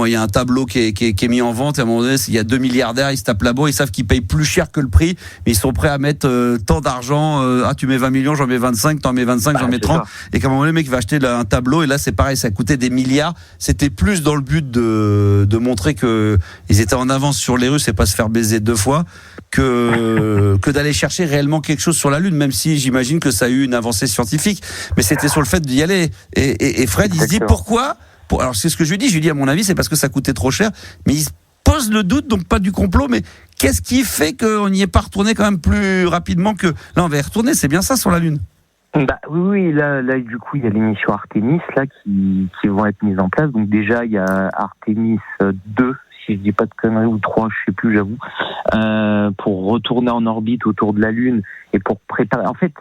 il y a un tableau qui est mis en vente et à un moment donné il y a 2 milliardaires, ils se tapent la bourre, ils savent qu'ils payent plus cher que le prix, mais ils sont prêts à mettre tant d'argent, tu mets 20 millions, j'en mets 25, t'en mets 25, j'en mets 30, et qu'à un moment donné le mec va acheter un tableau et là c'est pareil, ça coûtait des milliards, c'était plus dans le but de montrer que ils étaient en avance sur les Russes et pas se faire baiser 2 fois que d'aller chercher réellement quelque chose sur la Lune, même si j'imagine que ça a eu une avancée scientifique, mais c'était sur le fait d'y aller. Et Fred, il se dit pourquoi? Alors c'est ce que je lui dis à mon avis, c'est parce que ça coûtait trop cher, mais il se pose le doute, donc pas du complot, mais qu'est-ce qui fait qu'on n'y est pas retourné quand même plus rapidement que là on va y retourner, c'est bien ça sur la Lune? Bah oui, là du coup il y a les missions Artemis là qui vont être mises en place. Donc déjà il y a Artemis 2, si je dis pas de conneries, ou 3, je sais plus, j'avoue, pour retourner en orbite autour de la Lune et pour préparer. En fait,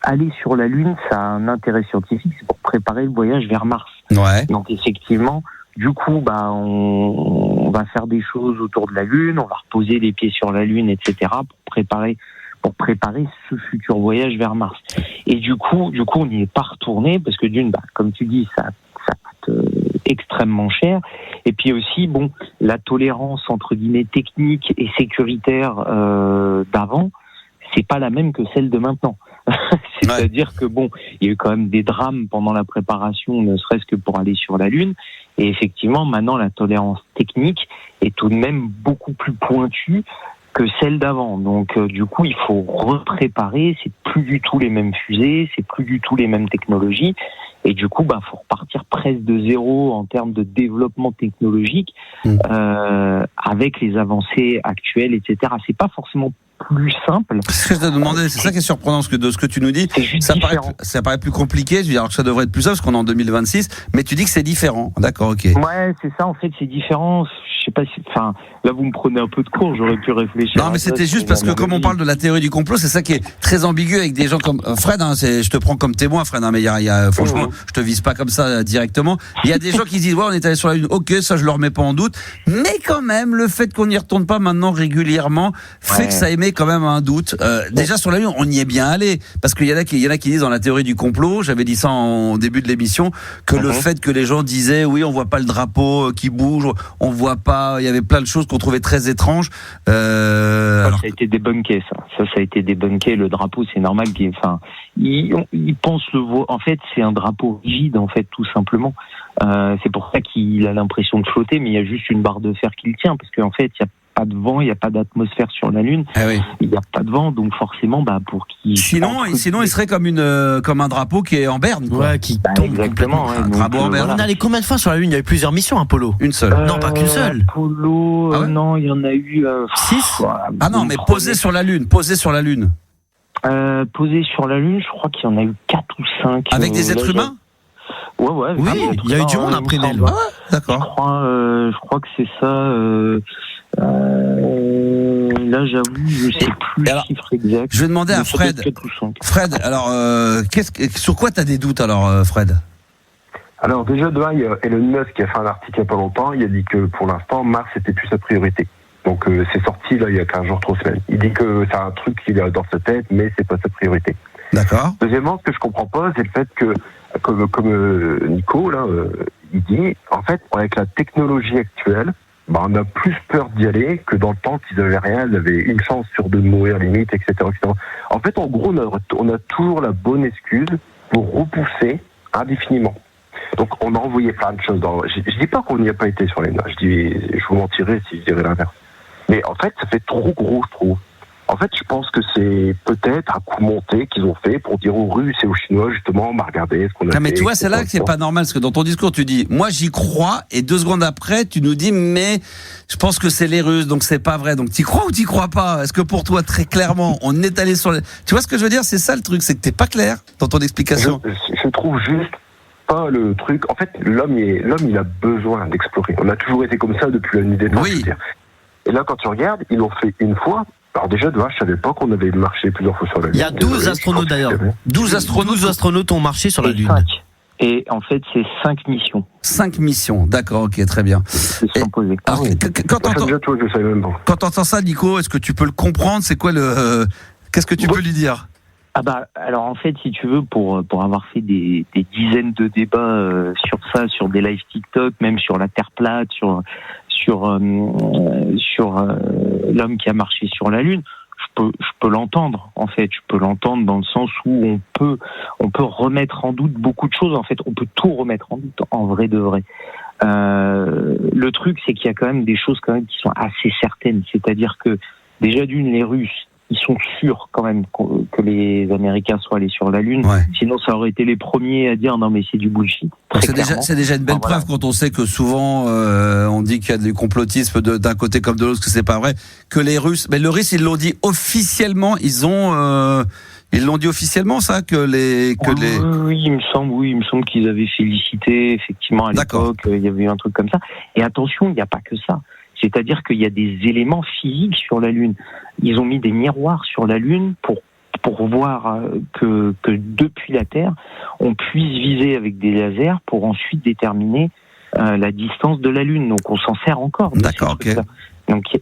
aller sur la Lune, ça a un intérêt scientifique, c'est pour préparer le voyage vers Mars. Ouais. Donc effectivement, du coup, bah on va faire des choses autour de la Lune, on va reposer les pieds sur la Lune, etc. pour préparer ce futur voyage vers Mars. Et du coup, on n'y est pas retourné parce que comme tu dis, ça coûte extrêmement cher. Et puis aussi, la tolérance entre guillemets technique et sécuritaire d'avant, c'est pas la même que celle de maintenant. C'est-à-dire que il y a eu quand même des drames pendant la préparation, ne serait-ce que pour aller sur la Lune. Et effectivement, maintenant, la tolérance technique est tout de même beaucoup plus pointue que celle d'avant. Donc, du coup, il faut repréparer. C'est plus du tout les mêmes fusées, c'est plus du tout les mêmes technologies. Et du coup, faut repartir presque de zéro en termes de développement technologique, avec les avancées actuelles, etc. C'est pas forcément plus simple. C'est ce que je te demandais, c'est ça qui est surprenant de ce que tu nous dis. Ça paraît plus compliqué, je veux dire, alors que ça devrait être plus simple parce qu'on est en 2026, mais tu dis que c'est différent. D'accord, ok. Ouais, c'est ça, en fait, c'est différent. Je sais pas si, là, vous me prenez un peu de cours, j'aurais pu réfléchir. Non, mais c'était juste parce que comme on parle de la théorie du complot, c'est ça qui est très ambigu avec des gens comme Fred, je te prends comme témoin, Fred, mais franchement, je te vise pas comme ça directement. Il y a des gens qui disent, ouais, on est allé sur la Lune. Ok, ça, je le remets pas en doute. Mais quand même, le fait qu'on n'y retourne pas maintenant régulièrement fait que ça émet quand même un doute. Déjà, sur la Lune, on y est bien allé. Parce qu'il y en a qui disent dans la théorie du complot, j'avais dit ça en début de l'émission, que le fait que les gens disaient, oui, on voit pas le drapeau qui bouge, on voit pas, il y avait plein de choses qu'on trouvait très étranges. Ça a été débunké, ça a été débunké. Le drapeau, c'est normal ils pensent le voir. En fait, c'est un drapeau rigide, en fait, tout simplement. C'est pour ça qu'il a l'impression de flotter, mais il y a juste une barre de fer qui le tient, parce qu'en fait, il y a pas de vent, il n'y a pas d'atmosphère sur la Lune. Il n'y a pas de vent, donc forcément, pour qu'il... Sinon, il serait comme un drapeau qui est en berne, quoi. Ouais, qui tombe exactement. Un drapeau en berne. On est allé combien de fois sur la Lune? Il y a eu plusieurs missions, Apollo. Une seule. Non, pas qu'une seule. Apollo, non, il y en a eu 6. Ah non, mais posé sur la Lune. Posé sur la Lune, je crois qu'il y en a eu 4 ou 5. Avec des êtres humains? Ouais. Oui, il y a eu du monde après Nel. D'accord. Je crois que c'est ça. Là, j'avoue, je sais plus le chiffre exact. Je vais demander à Fred. Fred, alors, sur quoi t'as des doutes alors, Fred? Alors déjà, il y a Elon Musk qui a fait un article il n'y a pas longtemps. Il a dit que pour l'instant, Mars était plus sa priorité. Donc c'est sorti là il y a 15 jours, 3 semaines. Il dit que c'est un truc qu'il a dans sa tête, mais c'est pas sa priorité. D'accord. Deuxièmement, ce que je comprends pas, c'est le fait que, comme Nico là, il dit, en fait, avec la technologie actuelle, on a plus peur d'y aller que dans le temps qu'ils avaient rien, ils avaient une chance sur 2 de mourir limite, etc., etc. En fait, en gros, on a toujours la bonne excuse pour repousser indéfiniment. Donc, on a envoyé plein de choses. Je dis pas qu'on n'y a pas été sur les noix. Je vous mentirais si je dirais l'inverse. Mais en fait, ça fait trop gros, je trouve. En fait, je pense que c'est peut-être un coup monté qu'ils ont fait pour dire aux Russes et aux Chinois, justement, regardez ce qu'on a fait. Mais tu vois, c'est là que c'est pas normal, parce que dans ton discours, tu dis, moi j'y crois, et 2 secondes après, tu nous dis, mais je pense que c'est les Russes, donc c'est pas vrai. Donc t'y crois ou t'y crois pas? Est-ce que pour toi, très clairement, on est allé sur les... Tu vois ce que je veux dire? C'est ça le truc, c'est que t'es pas clair dans ton explication. Je trouve juste pas le truc. En fait, l'homme, il a besoin d'explorer. On a toujours été comme ça depuis la nuit des temps. Oui. Et là, quand tu regardes, ils l'ont fait une fois. Alors déjà, je savais pas qu'on avait marché plusieurs fois sur la Lune. Il y a 12 astronautes d'ailleurs. 12 astronautes ont marché sur la Lune. 5. Et en fait, c'est 5 missions. 5 missions, d'accord, ok, très bien. Alors, quand t'entends ça, Nico, est-ce que tu peux le comprendre? C'est quoi qu'est-ce que tu peux lui dire? Alors en fait, si tu veux, pour avoir fait des dizaines de débats sur ça, sur des lives TikTok, même sur la Terre plate, sur l'homme qui a marché sur la Lune, je peux l'entendre. En fait, je peux l'entendre dans le sens où on peut remettre en doute beaucoup de choses. En fait, on peut tout remettre en doute, en vrai de vrai. Le truc, c'est qu'il y a quand même des choses quand même qui sont assez certaines. C'est-à-dire que déjà les Russes, ils sont sûrs quand même que les Américains soient allés sur la Lune. Ouais. Sinon, ça aurait été les premiers à dire non, mais c'est du bullshit. C'est déjà une belle preuve quand on sait que souvent on dit qu'il y a du complotisme d'un côté comme de l'autre, que c'est pas vrai. Que les Russes, mais les Russes, ils l'ont dit officiellement. Ils l'ont dit officiellement, ça, Oui, il me semble qu'ils avaient félicité effectivement à l'époque. Il y avait eu un truc comme ça. Et attention, il n'y a pas que ça. C'est-à-dire qu'il y a des éléments physiques sur la Lune. Ils ont mis des miroirs sur la Lune pour voir que depuis la Terre, on puisse viser avec des lasers pour ensuite déterminer la distance de la Lune. Donc on s'en sert encore. D'accord, ok.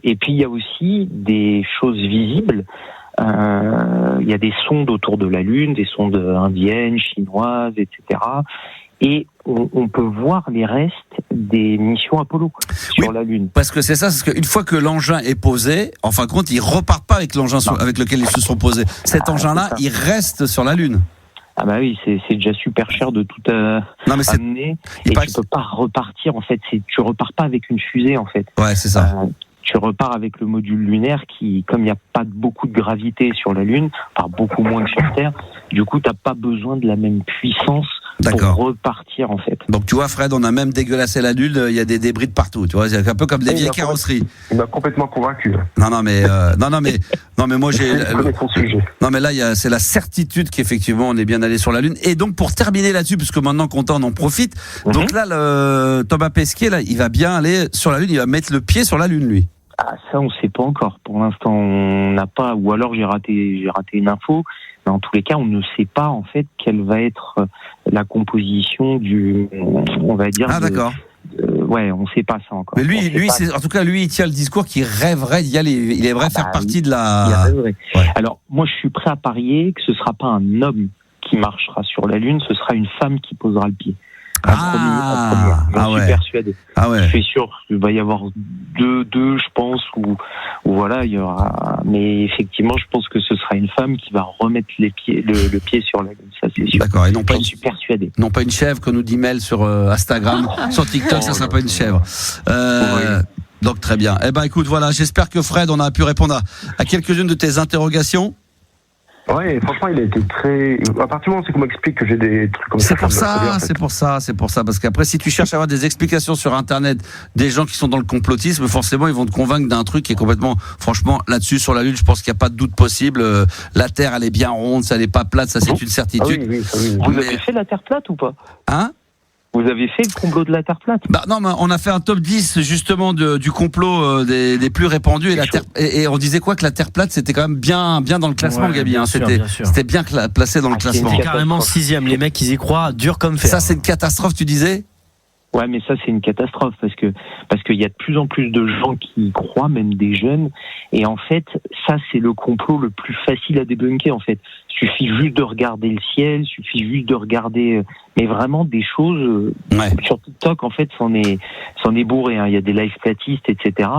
Et puis il y a aussi des choses visibles. Il y a des sondes autour de la Lune, des sondes indiennes, chinoises, etc. Et on peut voir les restes des missions Apollo sur la Lune. Parce que c'est ça, c'est qu'une fois que l'engin est posé, en fin de compte, ils repartent pas avec l'engin avec lequel ils se sont posés. Cet engin-là, il reste sur la Lune. Ah bah oui, c'est déjà super cher de tout amener. Et tu peux pas repartir, en fait. Tu repars pas avec une fusée, en fait. Ouais, c'est ça. Tu repars avec le module lunaire qui, comme il n'y a pas beaucoup de gravité sur la Lune, enfin beaucoup moins que sur Terre, du coup, t'as pas besoin de la même puissance D'accord. Pour repartir en fait. Donc tu vois Fred, on a même dégueulassé la Lune, il y a des débris de partout, tu vois, c'est un peu comme des vieilles carrosseries. Il m'a complètement convaincu. Non mais moi j'ai non mais là c'est la certitude qu'effectivement on est bien allé sur la Lune. Et donc pour terminer là-dessus, puisque maintenant Quentin on en profite, donc là Thomas Pesquet là, il va bien aller sur la Lune, il va mettre le pied sur la Lune lui. Ah ça on sait pas encore. Pour l'instant on n'a pas, ou alors j'ai raté une info. Mais en tous les cas, on ne sait pas en fait quelle va être la composition on va dire. Ah d'accord. Ouais, on ne sait pas ça encore. Mais lui, en tout cas, lui, il tient le discours qu'il rêverait d'y aller. Il aimerait faire partie de la. Ouais. Alors, moi, je suis prêt à parier que ce sera pas un homme qui marchera sur la Lune, ce sera une femme qui posera le pied. J'en suis persuadé. Je suis sûr qu'il va y avoir deux, je pense, ou voilà, il y aura. Mais effectivement, je pense que ce sera une femme qui va remettre le pied sur la Lune. Ça, c'est sûr. D'accord. Et non pas J'en suis persuadé. Non pas une chèvre, comme nous dit Mel sur Instagram, sur TikTok, ça sera pas une chèvre. Donc très bien. Eh ben écoute, voilà, j'espère que Fred, on a pu répondre à quelques-unes de tes interrogations. Ouais, franchement, il a été très. À partir du moment où on m'explique que j'ai des trucs comme ça. C'est pour ça. Parce qu'après, si tu cherches à avoir des explications sur Internet des gens qui sont dans le complotisme, forcément, ils vont te convaincre d'un truc qui est complètement. Franchement, là-dessus, sur la Lune, je pense qu'il n'y a pas de doute possible. La Terre, elle est bien ronde, ça n'est pas plate, ça, c'est une certitude. Oui. Vous avez fait la Terre plate ou pas ? Hein ? Vous avez fait le complot de la Terre plate ? Non, mais on a fait un top 10 justement du complot des plus répandus et on disait quoi, que la Terre plate c'était quand même bien dans le classement, Gabi. C'était bien placé dans le classement. C'était carrément 6e. Les mecs, ils y croient dur comme fer. Ça, c'est une catastrophe, tu disais ? Ouais, mais ça c'est une catastrophe parce qu'il y a de plus en plus de gens qui y croient, même des jeunes. Et en fait, ça c'est le complot le plus facile à débunker. En fait, suffit juste de regarder le ciel, suffit juste de regarder, mais vraiment des choses sur TikTok. En fait, c'en est bourré. Hein. Il y a des live platistes, etc.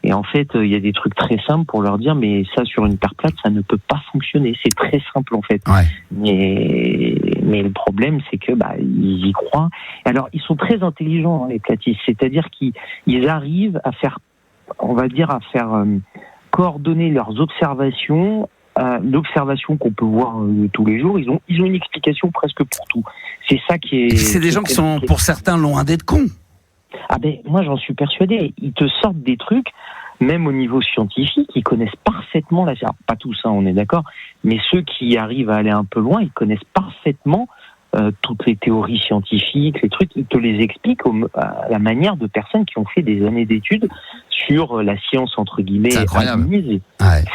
Et en fait, il y a des trucs très simples pour leur dire, mais ça sur une Terre plate, ça ne peut pas fonctionner. C'est très simple en fait. Ouais. Mais le problème, c'est que ils y croient. Alors, ils sont très intelligents, hein, les platistes. C'est-à-dire qu'ils arrivent à faire, on va dire, coordonner leurs observations, l'observation qu'on peut voir tous les jours. Ils ont une explication presque pour tout. C'est ça qui est. Et puis c'est des gens qui sont, pour certains, loin d'être cons. Ah ben, moi j'en suis persuadé. Ils te sortent des trucs, même au niveau scientifique, ils connaissent parfaitement la science. Pas tous, hein, on est d'accord, mais ceux qui arrivent à aller un peu loin, ils connaissent parfaitement toutes les théories scientifiques, les trucs. Ils te les expliquent à la manière de personnes qui ont fait des années d'études sur la science entre guillemets. C'est incroyable.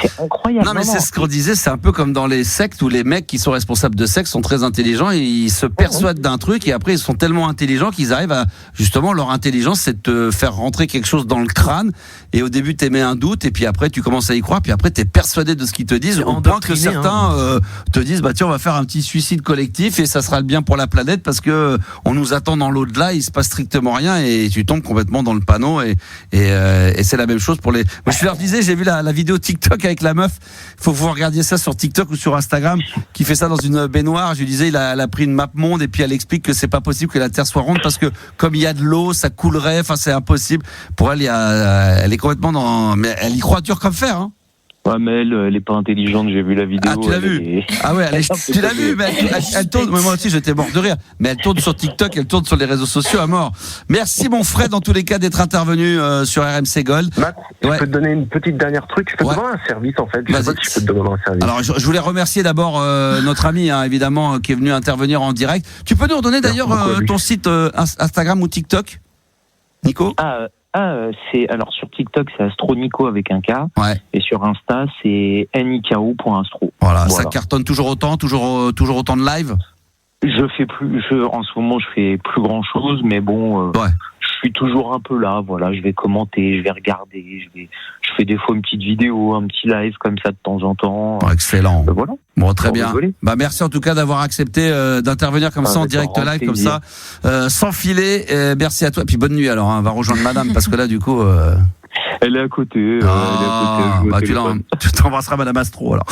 C'est incroyable. Non mais c'est ce qu'on disait, c'est un peu comme dans les sectes où les mecs qui sont responsables de sectes sont très intelligents et ils se persuadent d'un truc et après ils sont tellement intelligents qu'ils arrivent à, justement, leur intelligence c'est de te faire rentrer quelque chose dans le crâne et au début t'émets un doute et puis après tu commences à y croire puis après t'es persuadé de ce qu'ils te disent au point que certains te disent tiens on va faire un petit suicide collectif et ça sera le bien pour la planète parce que on nous attend dans l'au-delà, il se passe strictement rien et tu tombes complètement dans le panneau et c'est la même chose pour les. Moi je leur disais, j'ai vu la vidéo TikTok avec la meuf, faut que vous regardiez ça sur TikTok ou sur Instagram, qui fait ça dans une baignoire. Je lui disais, elle a pris une map monde et puis elle explique que c'est pas possible que la Terre soit ronde parce que comme il y a de l'eau, ça coulerait. Enfin c'est impossible. Pour elle, elle est complètement mais elle y croit dur comme fer. Hein. Ouais, mais elle est pas intelligente, j'ai vu la vidéo. Ah, tu l'as vu? Ah ouais, tu l'as vu, mais elle tourne, mais moi aussi j'étais mort de rire, mais elle tourne sur TikTok, elle tourne sur les réseaux sociaux à mort. Merci mon Fred, en tous les cas, d'être intervenu sur RMC Gold. Matt, je peux te donner une petite dernière truc, je peux te demander un service en fait. Je sais pas si je peux te demander un service. Alors je voulais remercier d'abord notre ami, hein, évidemment, qui est venu intervenir en direct. Tu peux nous redonner d'ailleurs ton site Instagram ou TikTok, Nico? Alors sur TikTok c'est Astronico avec un K, et sur Insta c'est nikao.astro. Voilà, ça cartonne toujours autant de live. En ce moment je fais plus grand chose, mais bon, je suis toujours un peu là. Voilà, je vais commenter, je vais regarder, je fais des fois une petite vidéo, un petit live comme ça de temps en temps. Excellent. Voilà. Bon, très bien. Bah merci en tout cas d'avoir accepté d'intervenir comme ça en direct live, comme ça, sans filer. Merci à toi. Et puis bonne nuit alors. Va rejoindre Madame parce que là du coup. Elle est à côté. Tu t'embrasseras Madame Astro alors.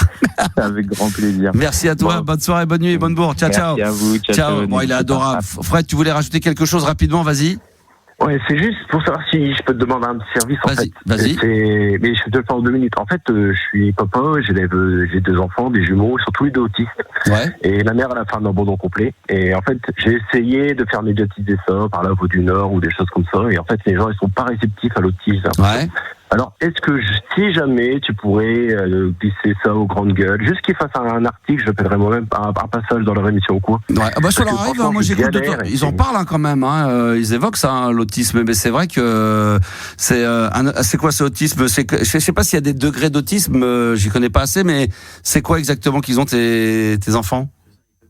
Avec grand plaisir. Merci à toi. Bonne soirée, bonne nuit, bonne bourre. Ciao, ciao. Merci à vous. Ciao. Bon, il est adorable. Fred, tu voulais rajouter quelque chose rapidement, vas-y. Ouais, c'est juste pour savoir si je peux te demander un petit service, en fait. Vas-y. Mais je te le fais en 2 minutes. En fait, je suis papa, j'ai 2 enfants, des jumeaux, surtout les 2 autistes. Ouais. Et la mère, elle a fait un abandon complet. Et en fait, j'ai essayé de faire médiatiser ça par la Voix du Nord ou des choses comme ça. Et en fait, les gens, ils sont pas réceptifs à l'autisme. Ouais. Alors, est-ce que si jamais tu pourrais glisser ça aux grandes gueules, juste qu'ils fassent un article, je l'appellerai moi-même un passage dans leur émission ou quoi. Ouais. Bah ça leur arrive, moi j'écoute de temps. Ils en parlent quand même, ils évoquent ça, l'autisme, mais c'est vrai que c'est quoi ce autisme? Je sais pas s'il y a des degrés d'autisme, j'y connais pas assez, mais c'est quoi exactement qu'ils ont tes enfants?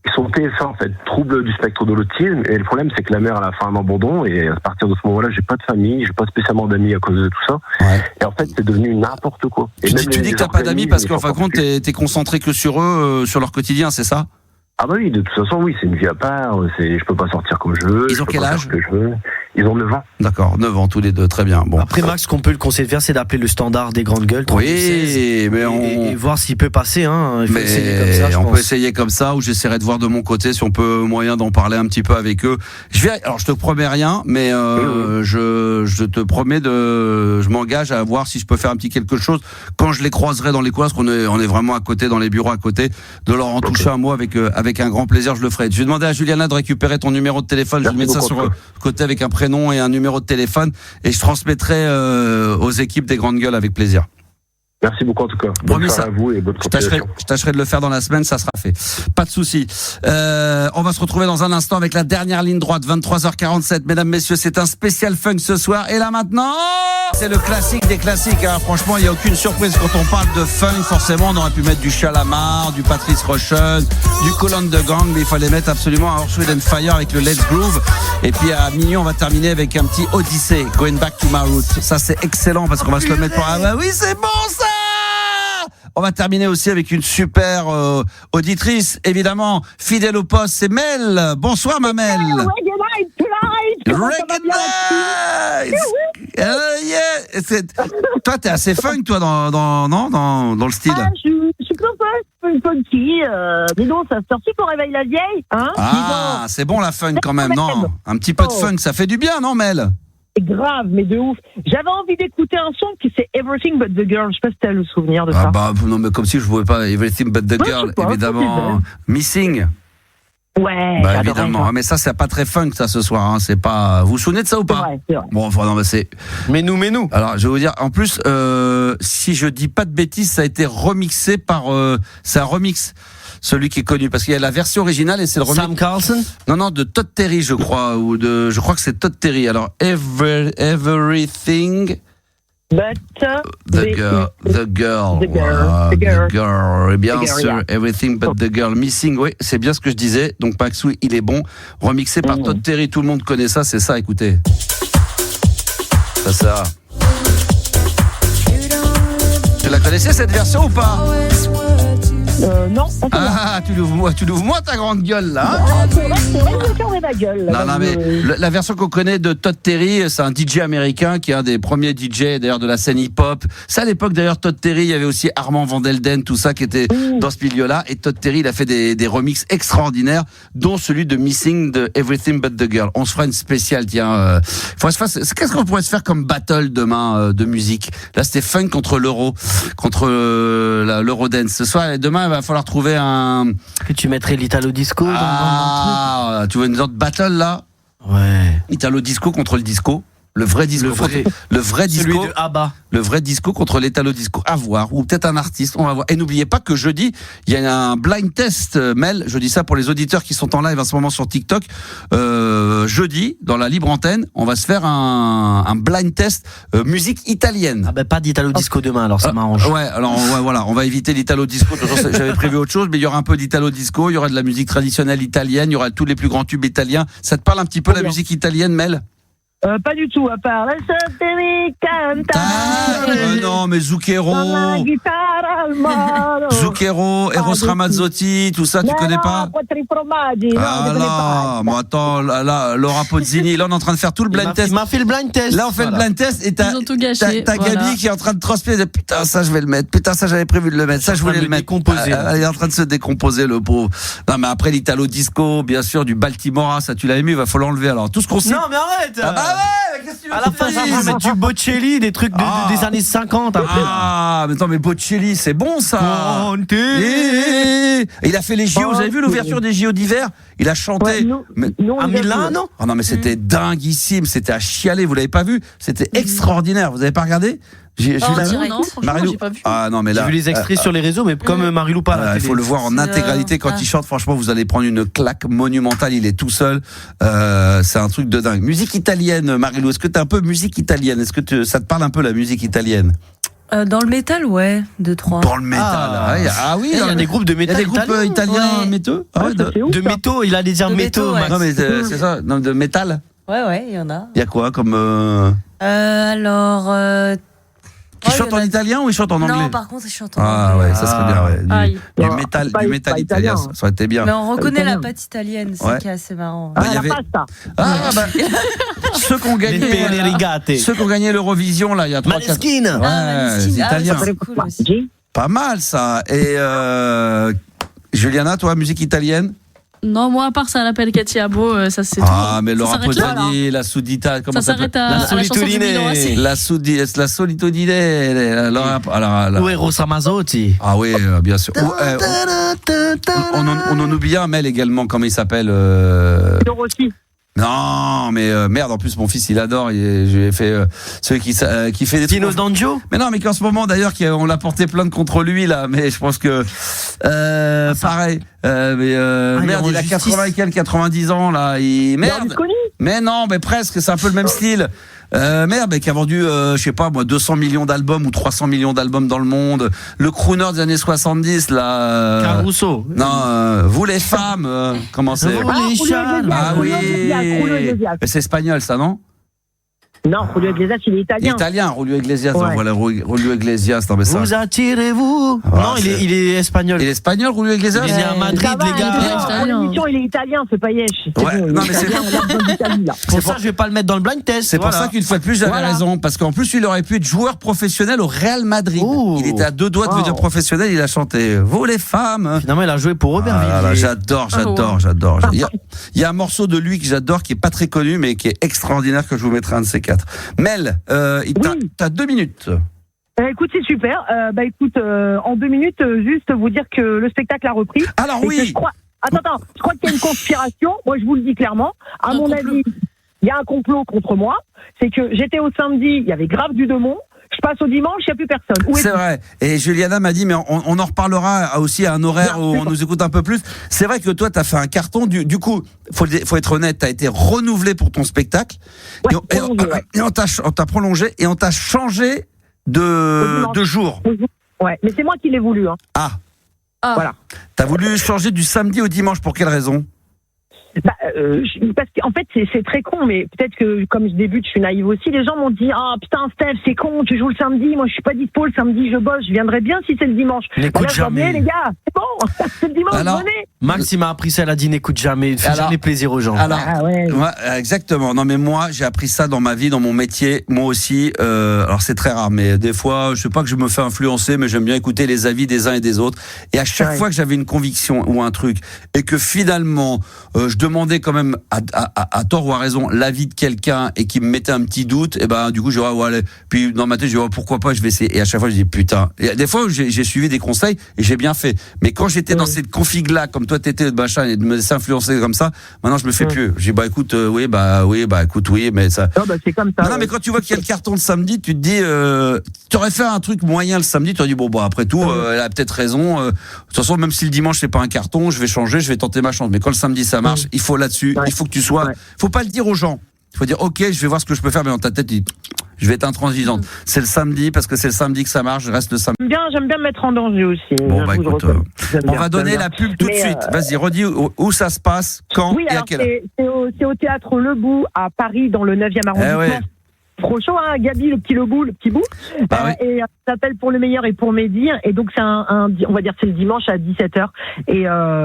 Ils sont TSA, en fait, troubles du spectre de l'autisme, et le problème c'est que la mère elle a fait un abandon, et à partir de ce moment-là j'ai pas de famille, j'ai pas spécialement d'amis à cause de tout ça, et en fait c'est devenu n'importe quoi. Et tu dis que t'as pas d'amis parce qu'en fin de compte t'es concentré que sur eux, sur leur quotidien, c'est ça? Ah bah oui, de toute façon oui, c'est une vie à part, je peux pas sortir comme je veux. Ils ont quel âge? Ils ont 9 ans. D'accord, 9 ans tous les deux, très bien. Bon. Après Max, ce qu'on peut le conseiller de faire, c'est d'appeler le standard des grandes gueules. Oui, mais et voir s'il peut passer. Il faut essayer comme ça, on peut essayer comme ça, ou j'essaierai de voir de mon côté si on peut moyen d'en parler un petit peu avec eux. Alors je te promets rien, mais je te promets je m'engage à voir si je peux faire un petit quelque chose quand je les croiserai dans les coins, parce qu'on est vraiment à côté, dans les bureaux à côté, de leur en toucher un mot avec un grand plaisir, je le ferai. Je vais demander à Juliana de récupérer ton numéro de téléphone, je vais mettre ça sur le côté avec un prénom et un numéro de téléphone, et je transmettrai aux équipes des grandes gueules avec plaisir. Merci beaucoup en tout cas. Bonne soirée à vous et bonne continuation. Je tâcherai de le faire dans la semaine, ça sera fait. Pas de souci. On va se retrouver dans un instant avec la dernière ligne droite, 23h47. Mesdames, messieurs, c'est un spécial funk ce soir. Et là maintenant, c'est le classique des classiques. Franchement, il n'y a aucune surprise quand on parle de funk. Forcément, on aurait pu mettre du Shalamar, du Patrice Rushen, du Colon de Gang, mais il fallait mettre absolument un Earth, Wind and Fire avec le Let's Groove. Et puis à minuit, on va terminer avec un petit Odyssey, Going Back to My Roots. Ça, c'est excellent parce qu'on va se le mettre pour... Ah bah oui, c'est bon ça. On va terminer aussi avec une super auditrice, évidemment, fidèle au poste, c'est Mel. Bonsoir, ma Mel. Toi, t'es assez funk, toi, dans le style. Je suis pas funky. Dis donc, ça se sortit pour réveiller la vieille. Hein, c'est bon la funk quand même, non? Un petit peu de funk, ça fait du bien, non, Mel? Grave, mais de ouf. J'avais envie d'écouter un son qui c'est Everything But The Girl. Je sais pas si t'as le souvenir de ça. Non, mais comme si je pouvais pas Everything But The Girl, évidemment. Missing. Ouais. Évidemment. Mais ça, c'est pas très funk, ça, ce soir. C'est pas. Vous vous souvenez de ça ou pas? C'est vrai. Bon, enfin, non, mais c'est. Mais nous. Alors, je vais vous dire. En plus, si je dis pas de bêtises, ça a été remixé par. C'est un remix. Celui qui est connu, parce qu'il y a la version originale et c'est le remix. Sam Carlson? Non, de Todd Terry, je crois, je crois que c'est Todd Terry. Alors, Everything But the girl. Et bien sûr, Everything But The Girl. Missing, oui, c'est bien ce que je disais. Donc, Maxou, il est bon. Remixé par Todd Terry, tout le monde connaît ça, c'est ça, écoutez. Ça. Tu la connaissais cette version ou pas? Non. Tu l'ouvres-moi ta grande gueule là. C'est vrai que je ferme ma gueule. Non, mais la version qu'on connaît de Todd Terry, c'est un DJ américain qui est un des premiers DJ d'ailleurs de la scène hip-hop. C'est à l'époque d'ailleurs Todd Terry, il y avait aussi Armand Van Delden, tout ça qui était dans ce milieu-là. Et Todd Terry, il a fait des remixes extraordinaires, dont celui de Missing de Everything But The Girl. On se fera une spéciale, tiens. Qu'est-ce qu'on pourrait se faire comme battle demain de musique? Là, c'était funk contre l'Eurodance. Ce soir et demain, il va falloir trouver un... Que tu mettrais l'Italo Disco dans le truc. Tu veux une sorte de battle là? Ouais. Italo Disco contre le disco. Le vrai disco. Le vrai disco. Celui de ABBA. Le vrai disco contre l'Italo Disco. À voir. Ou peut-être un artiste. On va voir. Et n'oubliez pas que jeudi, il y a un blind test, Mel. Je dis ça pour les auditeurs qui sont en live en ce moment sur TikTok. Jeudi, dans la libre antenne, on va se faire un blind test musique italienne. Pas d'Italo Disco demain, alors ça m'arrange. Voilà. On va éviter l'Italo Disco. J'avais prévu autre chose, mais il y aura un peu d'Italo Disco. Il y aura de la musique traditionnelle italienne. Il y aura tous les plus grands tubes italiens. Ça te parle un petit peu la musique italienne, Mel? Pas du tout, à part non, mais Zucchero, Eros Ramazzotti, tout ça, tu connais pas? Bon, attends, là, Laura Pozzini, là, on est en train de faire tout le blind test. Il m'a fait le blind test. Là, on fait le blind test et t'as Gabi qui est en train de transpirer. Putain, ça, je vais le mettre. Putain, ça, j'avais prévu de le mettre. Ça, je voulais le mettre. Il est en train de se décomposer, le pauvre. Non, mais après l'Italo Disco, bien sûr, du Baltimora, ça, tu l'as aimé, il va falloir l'enlever. Alors, tout ce qu'on sait. Non, mais arrête! Ouais, qu'est-ce que tu veux À la fin, ils vont mettre du Bocelli, des trucs des années 50 après. Ah, mais attends, mais Bocelli, c'est bon ça. Il a fait les JO, vous avez vu l'ouverture des JO d'hiver? Il a chanté à Milan, non? Ah non, mais c'était dinguissime, c'était à chialer, vous l'avez pas vu? C'était extraordinaire, vous avez pas regardé? Non, franchement, j'ai pas vu. Ah non, mais là, j'ai vu les extraits sur les réseaux, mais comme Marilou pas. Il faut le voir en intégralité quand il chante. Franchement, vous allez prendre une claque monumentale. Il est tout seul. C'est un truc de dingue. Musique italienne, Marilou. Est-ce que t'es un peu musique italienne? Est-ce que ça te parle un peu la musique italienne? Dans le métal, ouais, 2-3. Dans le métal, oui. Il y a des groupes de métal. Il y a des groupes italiens métaux. De métaux, il a des dire métaux. Non, mais c'est ça. Non, de métal. Ouais, il y en a. Il y a quoi comme alors. Qui chante en italien ou il chante en anglais? Non, par contre, il chante en anglais. Ah ouais, ça serait bien. Ouais. Du métal italien, italien. ça aurait été bien. Mais on reconnaît la pâte italienne, c'est qui est assez marrant. Il y avait... ceux qui ont gagné l'Eurovision là, il y a 3-4. Maneskin. Ouais, les Italiens. C'est cool aussi. Pas mal ça. Et Juliana, toi, musique italienne? Non, moi, à part ça, l'appelle Catiabo, ça c'est Ah, mais Laura Pozzani, la Soudita, comment ça s'appelle? La solitudine. La solitudine. Ou Eros Ramazzotti. Ah oui, bien sûr. On en oublie un, Mel également, comment il s'appelle? Dorothy. Non, mais merde, en plus mon fils il adore, j'ai fait celui qui fait des Tino D'Angio. Mais non, mais qu'en ce moment d'ailleurs on l'a porté plainte contre lui là, mais je pense que pareil, merde, il a 80 et quelques 90 ans là, merde. Mais non, mais presque, c'est un peu le même style. Merde, mais qui a vendu, je sais pas moi, 200 millions d'albums ou 300 millions d'albums dans le monde. Le crooner des années 70, là. Caruso. Non, vous les femmes, comment c'est? Ah oui. C'est espagnol, ça, non? Non, Julio Iglesias, il est italien. Italien, Julio Iglesias. Ouais. Voilà, Julio Iglesias. Non, mais ça. Vous attirez-vous. Non, il est espagnol. Il est espagnol, Julio Iglesias. Il est à Madrid, les gars. Il est italien, c'est pas Yesh. Ouais. Non, mais c'est pour ça que je vais pas le mettre dans le blind test. C'est pour ça qu'une fois de plus, j'avais raison. Parce qu'en plus, il aurait pu être joueur professionnel au Real Madrid. Oh. Il était à 2 doigts de devenir professionnel. Il a chanté Vous les femmes. Finalement, il a joué pour Aubervilliers. J'adore. Il y a un morceau de lui que j'adore, qui est pas très connu, mais qui est extraordinaire, que je vous mettrai un de ces 4. Mel, t'as 2 minutes. Écoute, c'est super. En 2 minutes, juste vous dire que le spectacle a repris. Alors oui. Je crois qu'il y a une conspiration. Moi, je vous le dis clairement. À mon avis, il y a un complot contre moi. C'est que j'étais au samedi, il y avait grave du Demont. Je passe au dimanche, il n'y a plus personne. C'est vrai. Et Juliana m'a dit, mais on en reparlera aussi à un horaire où on nous écoute un peu plus. C'est vrai que toi, tu as fait un carton. Du coup, faut être honnête, tu as été renouvelé pour ton spectacle. Ouais, et on t'a prolongé et on t'a changé de jour. Ouais, mais c'est moi qui l'ai voulu. Hein. Ah. Voilà. Tu as voulu changer du samedi au dimanche. Pour quelle raison? Parce qu'en fait c'est très con, mais peut-être que comme je débute, je suis naïve aussi. Les gens m'ont dit putain Steph, c'est con, tu joues le samedi, moi je suis pas dispo le samedi, je bosse, je viendrai bien si c'est le dimanche. N'écoute jamais les gars, c'est bon, c'est le dimanche. Alors, venez. Max il m'a appris ça, elle a dit n'écoute jamais, fais jamais plaisir aux gens. Alors, exactement. Non mais moi j'ai appris ça dans ma vie, dans mon métier, moi aussi. Alors c'est très rare, mais des fois je sais pas que je me fais influencer, mais j'aime bien écouter les avis des uns et des autres. Et à chaque fois que j'avais une conviction ou un truc et que finalement je demandais quand même à tort ou à raison l'avis de quelqu'un et qui me mettait un petit doute, et ben du coup je dis allez. Puis dans ma tête je dis pourquoi pas, je vais essayer. Et à chaque fois je dis putain. Et des fois j'ai suivi des conseils et j'ai bien fait. Mais quand j'étais dans cette config là, comme toi t'étais de machin et de me laisser influencer comme ça, maintenant je me fais plus. Je dis écoute écoute mais ça. C'est comme ça. Non mais quand tu vois qu'il y a le carton le samedi, tu te dis tu aurais fait un truc moyen le samedi, tu aurais dit après tout elle a peut-être raison. De toute façon même si le dimanche c'est pas un carton, je vais changer, je vais tenter ma chance. Mais quand le samedi ça marche, il faut là-dessus. Il faut que tu sois. Faut pas le dire aux gens. Il faut dire ok, je vais voir ce que je peux faire, mais dans ta tête, je vais être intransigeante. C'est le samedi parce que c'est le samedi que ça marche. Je reste le samedi. J'aime bien me mettre en danger aussi. Bon écoute, on va donner la pub tout de suite. Vas-y, redis où ça se passe, quand et à quelle heure. C'est au théâtre Le Bout à Paris, dans le 9e arrondissement. Trop chaud, hein, Gabi, le petit bout. Et ça s'appelle Pour le meilleur et pour médire. Et donc, c'est on va dire, c'est le dimanche à 17h. Et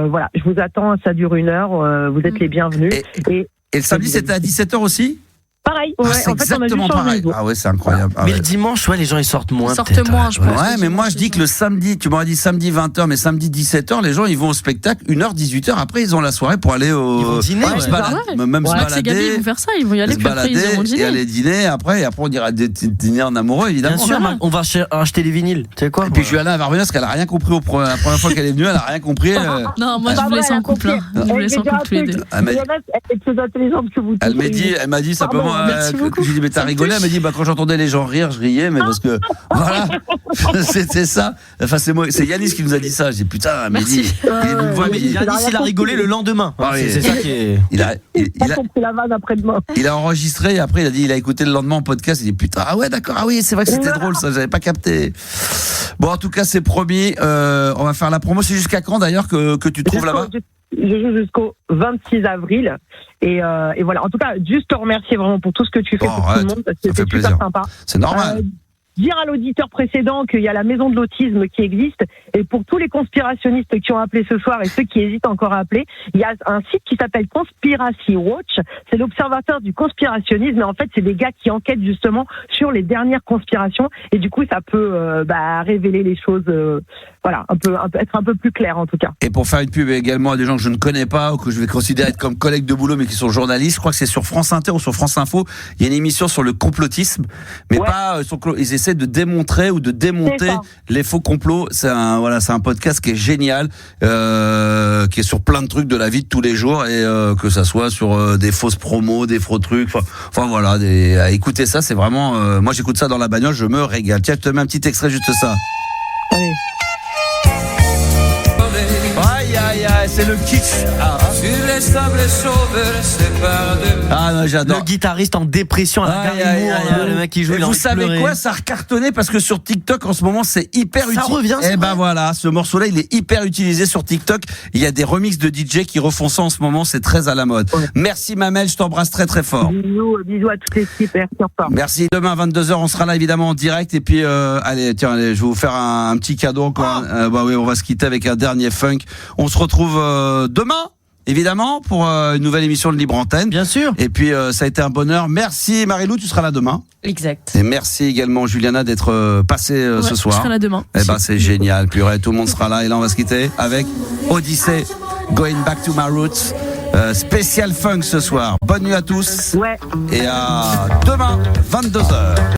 voilà, je vous attends, ça dure 1 heure. Vous êtes les bienvenus. Et le samedi, c'était à 17h aussi? Pareil, c'est exactement pareil. Ah ouais, c'est incroyable. Mais le dimanche, les gens ils sortent moins. Ils sortent moins, je pense. Ouais, mais moi je dis que le samedi, tu m'aurais dit samedi 20h, mais samedi 17h, les gens ils vont au spectacle 1h, 18h. Après ils ont la soirée pour aller au. Ils vont dîner, se balader. Même se balader. Gabi, ils vont faire ça, ils vont y aller, se puis après ils iront dîner. Et aller dîner, après on ira dîner en amoureux, évidemment. Bien sûr, on va acheter les vinyles. Tu sais quoi? Et puis je suis allé à Varveneur parce qu'elle a rien compris la première fois qu'elle est venue, elle a rien compris. Non, moi je vous laisse en couple. Je vous laisse en couple tous les deux. Elle m'a dit simplement. J'ai dit, mais t'as rigolé? Elle m'a dit, quand j'entendais les gens rire, je riais, mais parce que, voilà, c'était ça. Enfin, c'est Yanis qui nous a dit ça. J'ai dit, putain, Mehdi. Yanis, il a rigolé le lendemain. C'est ça qui est. Il a enregistré et après, il a écouté le lendemain en podcast. Il dit, putain, ah ouais, d'accord, ah oui, c'est vrai que c'était drôle, ça, j'avais pas capté. Bon, en tout cas, c'est promis. On va faire la promo. C'est jusqu'à quand d'ailleurs que tu te trouves là-bas? Je joue jusqu'au 26 avril. Et voilà. En tout cas, juste te remercier vraiment pour tout ce que tu fais pour tout le monde. Parce que c'est super sympa. C'est normal. Dire à l'auditeur précédent qu'il y a la maison de l'autisme qui existe, et pour tous les conspirationnistes qui ont appelé ce soir et ceux qui hésitent encore à appeler, il y a un site qui s'appelle Conspiracy Watch. C'est l'observateur du conspirationnisme, et en fait c'est des gars qui enquêtent justement sur les dernières conspirations, et du coup ça peut révéler les choses, être un peu plus clair en tout cas. Et pour faire une pub également à des gens que je ne connais pas ou que je vais considérer être comme collègues de boulot mais qui sont journalistes, je crois que c'est sur France Inter ou sur France Info, il y a une émission sur le complotisme, mais pas ils essaient de démontrer ou de démonter les faux complots. C'est un podcast qui est génial, qui est sur plein de trucs de la vie de tous les jours, et que ça soit sur des fausses promos, des faux trucs, enfin voilà, à écouter ça, c'est vraiment moi j'écoute ça dans la bagnole, je me régale. Tiens, je te mets un petit extrait, juste ça. Allez. C'est le kitsch. Non, j'adore. Le guitariste en dépression, le mec qui joue. Et vous savez quoi, ça a recartonné parce que sur TikTok en ce moment c'est hyper utilisé. Ça revient. Et voilà, ce morceau-là il est hyper utilisé sur TikTok. Il y a des remixes de DJ qui refont ça en ce moment, c'est très à la mode. Ouais. Merci Mamel, je t'embrasse très très fort. Bisous à toute l'équipe. Merci. Demain 22h on sera là évidemment en direct, et puis allez, je vais vous faire un petit cadeau encore. On va se quitter avec un dernier funk. On se retrouve demain, évidemment, pour une nouvelle émission de Libre Antenne. Bien sûr. Et puis, ça a été un bonheur. Merci Marie-Lou, tu seras là demain. Exact. Et merci également Juliana d'être passée ce soir. Je serai là demain. C'est génial. Purée, tout le monde sera là. Et là, on va se quitter avec Odyssey, Going Back to My Roots. Spécial funk ce soir. Bonne nuit à tous. Ouais. Et à demain, 22h.